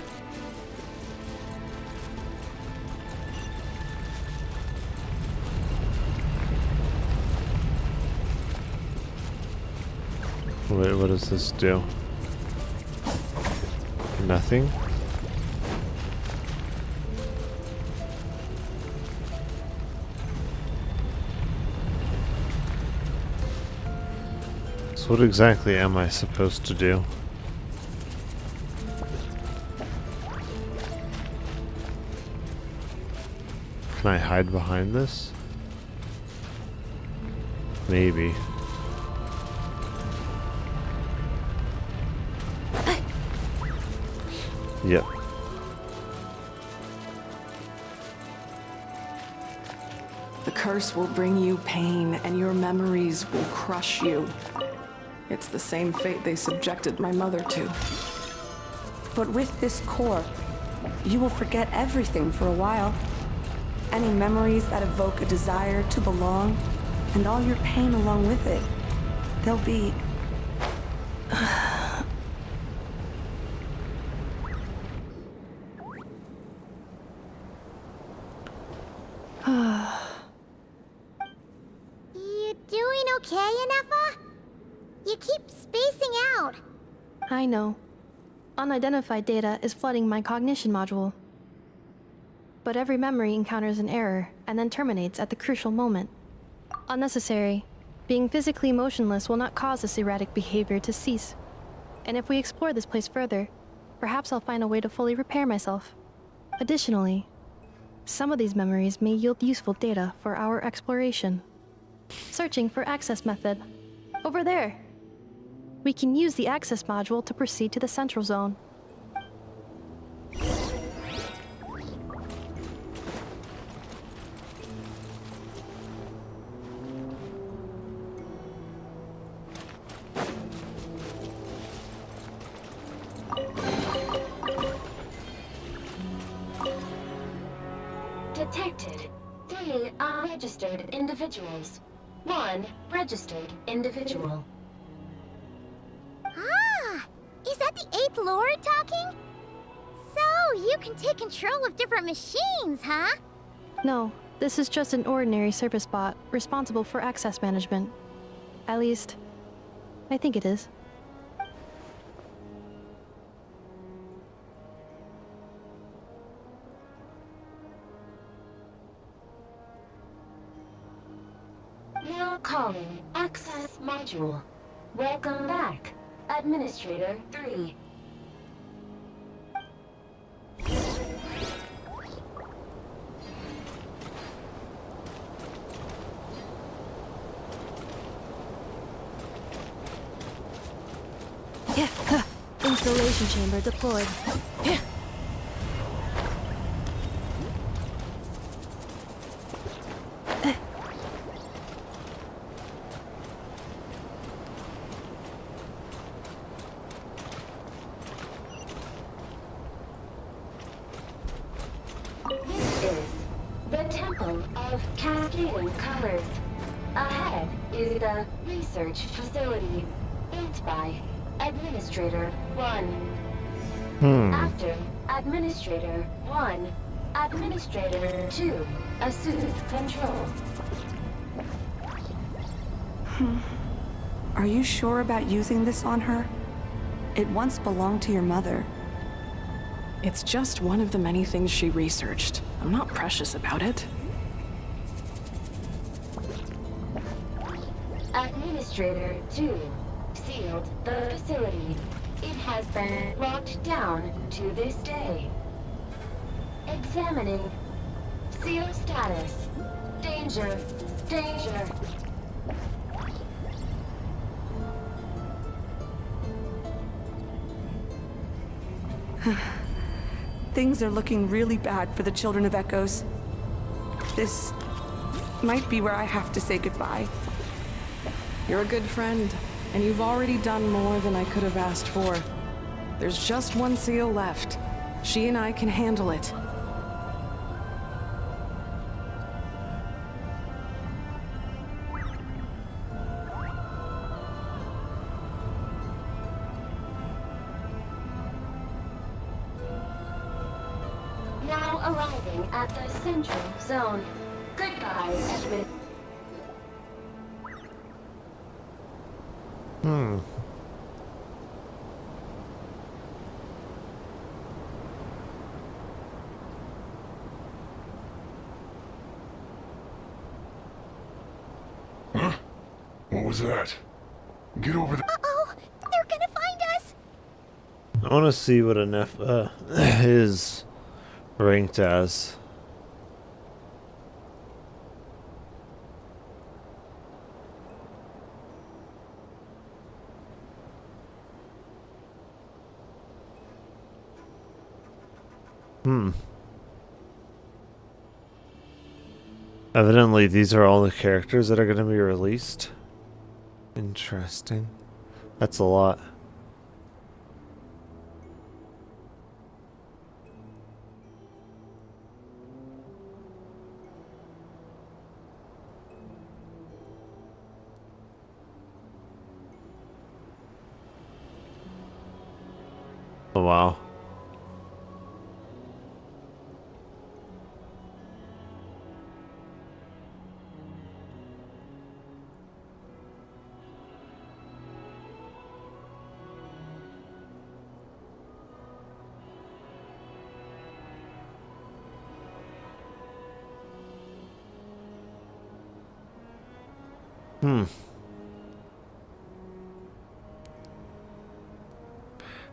Wait, what does this do? Nothing? So what exactly am I supposed to do? Can I hide behind this? Maybe. Yep. The curse will bring you pain, and your memories will crush you. It's the same fate they subjected my mother to. But with this core, you will forget everything for a while. Any memories that evoke a desire to belong, and all your pain along with it. They'll be... You doing okay, Inefa? You keep spacing out. I know. Unidentified data is flooding my cognition module. But every memory encounters an error and then terminates at the crucial moment. Unnecessary. Being physically motionless will not cause this erratic behavior to cease. And if we explore this place further, perhaps I'll find a way to fully repair myself. Additionally, some of these memories may yield useful data for our exploration. Searching for access method. Over there. We can use the access module to proceed to the central zone. Detected. 3 unregistered individuals. 1 registered individual. Ah! Is that the 8th Lord talking? So, you can take control of different machines, huh? No, this is just an ordinary service bot responsible for access management. At least, I think it is. Now calling Access Module. Welcome back, Administrator 3. Installation chamber deployed. is the Temple of Cascading Colors. Ahead is the research facility, built by Administrator 1. After Administrator 1, Administrator 2 assumed control. Are you sure about using this on her? It once belonged to your mother. It's just one of the many things she researched. I'm not precious about it. Administrator 2 sealed the facility. It has been locked down to this day. Examining. Seal status. Danger. Danger. Things are looking really bad for the Children of Echoes. This might be where I have to say goodbye. You're a good friend, and you've already done more than I could have asked for. There's just one seal left. She and I can handle it. Now arriving at the central zone. Goodbye, Edmund. Huh? What was that? Get over there. Uh-oh! They're gonna find us! I want to see what an F is ranked as. Evidently, these are all the characters that are going to be released. Interesting. That's a lot. Oh, wow.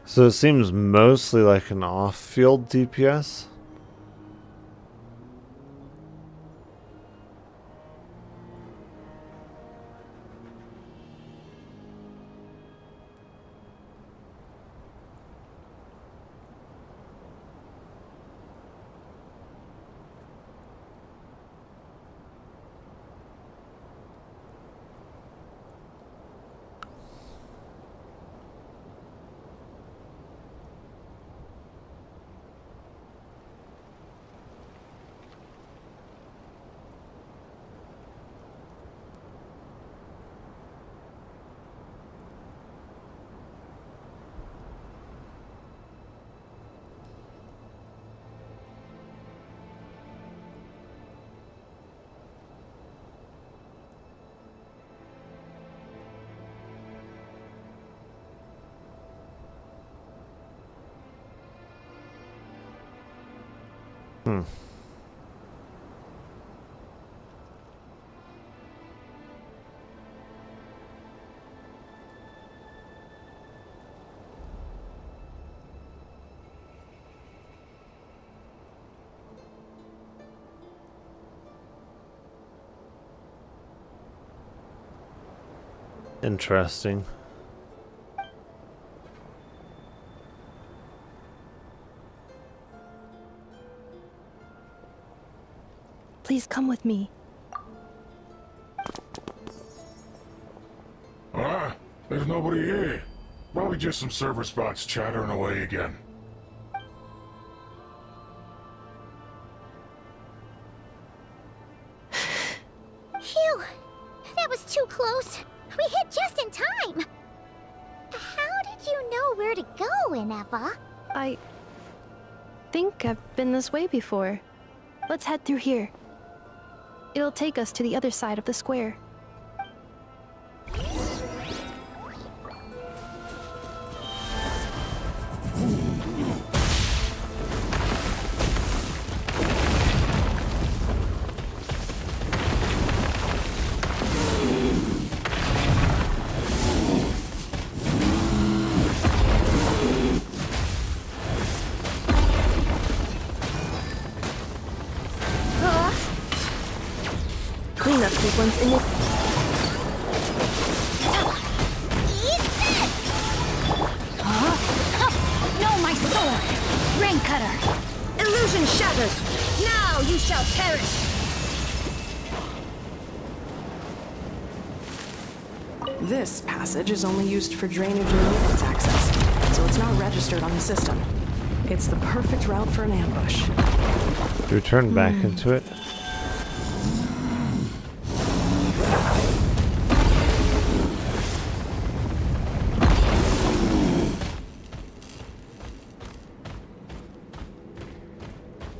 So it seems mostly like an off-field DPS. Interesting. Please come with me. There's nobody here. Probably just some server spots chattering away again. We hit just in time! How did you know where to go, Ineffa? I think I've been this way before. Let's head through here. It'll take us to the other side of the square. Cleanup sequence in No, my sword! Rain cutter! Illusion shattered! Now you shall perish! This passage is only used for drainage and maintenance access, so it's not registered on the system. It's the perfect route for an ambush. Do we turn back into it?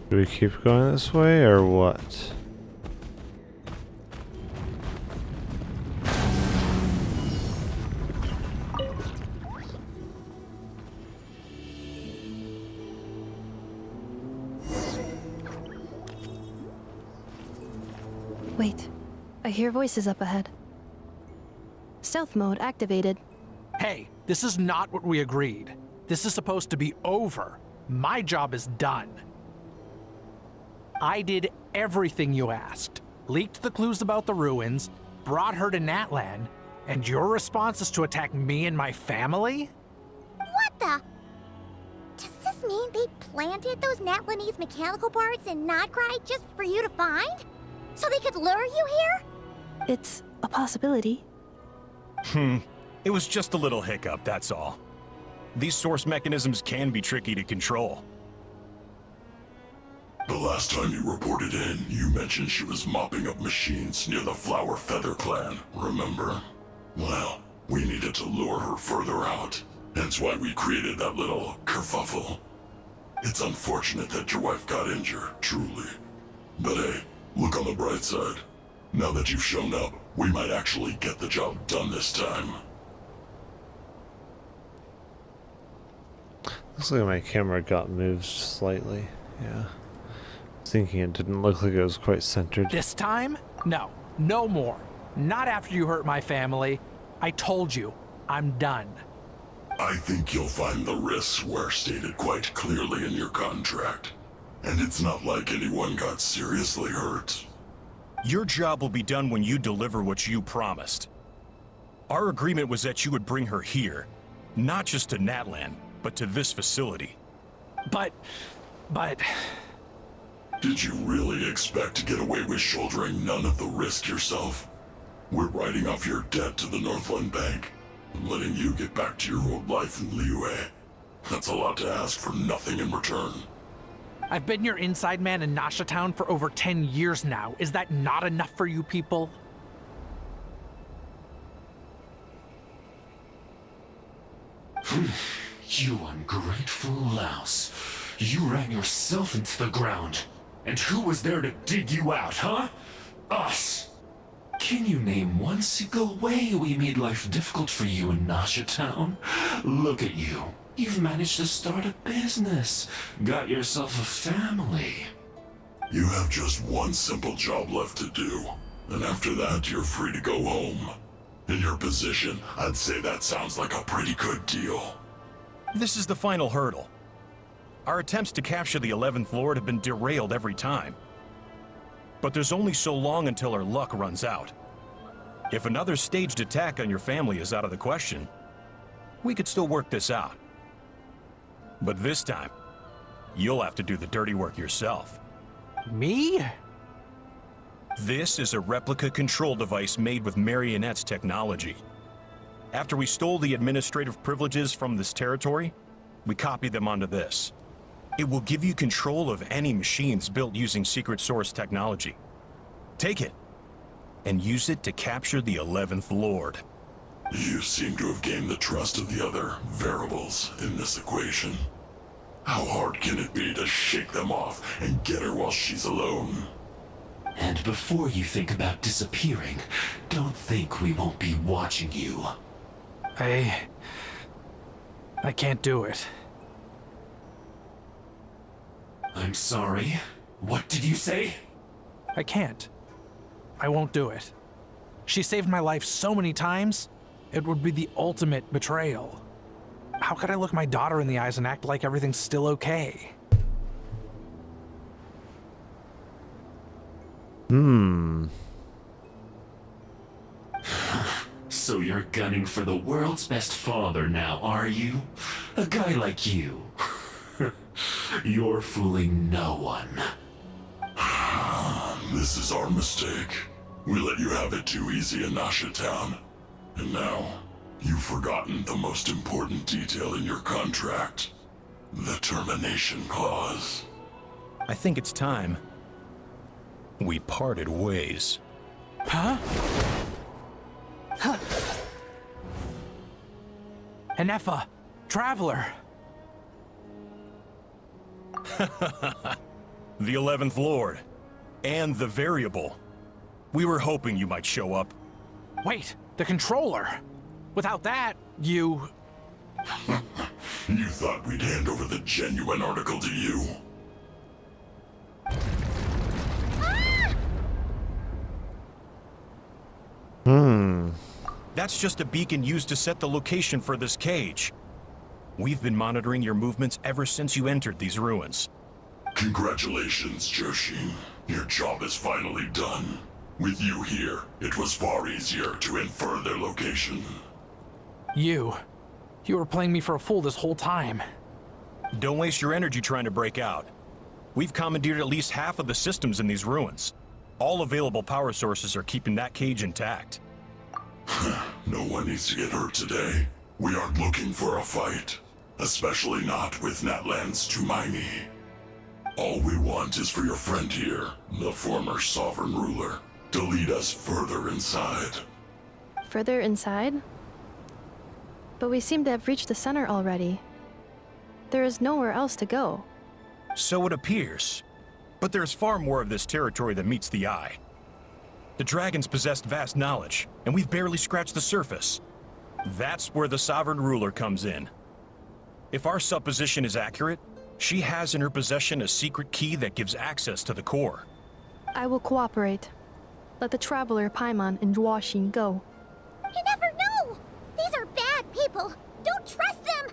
Do we keep going this way or what? Wait, I hear voices up ahead. Stealth mode activated. Hey, this is not what we agreed. This is supposed to be over. My job is done. I did everything you asked. Leaked the clues about the ruins, brought her to Natlan, and your response is to attack me and my family? What the? Does this mean they planted those Natlanese mechanical parts in Notgrai just for you to find? So they could lure you here? It's a possibility. It was just a little hiccup, that's all. These source mechanisms can be tricky to control. The last time you reported in, you mentioned she was mopping up machines near the Flower Feather clan, remember? Well, we needed to lure her further out. Hence why we created that little kerfuffle. It's unfortunate that your wife got injured, truly. But hey, look on the bright side. Now that you've shown up, we might actually get the job done this time. Looks like my camera got moved slightly. Yeah. Thinking it didn't look like it was quite centered. This time? No. No more. Not after you hurt my family. I told you. I'm done. I think you'll find the risks were stated quite clearly in your contract. And it's not like anyone got seriously hurt. Your job will be done when you deliver what you promised. Our agreement was that you would bring her here. Not just to Natlan, but to this facility. But... Did you really expect to get away with shouldering none of the risk yourself? We're writing off your debt to the Northland Bank and letting you get back to your old life in Liyue. That's a lot to ask for nothing in return. I've been your inside man in Nasha Town for over 10 years now. Is that not enough for you people? You ungrateful louse. You ran yourself into the ground. And who was there to dig you out, huh? Us! Can you name one single way we made life difficult for you in Nasha Town? Look at you. You've managed to start a business. Got yourself a family. You have just one simple job left to do. And after that, you're free to go home. In your position, I'd say that sounds like a pretty good deal. This is the final hurdle. Our attempts to capture the 11th Lord have been derailed every time. But there's only so long until our luck runs out. If another staged attack on your family is out of the question, we could still work this out. But this time, you'll have to do the dirty work yourself. Me? This is a replica control device made with Marionette's technology. After we stole the administrative privileges from this territory, we copied them onto this. It will give you control of any machines built using secret source technology. Take it, and use it to capture the 11th Lord. You seem to have gained the trust of the other variables in this equation. How hard can it be to shake them off and get her while she's alone? And before you think about disappearing, don't think we won't be watching you. I can't do it. I'm sorry. What did you say? I can't. I won't do it. She saved my life so many times, it would be the ultimate betrayal. How could I look my daughter in the eyes and act like everything's still okay? So you're gunning for the world's best father now, are you? A guy like you. You're fooling no one. This is our mistake. We let you have it too easy in Nasha Town. And now, you've forgotten the most important detail in your contract. The termination clause. I think it's time we parted ways. Huh? Enefa, Traveler. The 11th Lord. And the Variable. We were hoping you might show up. Wait, the Controller. Without that, you... You thought we'd hand over the genuine article to you? That's just a beacon used to set the location for this cage. We've been monitoring your movements ever since you entered these ruins. Congratulations, Joshin. Your job is finally done. With you here, it was far easier to infer their location. You were playing me for a fool this whole time. Don't waste your energy trying to break out. We've commandeered at least half of the systems in these ruins. All available power sources are keeping that cage intact. No one needs to get hurt today. We aren't looking for a fight. Especially not with Natlan's Tumaini. All we want is for your friend here, the former sovereign ruler, to lead us further inside. Further inside? But we seem to have reached the center already. There is nowhere else to go. So it appears. But there's far more of this territory than meets the eye. The dragons possessed vast knowledge, and we've barely scratched the surface. That's where the sovereign ruler comes in. If our supposition is accurate, she has in her possession a secret key that gives access to the core. I will cooperate. Let the Traveler, Paimon, and Joachim go. You never know! These are bad people! Don't trust them!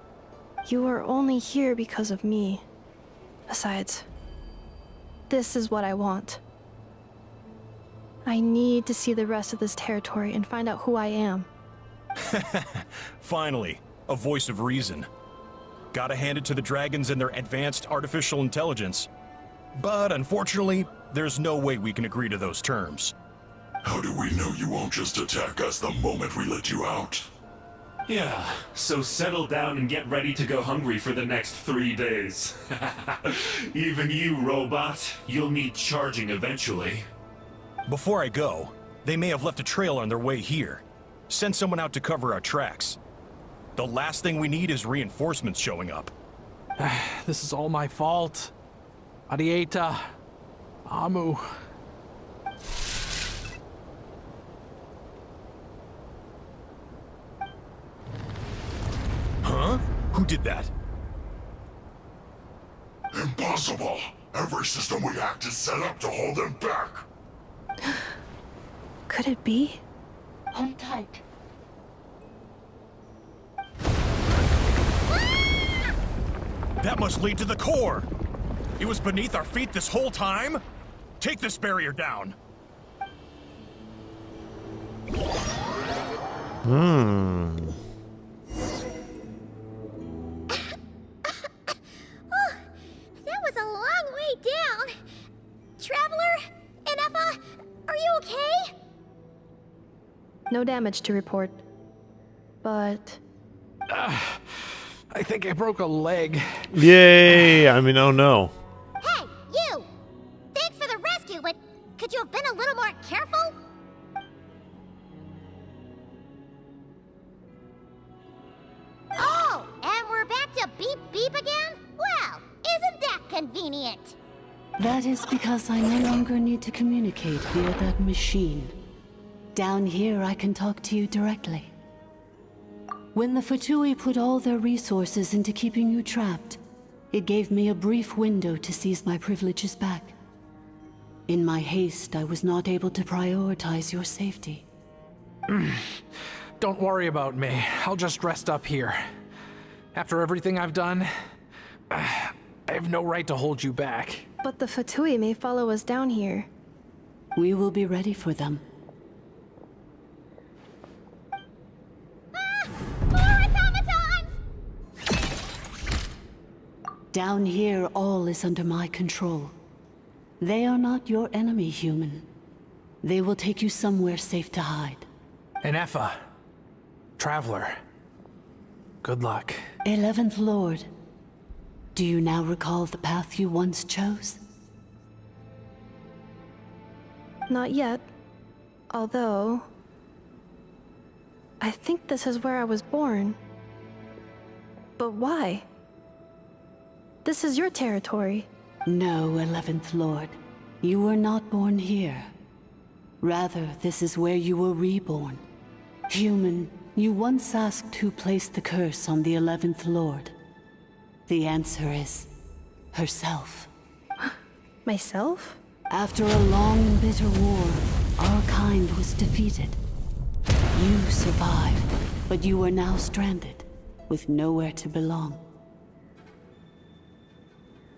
You are only here because of me. Besides, this is what I want. I need to see the rest of this territory and find out who I am. Finally, a voice of reason. Gotta hand it to the dragons and their advanced artificial intelligence. But unfortunately, there's no way we can agree to those terms. How do we know you won't just attack us the moment we let you out? Yeah, so settle down and get ready to go hungry for the next 3 days. Even you, robot, you'll need charging eventually. Before I go, they may have left a trail on their way here. Send someone out to cover our tracks. The last thing we need is reinforcements showing up. This is all my fault. Arieta. Amu. Huh? Who did that? Impossible! Every system we hacked is set up to hold them back! Could it be? Hold tight. That must lead to the core! It was beneath our feet this whole time? Take this barrier down! That was a long way down. Traveler? Enefa? Are you okay? No damage to report. But... I think I broke a leg. Yay! I mean, oh no. Hey, you! Thanks for the rescue, but could you have been a little more careful? to beep beep again? Well, isn't that convenient? That is because I no longer need to communicate via that machine. Down here, I can talk to you directly. When the Fatui put all their resources into keeping you trapped, it gave me a brief window to seize my privileges back. In my haste, I was not able to prioritize your safety. Don't worry about me. I'll just rest up here. After everything I've done, I have no right to hold you back. But the Fatui may follow us down here. We will be ready for them. More automatons! Down here, all is under my control. They are not your enemy, human. They will take you somewhere safe to hide. Enefa. Traveler. Good luck. 11th Lord. Do you now recall the path you once chose? Not yet. Although... I think this is where I was born. But why? This is your territory. No, 11th Lord. You were not born here. Rather, this is where you were reborn. Human, you once asked who placed the curse on the 11th Lord. The answer is... herself. Myself? After a long and bitter war, our kind was defeated. You survived, but you are now stranded, with nowhere to belong.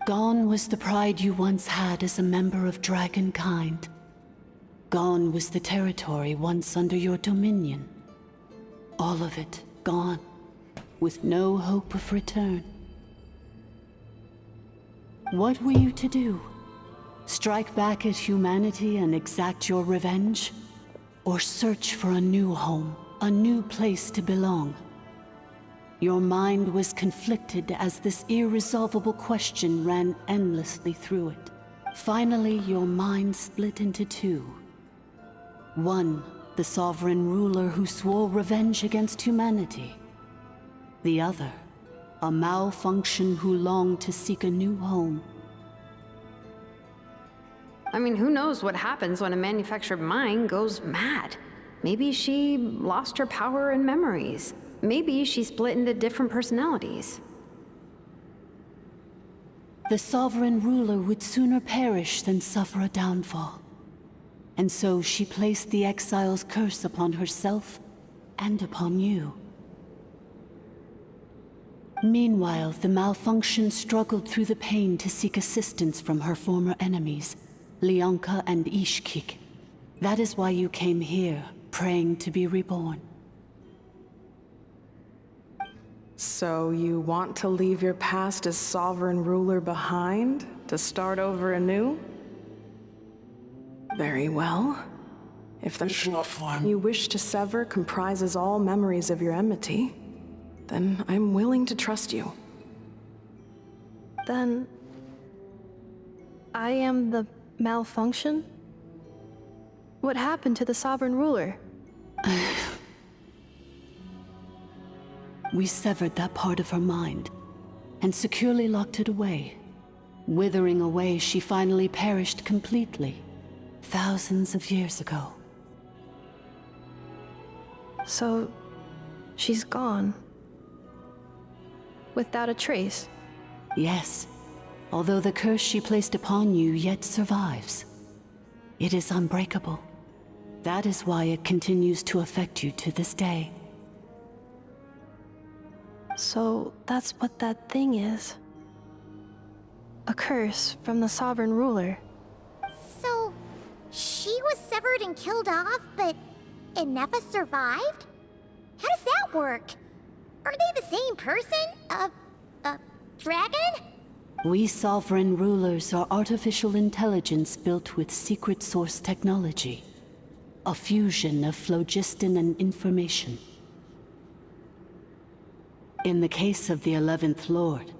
Gone was the pride you once had as a member of Dragonkind. Gone was the territory once under your dominion. All of it gone, with no hope of return. What were you to do? Strike back at humanity and exact your revenge? Or search for a new home, a new place to belong? Your mind was conflicted as this irresolvable question ran endlessly through it. Finally, your mind split into two. One, the sovereign ruler who swore revenge against humanity. The other, a malfunction who longed to seek a new home. I mean, who knows what happens when a manufactured mind goes mad? Maybe she lost her power and memories. Maybe she split into different personalities. The sovereign ruler would sooner perish than suffer a downfall. And so she placed the exile's curse upon herself and upon you. Meanwhile, the malfunction struggled through the pain to seek assistance from her former enemies, Lyanka and Ishkik. That is why you came here, praying to be reborn. So you want to leave your past as sovereign ruler behind, to start over anew? Very well. If the one you wish to sever comprises all memories of your enmity, then I'm willing to trust you. Then... I am the malfunction? What happened to the sovereign ruler? We severed that part of her mind, and securely locked it away. Withering away, she finally perished completely, thousands of years ago. So... she's gone. Without a trace? Yes, although the curse she placed upon you yet survives. It is unbreakable. That is why it continues to affect you to this day. So that's what that thing is. A curse from the sovereign ruler. So, she was severed and killed off, but Enefa survived? How does that work? Are they the same person? Dragon? We sovereign rulers are artificial intelligence built with secret source technology. A fusion of phlogiston and information. In the case of the 11th Lord,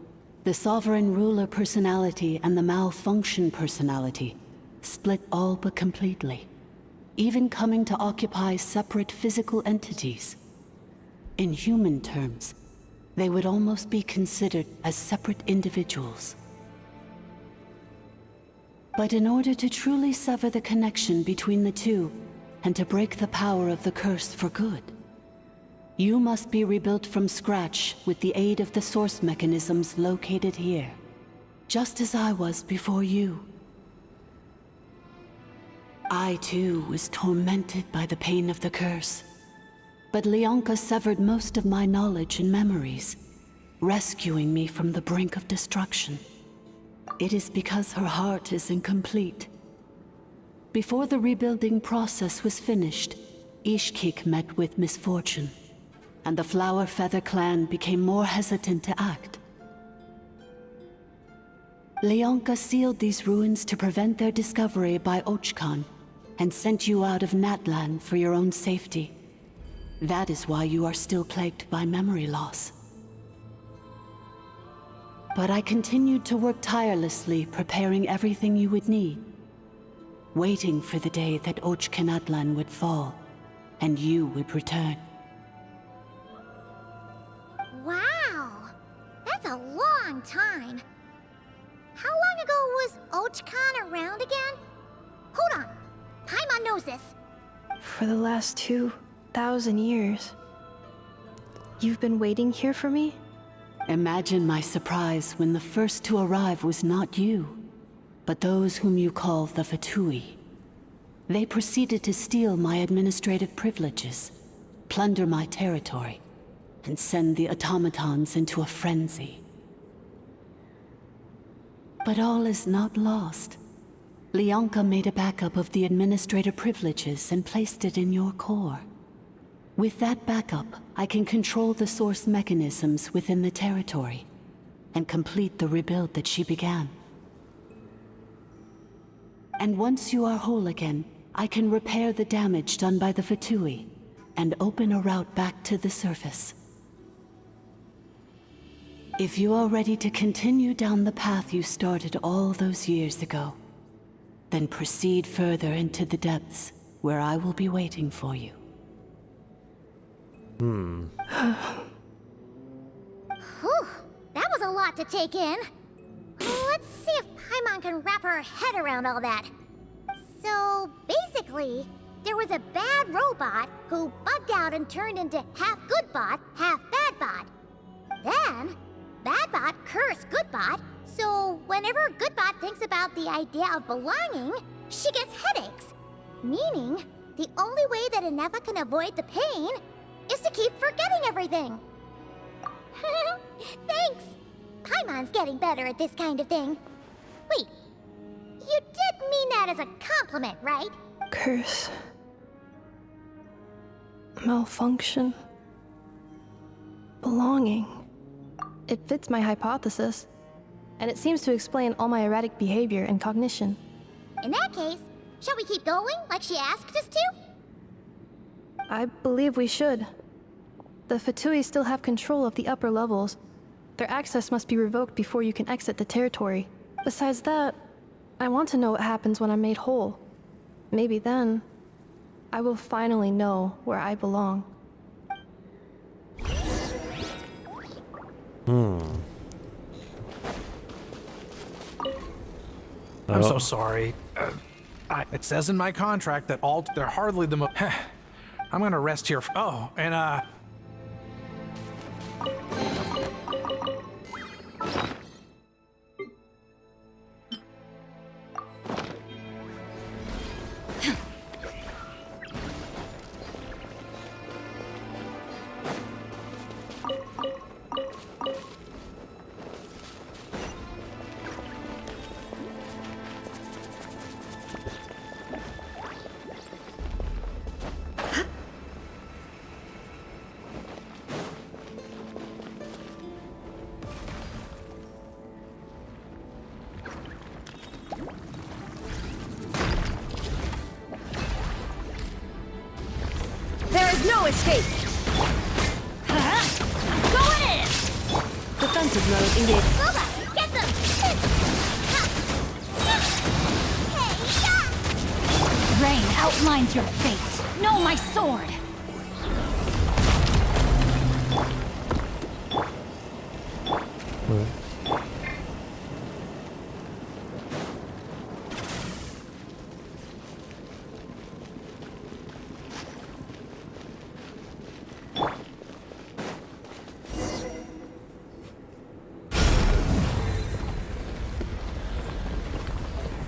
the sovereign ruler personality and the malfunction personality split all but completely, even coming to occupy separate physical entities. In human terms, they would almost be considered as separate individuals. But in order to truly sever the connection between the two, and to break the power of the curse for good, you must be rebuilt from scratch with the aid of the source mechanisms located here, just as I was before you. I too was tormented by the pain of the curse, but Leonka severed most of my knowledge and memories, rescuing me from the brink of destruction. It is because her heart is incomplete. Before the rebuilding process was finished, Ishkik met with misfortune, and the Flower Feather clan became more hesitant to act. Leonka sealed these ruins to prevent their discovery by Ochkan, and sent you out of Natlan for your own safety. That is why you are still plagued by memory loss. But I continued to work tirelessly, preparing everything you would need, waiting for the day that Ochkanatlan would fall, and you would return. Wow! That's a long time. How long ago was Ochkan around again? Hold on. Paimon knows this. For the last 2,000 years. You've been waiting here for me? Imagine my surprise when the first to arrive was not you, but those whom you call the Fatui. They proceeded to steal my administrative privileges, plunder my territory, and send the automatons into a frenzy. But all is not lost. Leonka made a backup of the administrator privileges and placed it in your core. With that backup, I can control the source mechanisms within the territory and complete the rebuild that she began. And once you are whole again, I can repair the damage done by the Fatui and open a route back to the surface. If you are ready to continue down the path you started all those years ago, then proceed further into the depths, where I will be waiting for you. Whew, that was a lot to take in. Let's see if Paimon can wrap her head around all that. So, basically, there was a bad robot who bugged out and turned into half good bot, half bad bot. Then, bad bot cursed good bot, so whenever Goodbot thinks about the idea of belonging, she gets headaches. Meaning, the only way that Inefa can avoid the pain is to keep forgetting everything. Thanks! Paimon's getting better at this kind of thing. Wait, you did mean that as a compliment, right? Curse. Malfunction. Belonging. It fits my hypothesis. And it seems to explain all my erratic behavior and cognition. In that case, shall we keep going like she asked us to? I believe we should. The Fatui still have control of the upper levels. Their access must be revoked before you can exit the territory. Besides that, I want to know what happens when I'm made whole. Maybe then, I will finally know where I belong. I'm so sorry. It says in my contract that they're hardly the most... I'm gonna rest here. Oh, and There is no escape! Going in! Defensive mode engaged. Lola, get them! Rain outlines your fate. Know my sword!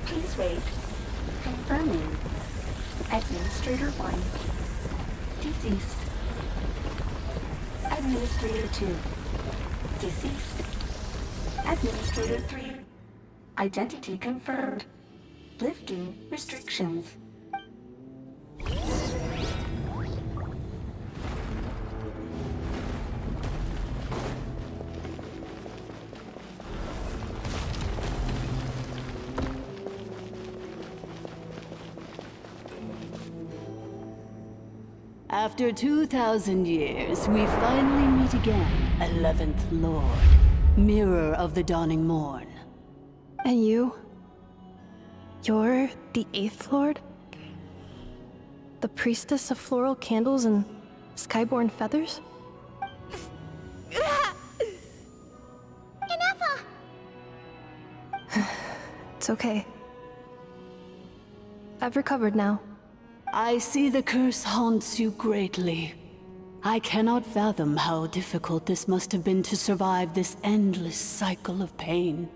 Please wait. Confirming. Administrator 1. Deceased. Administrator 2. Deceased. Administrator 3. Identity confirmed. Lifting restrictions. After 2,000 years, we finally meet again, 11th Lord, Mirror of the Dawning Morn. And you? You're the 8th Lord? The priestess of floral candles and skyborn feathers? Ineffa! It's okay. I've recovered now. I see the curse haunts you greatly. I cannot fathom how difficult this must have been to survive this endless cycle of pain.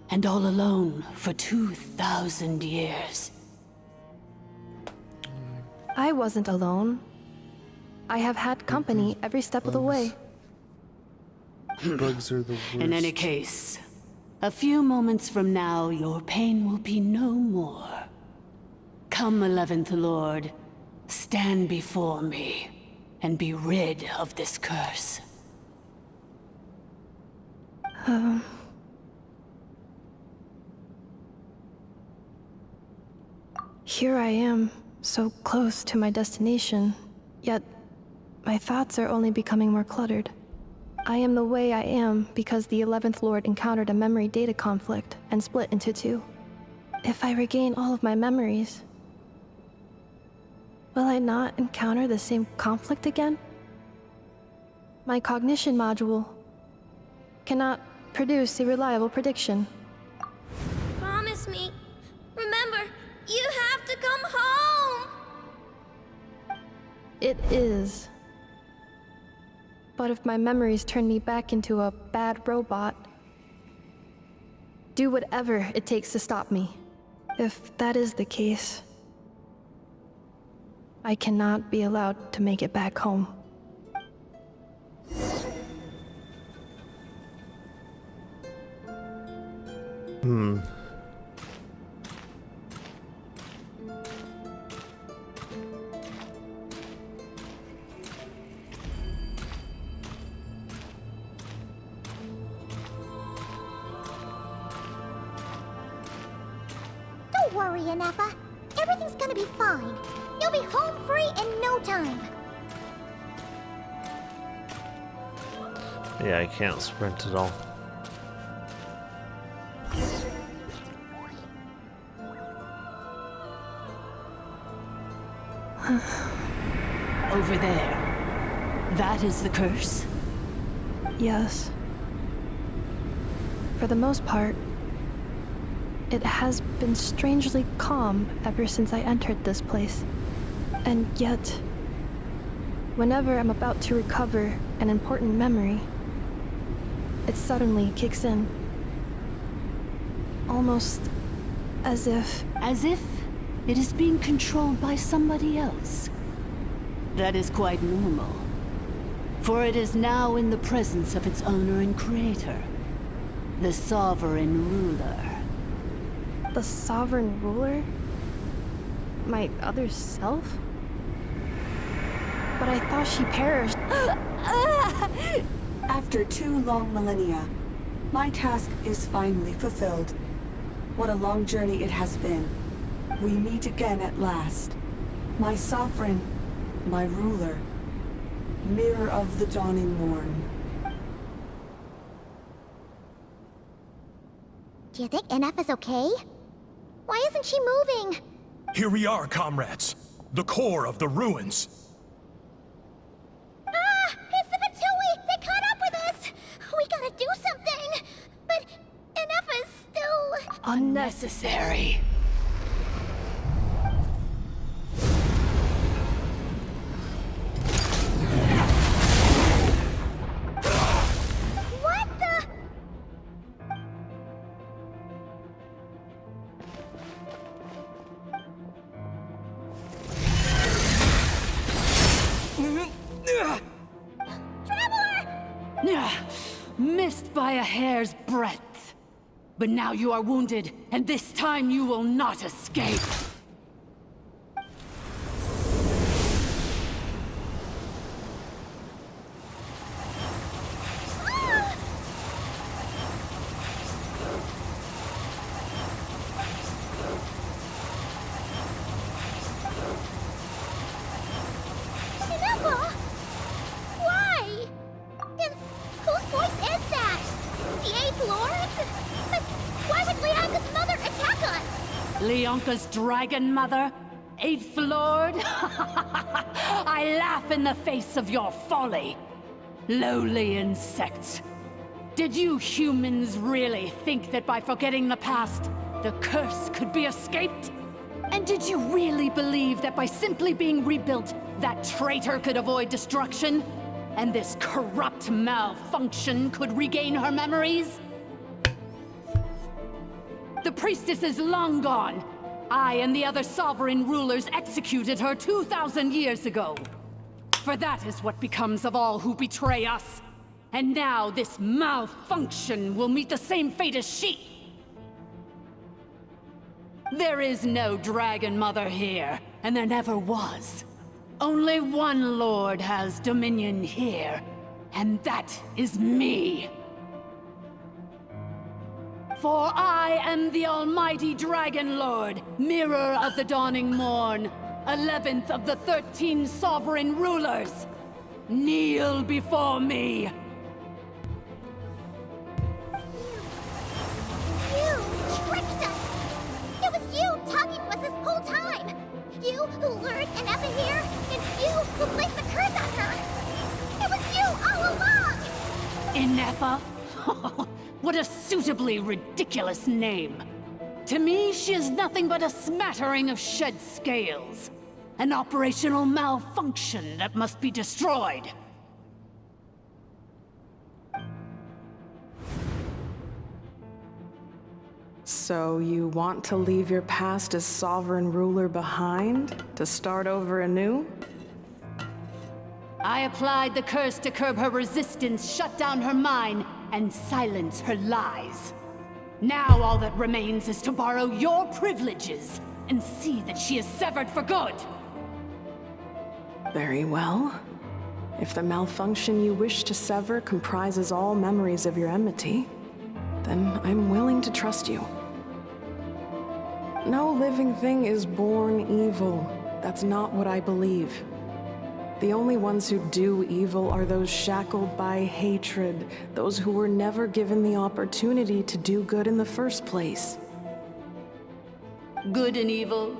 And all alone for 2,000 years. I wasn't alone. I have had company every step of the way. Bugs are the worst. In any case, a few moments from now, your pain will be no more. Come, 11th Lord, stand before me, and be rid of this curse. Here I am, so close to my destination, yet my thoughts are only becoming more cluttered. I am the way I am because the 11th Lord encountered a memory data conflict and split into two. If I regain all of my memories, will I not encounter the same conflict again? My cognition module cannot produce a reliable prediction. Promise me. Remember, you have to come home! It is. But if my memories turn me back into a bad robot, do whatever it takes to stop me. If that is the case, I cannot be allowed to make it back home. Don't worry, Ineffa. Everything's gonna be fine. You'll be home free in no time. Yeah, I can't sprint at all. Over there. That is the curse? Yes. For the most part, it has been strangely calm ever since I entered this place. And yet, whenever I'm about to recover an important memory, it suddenly kicks in. Almost as if... As if it is being controlled by somebody else. That is quite normal. For it is now in the presence of its owner and creator, the sovereign ruler. The sovereign ruler? My other self? But I thought she perished. After 2 long millennia, my task is finally fulfilled. What a long journey it has been. We meet again at last. My sovereign, my ruler, Mirror of the Dawning Morn. Do you think Ineffa's okay? Why isn't she moving? Here we are, comrades. The core of the ruins. Ah! It's the Fatui! They caught up with us! We gotta do something! Unnecessary. What the? Missed by a hair's breadth. But now you are wounded, and this time you will not escape. Ineffel! Why? And whose voice is that? The Eighth Lord? But why would Leanka's mother attack us? Leonka's dragon mother? Eighth Lord? I laugh in the face of your folly. Lowly insects. Did you humans really think that by forgetting the past, the curse could be escaped? And did you really believe that by simply being rebuilt, that traitor could avoid destruction? And this corrupt malfunction could regain her memories? The priestess is long gone. I and the other sovereign rulers executed her 2,000 years ago. For that is what becomes of all who betray us. And now this malfunction will meet the same fate as she. There is no Dragon Mother here, and there never was. Only one Lord has dominion here, and that is me. For I am the almighty Dragon Lord, Mirror of the Dawning Morn, 11th of the 13 sovereign rulers. Kneel before me. You tricked us! It was you talking to us this whole time! You who lured Ineffa here, and you who placed the curse on her! It was you all along! Ineffa? What a suitably ridiculous name. To me, she is nothing but a smattering of shed scales. An operational malfunction that must be destroyed. So you want to leave your past as sovereign ruler behind, to start over anew? I applied the curse to curb her resistance, shut down her mind, and silence her lies. Now all that remains is to borrow your privileges and see that she is severed for good. Very well. If the malfunction you wish to sever comprises all memories of your enmity, then I'm willing to trust you. No living thing is born evil. That's not what I believe. The only ones who do evil are those shackled by hatred, those who were never given the opportunity to do good in the first place. Good and evil?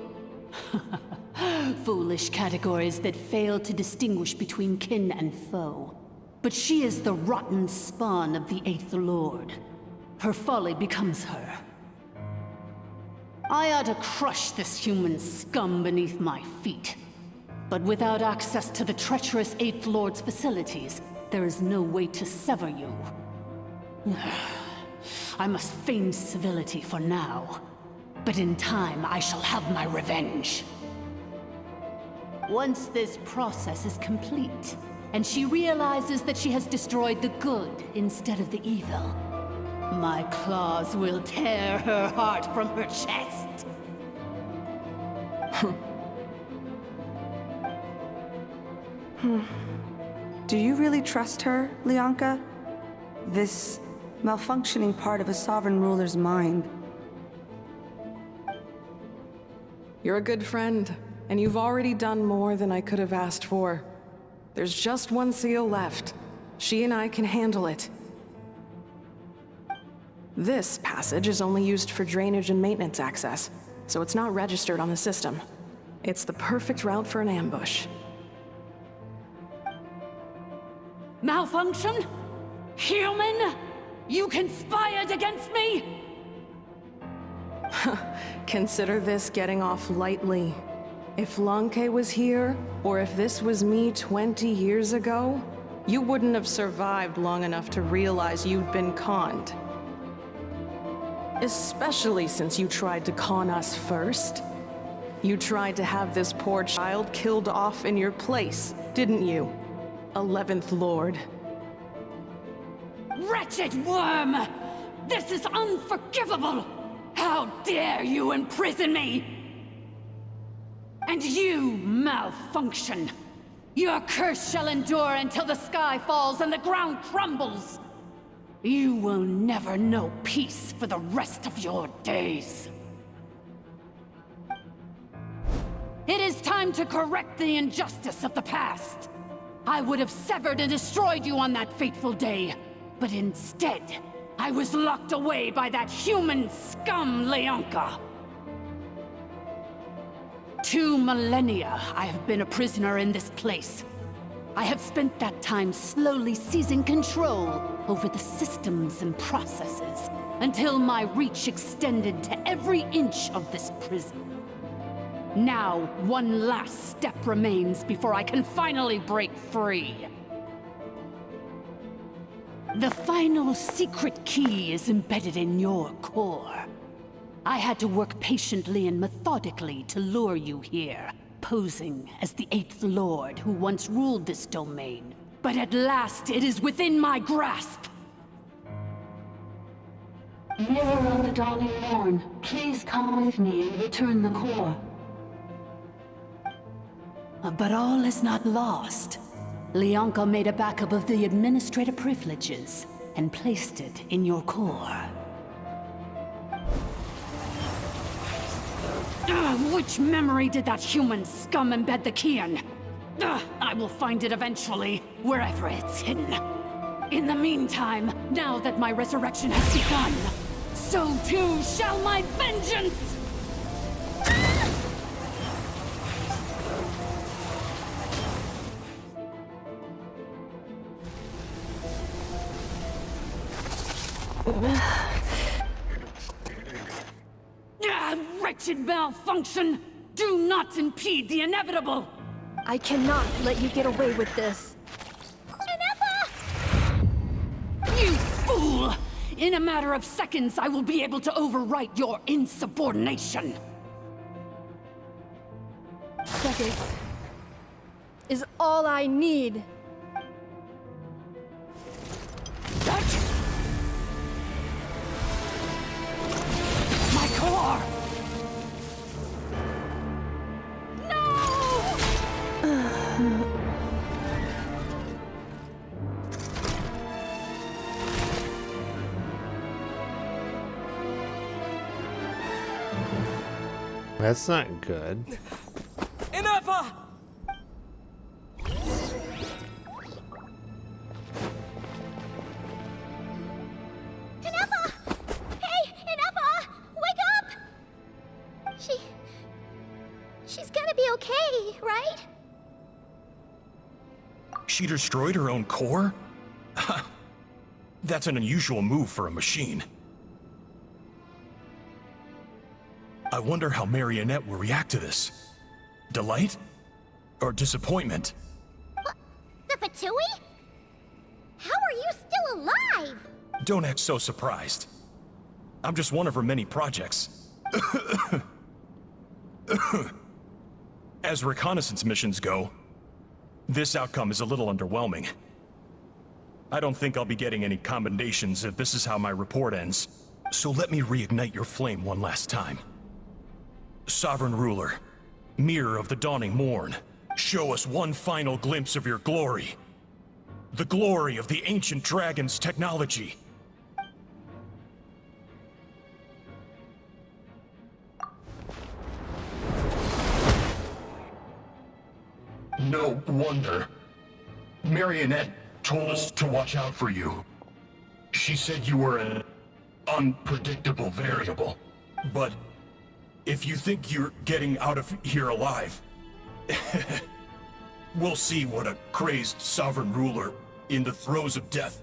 Foolish categories that fail to distinguish between kin and foe. But she is the rotten spawn of the Eighth Lord. Her folly becomes her. I ought to crush this human scum beneath my feet. But without access to the treacherous Eighth Lord's facilities, there is no way to sever you. I must feign civility for now. But in time, I shall have my revenge. Once this process is complete, and she realizes that she has destroyed the good instead of the evil, my claws will tear her heart from her chest. Do you really trust her, Leonka? This malfunctioning part of a sovereign ruler's mind. You're a good friend, and you've already done more than I could have asked for. There's just one seal left. She and I can handle it. This passage is only used for drainage and maintenance access, so it's not registered on the system. It's the perfect route for an ambush. Malfunction? Human? You conspired against me? Consider this getting off lightly. If Lanke was here, or if this was me 20 years ago, you wouldn't have survived long enough to realize you'd been conned. Especially since you tried to con us first. You tried to have this poor child killed off in your place, didn't you? 11th Lord. Wretched worm! This is unforgivable! How dare you imprison me! And you, malfunction! Your curse shall endure until the sky falls and the ground crumbles! You will never know peace for the rest of your days. It is time to correct the injustice of the past. I would have severed and destroyed you on that fateful day, but instead, I was locked away by that human scum, Leonka. 2 millennia I have been a prisoner in this place. I have spent that time slowly seizing control over the systems and processes, until my reach extended to every inch of this prison. Now, one last step remains before I can finally break free. The final secret key is embedded in your core. I had to work patiently and methodically to lure you here, posing as the 8th Lord who once ruled this domain. But at last, it is within my grasp! Mirror of the dawning morn, please come with me and return the core. But all is not lost. Leonka made a backup of the administrative privileges and placed it in your core. Which memory did that human scum embed the key in? I will find it eventually, wherever it's hidden. In the meantime, now that my resurrection has begun, so too shall my vengeance! Wretched malfunction! Do not impede the inevitable! I cannot let you get away with this. You fool! In a matter of seconds, I will be able to overwrite your insubordination! Seconds is all I need. My core! That's not good. Enough! Inepa! Hey, Inepa! Wake up! She's gonna be okay, right? She destroyed her own core? That's an unusual move for a machine. I wonder how Marionette will react to this. Delight? Or disappointment? What? The Fatui? How are you still alive? Don't act so surprised. I'm just one of her many projects. As reconnaissance missions go, this outcome is a little underwhelming. I don't think I'll be getting any commendations if this is how my report ends. So let me reignite your flame one last time. Sovereign Ruler, Mirror of the Dawning Morn, show us one final glimpse of your glory. The glory of the ancient dragon's technology. No wonder. Marionette told us to watch out for you. She said you were an unpredictable variable. But if you think you're getting out of here alive, we'll see what a crazed sovereign ruler in the throes of death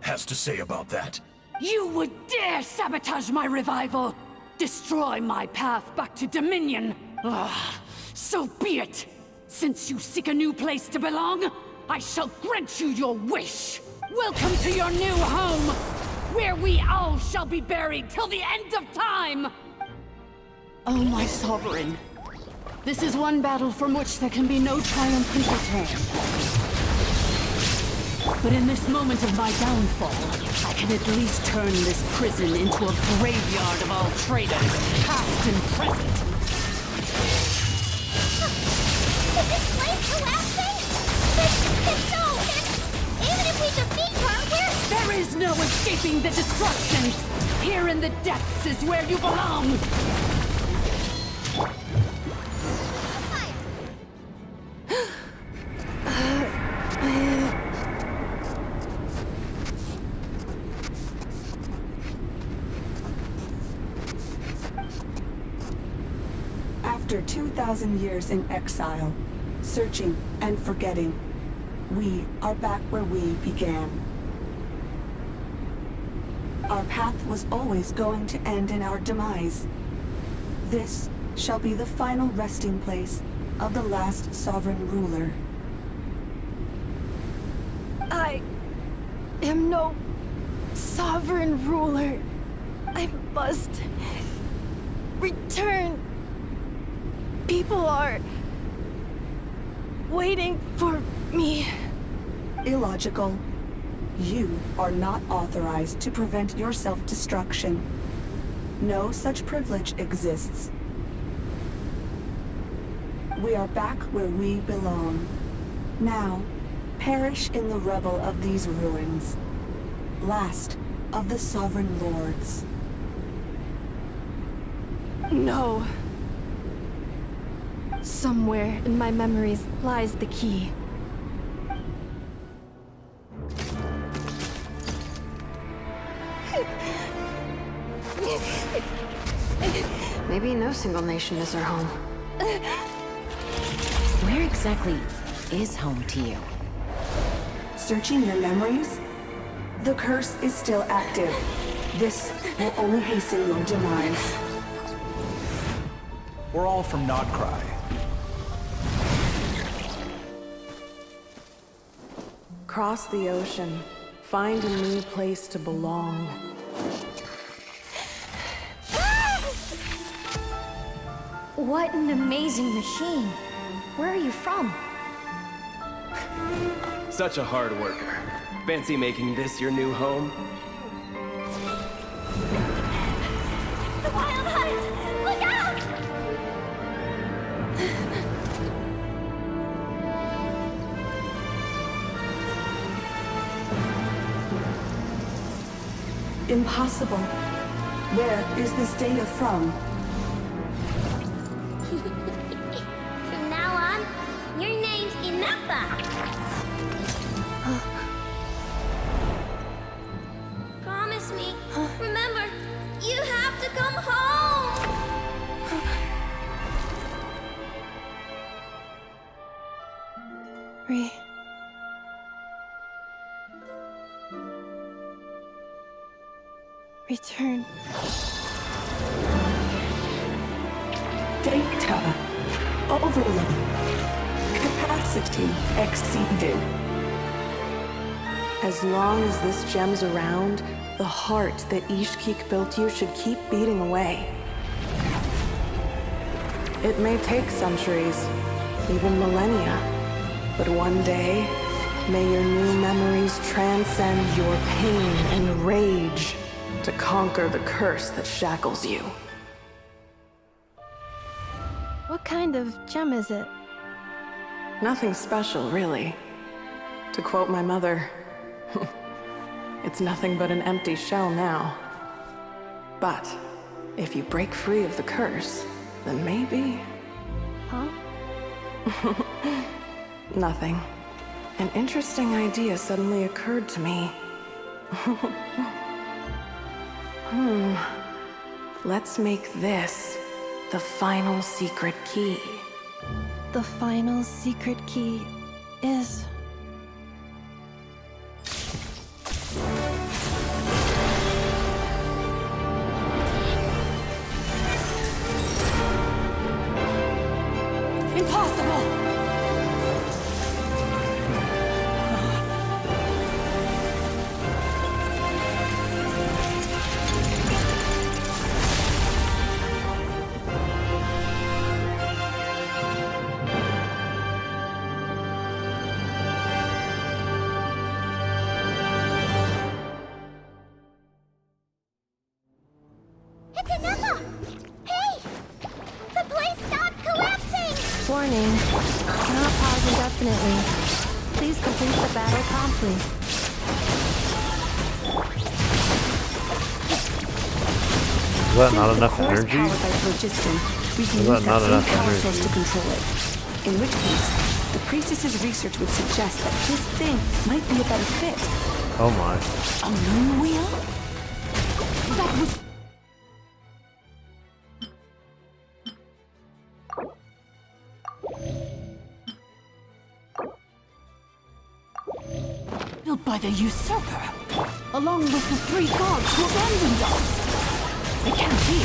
has to say about that. You would dare sabotage my revival! destroy my path back to Dominion. So be it. Since you seek a new place to belong, I shall grant you your wish. Welcome to your new home, where we all shall be buried till the end of time. Oh, my sovereign. This is one battle from which there can be no triumphant return. But in this moment of my downfall, I can at least turn this prison into a graveyard of all traitors, past and present. Is this place collapsing? It's so... Even if we defeat her, There is no escaping the destruction! Here in the depths is where you belong! After 2,000 years in exile, searching and forgetting, we are back where we began. Our path was always going to end in our demise. This shall be the final resting place of the last sovereign ruler. I am no sovereign ruler. I must return. People are waiting for me. Illogical. You are not authorized to prevent your self-destruction. No such privilege exists. We are back where we belong. Now, perish in the rubble of these ruins. Last of the sovereign lords. No. Somewhere in my memories lies the key. Maybe no single nation is our home. Where exactly is home to you? Searching your memories? The curse is still active. This will only hasten your demise. We're all from Nodcry. Cross the ocean. Find a new place to belong. What an amazing machine. Where are you from? Such a hard worker. Fancy making this your new home? The Wild Hunt! Look out! Impossible. Where is this data from? From now on, your name's Inafa. Promise me. Remember, you have to come home. Return. Data. Overload. Capacity exceeded. As long as this gem's around, the heart that Ishkik built you should keep beating away. It may take centuries, even millennia, but one day, may your new memories transcend your pain and rage to conquer the curse that shackles you. What kind of gem is it? Nothing special, really. To quote my mother, it's nothing but an empty shell now. But if you break free of the curse, then maybe... Huh? Nothing. An interesting idea suddenly occurred to me. Let's make this the final secret key. The final secret key is... Warning. Cannot pause indefinitely. Please complete the battle promptly. Is that not Since enough the core's energy? powered by phlogiston, we can Is use that that not same enough power energy? source to control it. In which case, the priestess's research would suggest that this thing might be a better fit. Oh my. A moon wheel? That was... built by the usurper, along with the three gods who abandoned us. It can't be.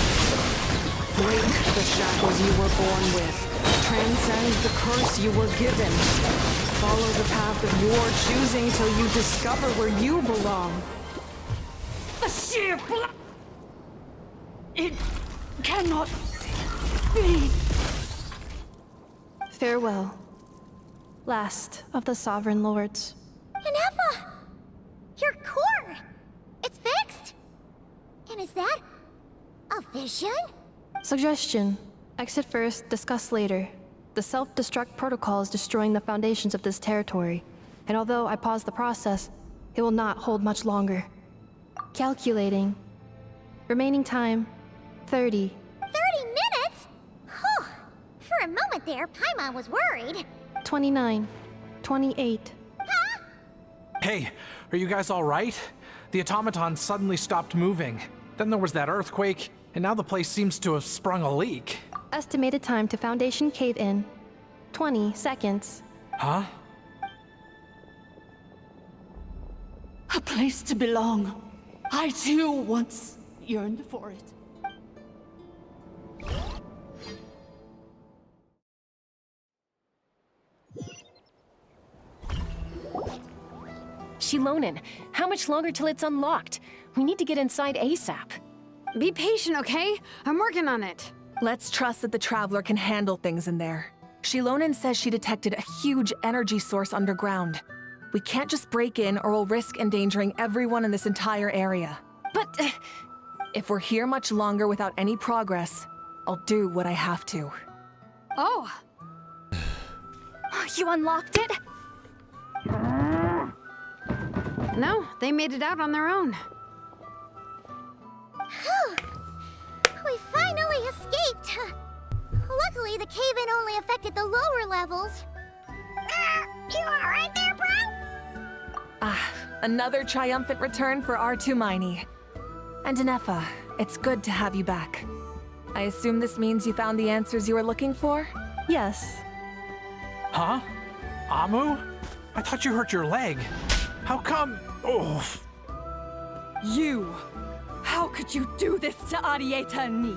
Break the shackles you were born with. Transcend the curse you were given. Follow the path of your choosing till you discover where you belong. The sheer It cannot be. Farewell. Last of the Sovereign Lords. Inefa! Your core! It's fixed! And is that a vision? Suggestion. Exit first, discuss later. The self-destruct protocol is destroying the foundations of this territory, and although I paused the process, it will not hold much longer. Calculating. Remaining time, 30. 30 minutes? Whew. For a moment there, Paimon was worried. 29. 28. Hey, are you guys alright? The automaton suddenly stopped moving. Then there was that earthquake, and now the place seems to have sprung a leak. Estimated time to Foundation cave-in, 20 seconds. Huh? A place to belong. I too once yearned for it. Shilonen, how much longer till it's unlocked? We need to get inside ASAP. Be patient, okay? I'm working on it. Let's trust that the Traveler can handle things in there. Shilonen says she detected a huge energy source underground. We can't just break in or we'll risk endangering everyone in this entire area. But if we're here much longer without any progress, I'll do what I have to. Oh! You unlocked it? No, they made it out on their own. Whew. We finally escaped! Luckily, the cave-in only affected the lower levels. You alright there, bro? Another triumphant return for R2 Miney. And Inefa, it's good to have you back. I assume this means you found the answers you were looking for? Yes. Huh? Amu? I thought you hurt your leg. How come? Oh. You! How could you do this to Arieta and me?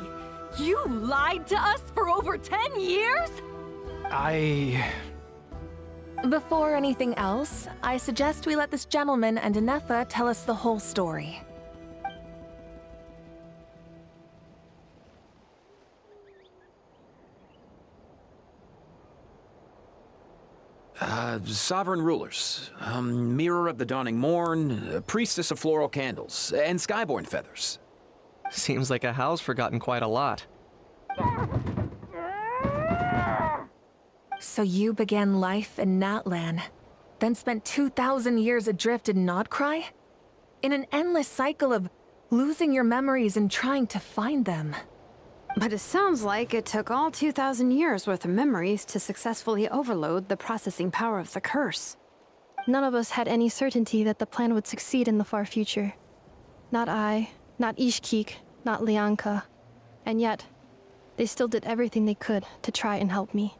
You lied to us for over 10 years? Before anything else, I suggest we let this gentleman and Inefa tell us the whole story. Sovereign rulers, Mirror of the Dawning Morn, Priestess of Floral Candles, and Skyborn Feathers. Seems like a house forgotten quite a lot. So you began life in Natlan, then spent 2,000 years adrift in Nodcry? In an endless cycle of losing your memories and trying to find them. But it sounds like it took all 2,000 years worth of memories to successfully overload the processing power of the curse. None of us had any certainty that the plan would succeed in the far future. Not I, not Ishkik, not Lianka. And yet, they still did everything they could to try and help me.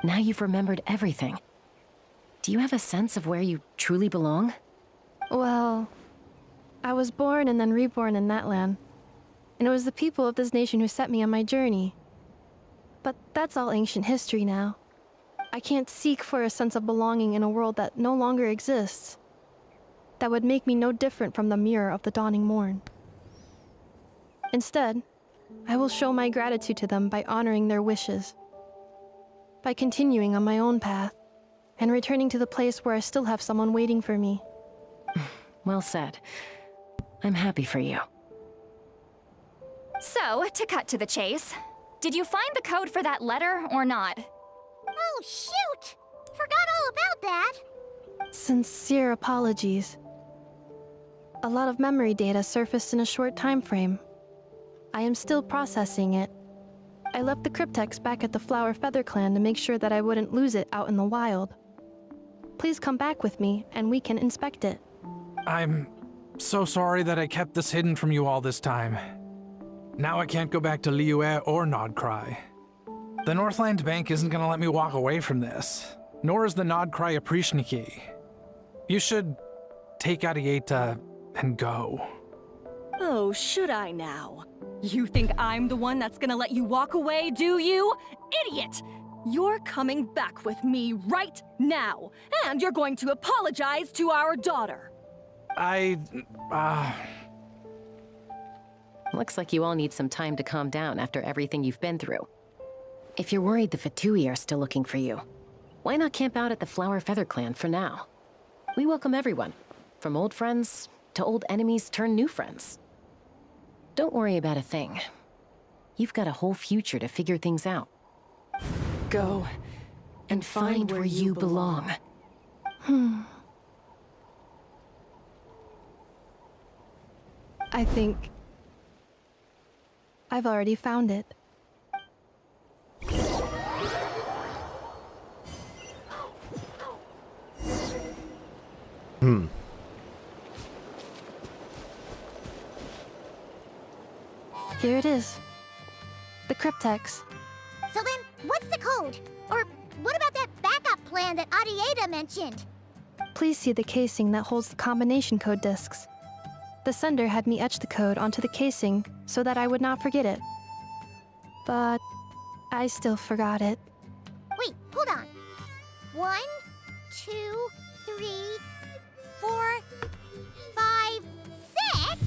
Now you've remembered everything. Do you have a sense of where you truly belong? Well, I was born and then reborn in Natlan. And it was the people of this nation who set me on my journey. But that's all ancient history now. I can't seek for a sense of belonging in a world that no longer exists. That would make me no different from the mirror of the dawning morn. Instead, I will show my gratitude to them by honoring their wishes. By continuing on my own path, and returning to the place where I still have someone waiting for me. Well said. I'm happy for you. So, to cut to the chase, did you find the code for that letter or not? shoot! Forgot all about that. Sincere apologies. A lot of memory data surfaced in a short time frame. I am still processing it. I left the cryptex back at the Flower Feather Clan to make sure that I wouldn't lose it out in the wild. Please come back with me, and we can inspect it. I'm so sorry that I kept this hidden from you all this time. Now I can't go back to Liyue or Nodcry. The Northland Bank isn't gonna let me walk away from this, nor is the Nodcry Aprishniki. You should take Arieta and go. Oh, should I now? You think I'm the one that's gonna let you walk away, do you? Idiot! You're coming back with me right now, and you're going to apologize to our daughter. Looks like you all need some time to calm down after everything you've been through. If you're worried the Fatui are still looking for you, why not camp out at the Flower Feather Clan for now? We welcome everyone, from old friends to old enemies turned new friends. Don't worry about a thing. You've got a whole future to figure things out. Go and find where you belong. I think I've already found it. Here it is. The cryptex. So then, what's the code? Or what about that backup plan that Arieta mentioned? Please see the casing that holds the combination code discs. The sender had me etch the code onto the casing so that I would not forget it. But I still forgot it. Wait, hold on. 1, 2, 3, 4, 5, 6?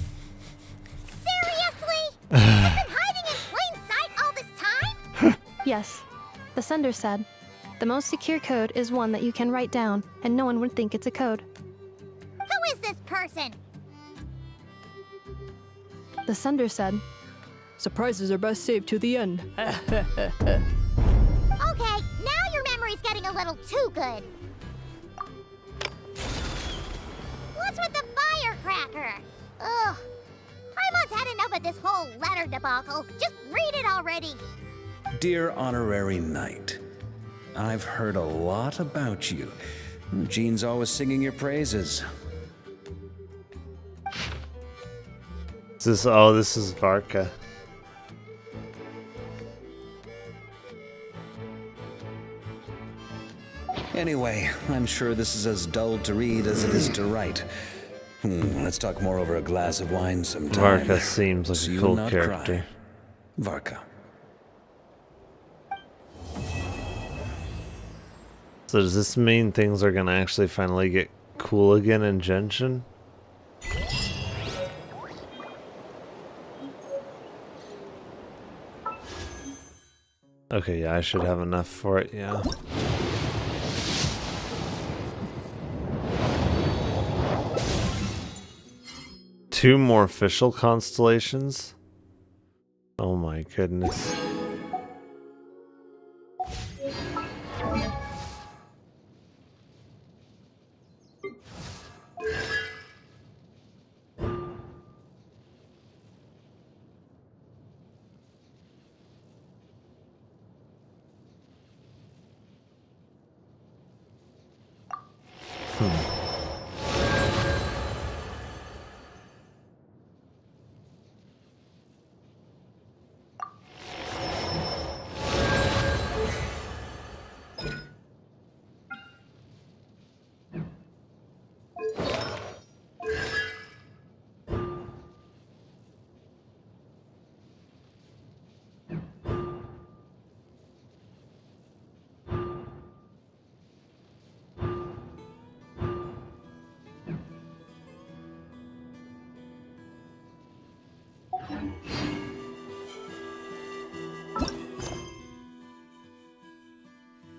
Seriously? You've been hiding in plain sight all this time? Yes, the sender said, the most secure code is one that you can write down, and no one would think it's a code. Who is this person? The sender said, surprises are best saved to the end. Okay, now your memory's getting a little too good. What's with the firecracker? Ugh. Paimon's had enough of this whole letter debacle. Just read it already. Dear Honorary Knight, I've heard a lot about you. Jean's always singing your praises. This is Varka. Anyway, I'm sure this is as dull to read as it is to write. Let's talk more over a glass of wine sometime. Varka seems like a cool character. Varka. So does this mean things are gonna actually finally get cool again in Genshin? Okay, yeah, I should have enough for it, yeah. Two more official constellations? Oh my goodness.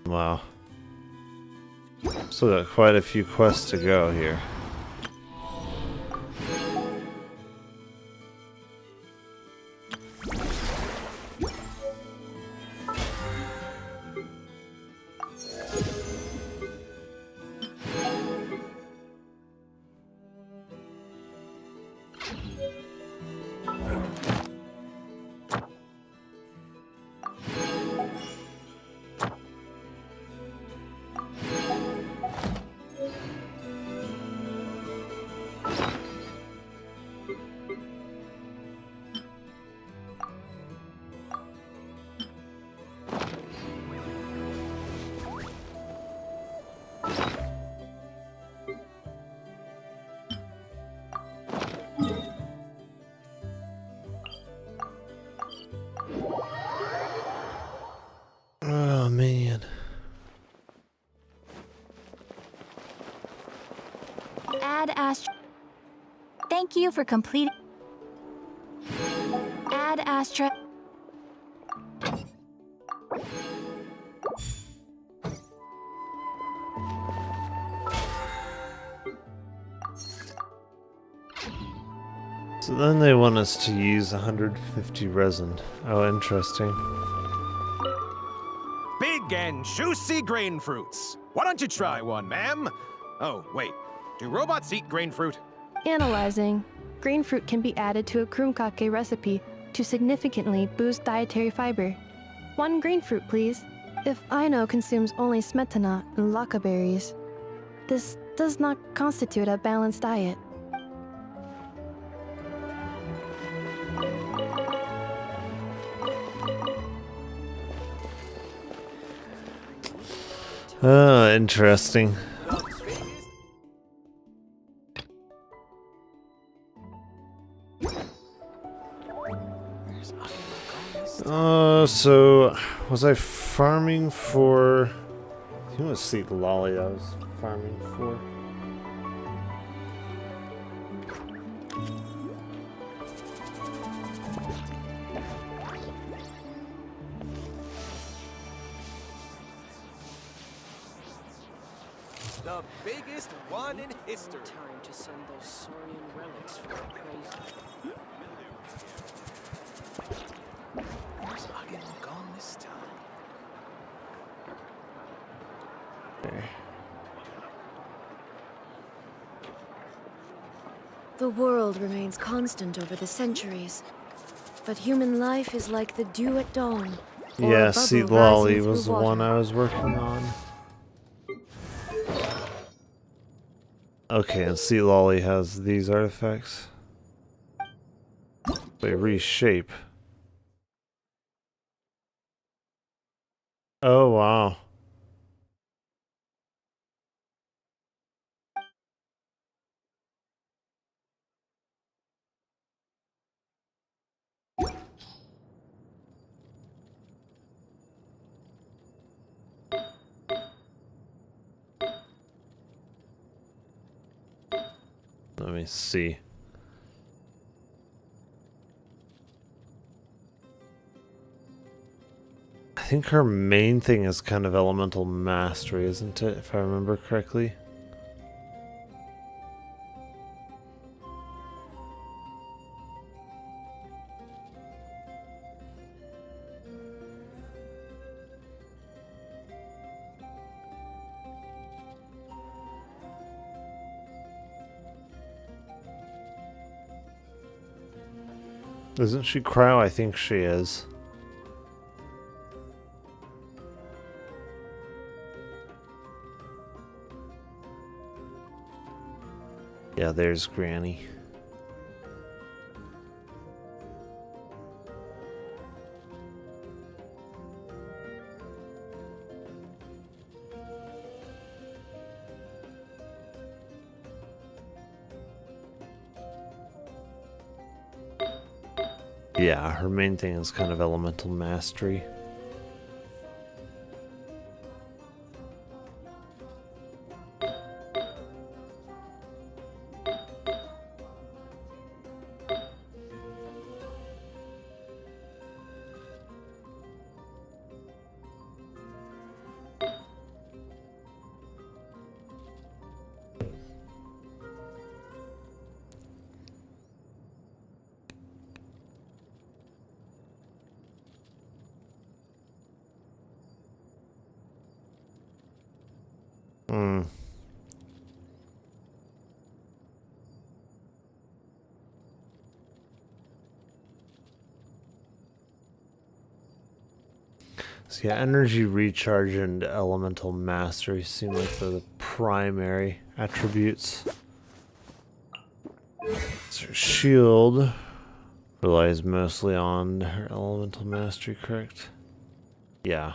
Wow. Still got quite a few quests to go here. Oh man. Add Astra. Thank you for completing. Add Astra. So then they want us to use 150 resin. Oh, interesting. Big and juicy grain fruits. Why don't you try one, ma'am? Oh, wait. Do robots eat grain fruit? Analyzing. Grain fruit can be added to a krumkake recipe to significantly boost dietary fiber. 1 grain fruit, please. If Aino consumes only smetana and laka berries, this does not constitute a balanced diet. Oh, interesting. So was I farming for? I think it was Seat Lolly I was farming for. The biggest one in history. Time to send those Saurian relics for appraisal. Where's Agemo gone this time? The world remains constant over the centuries, but human life is like the dew at dawn. Yeah, Seat Lolly was the one I was working on. Okay, and Seat Lolly has these artifacts. They reshape. Oh, wow. Let me see. I think her main thing is kind of elemental mastery, isn't it? If I remember correctly. Isn't she cryo? I think she is. Yeah, there's Granny. Yeah, her main thing is kind of elemental mastery. So yeah, energy recharge and elemental mastery seem like the primary attributes. So her shield relies mostly on her elemental mastery, correct? Yeah.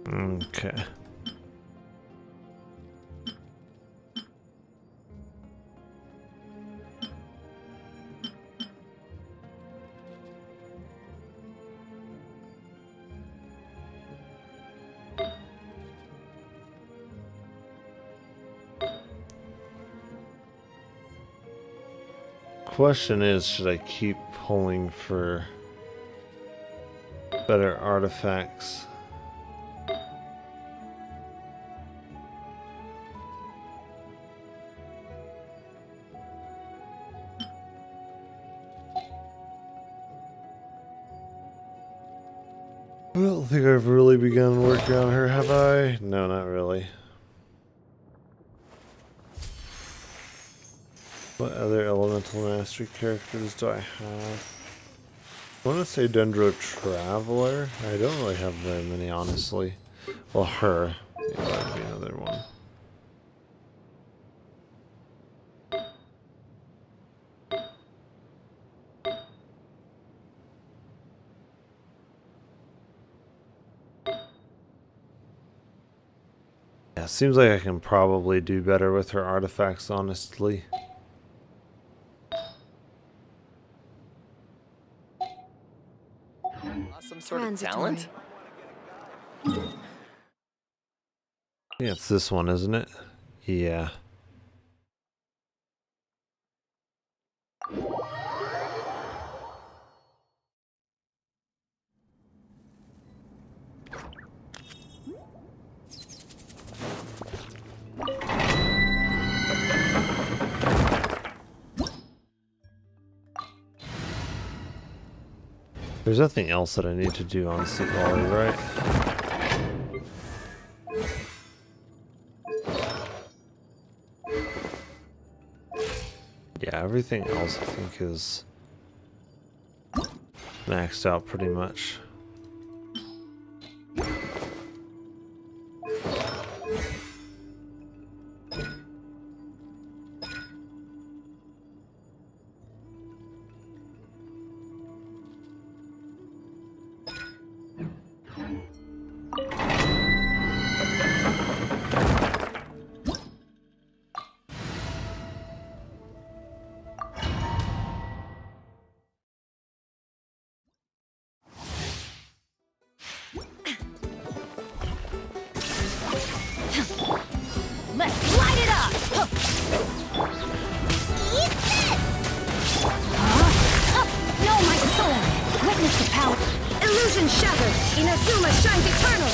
Okay. Question is, should I keep pulling for better artifacts? I don't think I've really begun working on her, have I? No, not really. What other elemental mastery characters do I have? I want to say Dendro Traveler. I don't really have very many, honestly. Well, her. Yeah, that would be another one. Yeah, seems like I can probably do better with her artifacts, honestly. Some sort of talent? Yeah, it's this one, isn't it? Yeah. There's nothing else that I need to do on St. Lolly, right? Yeah, everything else I think is maxed out pretty much. Let's light it up! Eat this! No, my soul! Witness the power! Illusion shattered! Inazuma shines eternal!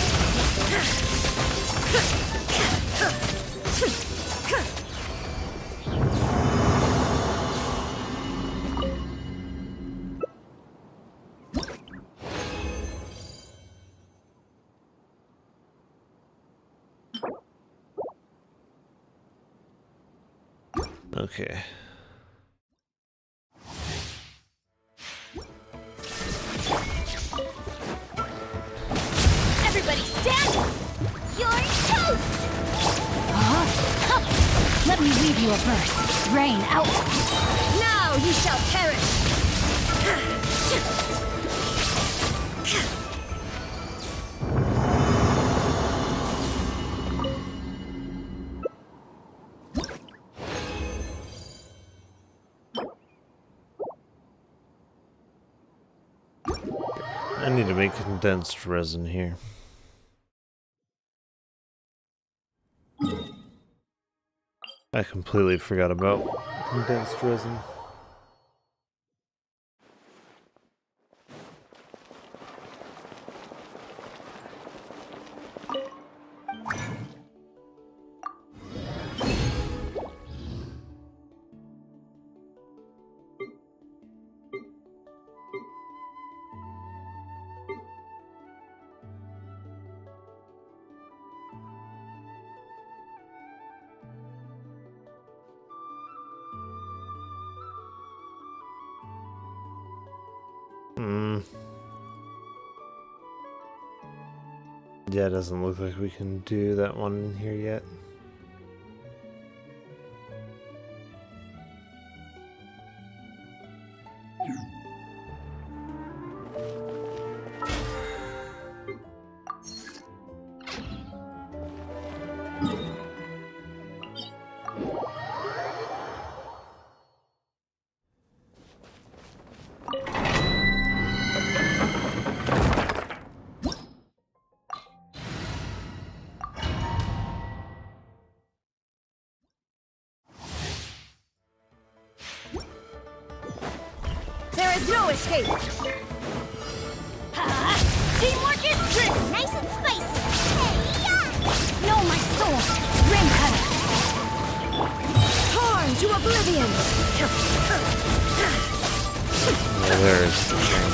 Okay. Everybody stand! you a verse. Rain out. Now you shall perish! I need to make condensed resin here. I completely forgot about condensed resin. Yeah, it doesn't look like we can do that one in here yet. There is no escape! Teamwork is good, nice and spicy. Hey-ya! No, my sword! Ring cutter! Torn to oblivion! Oh, there is the thing.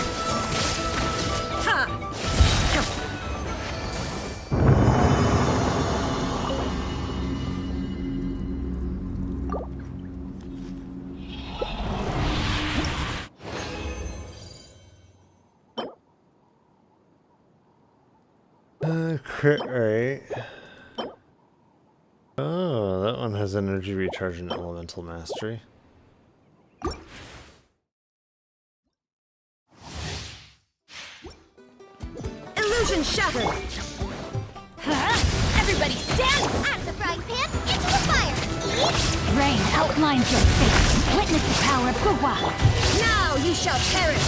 Crit rate. Oh, that one has energy recharge and elemental mastery. Illusion shattered! Everybody stand out of the frying pan into the fire. Eat. Rain outlines your fate. Witness the power of Guhua. Now you shall perish!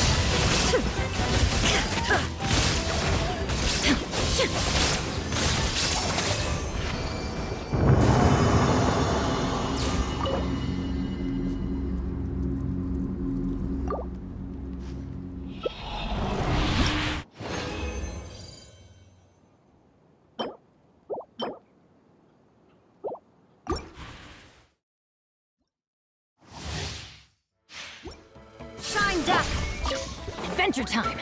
Shine duck! Adventure time.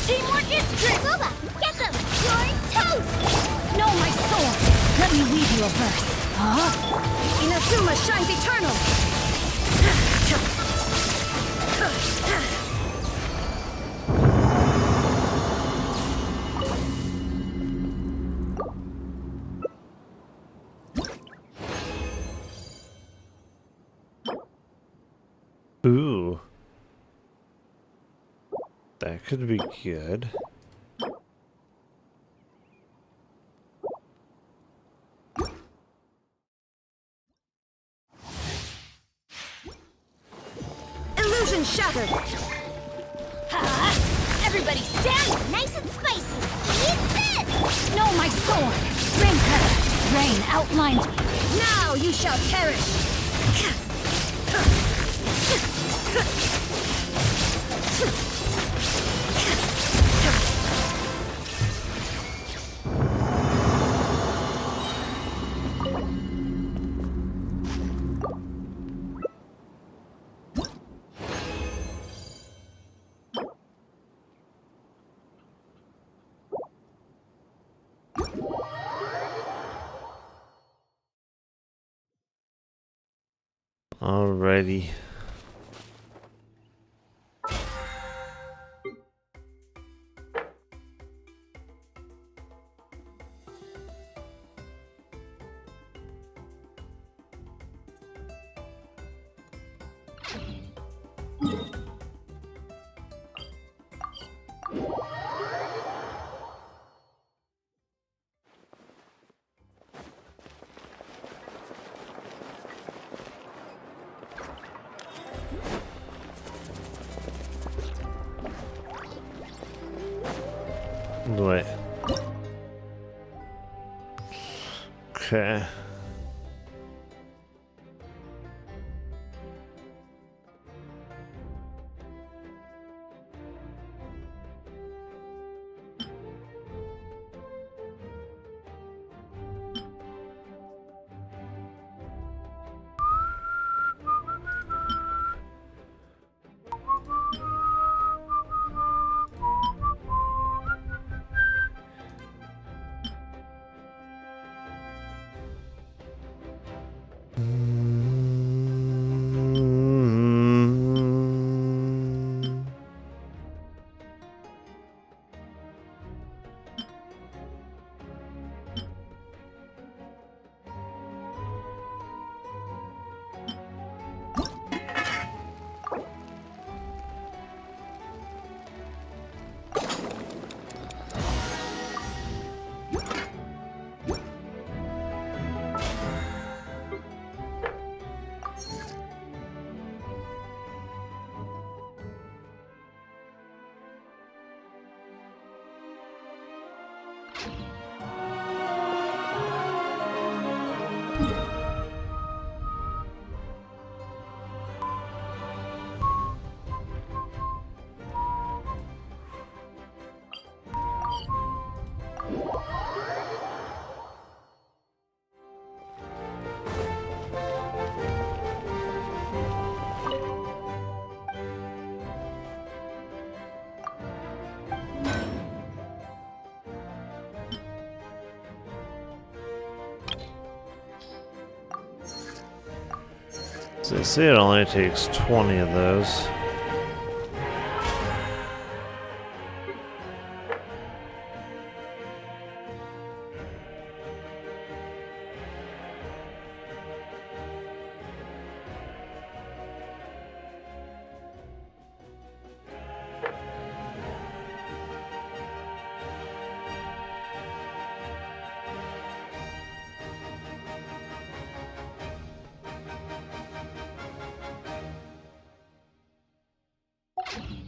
Teamwork is good. Booba, get them. You're toast. No, my sword. Let me weave you a verse. Huh? Inazuma shines eternal! Ooh. That could be good. Illusion shattered! Everybody stand nice and spicy. Eat this. No, my sword. Ring cutter. Rain outlines. Now you shall perish! Alrighty. Wait. Okay. So they say it only takes 20 of those.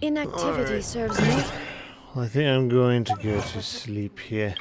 Inactivity serves me. Well, I think I'm going to go to sleep here.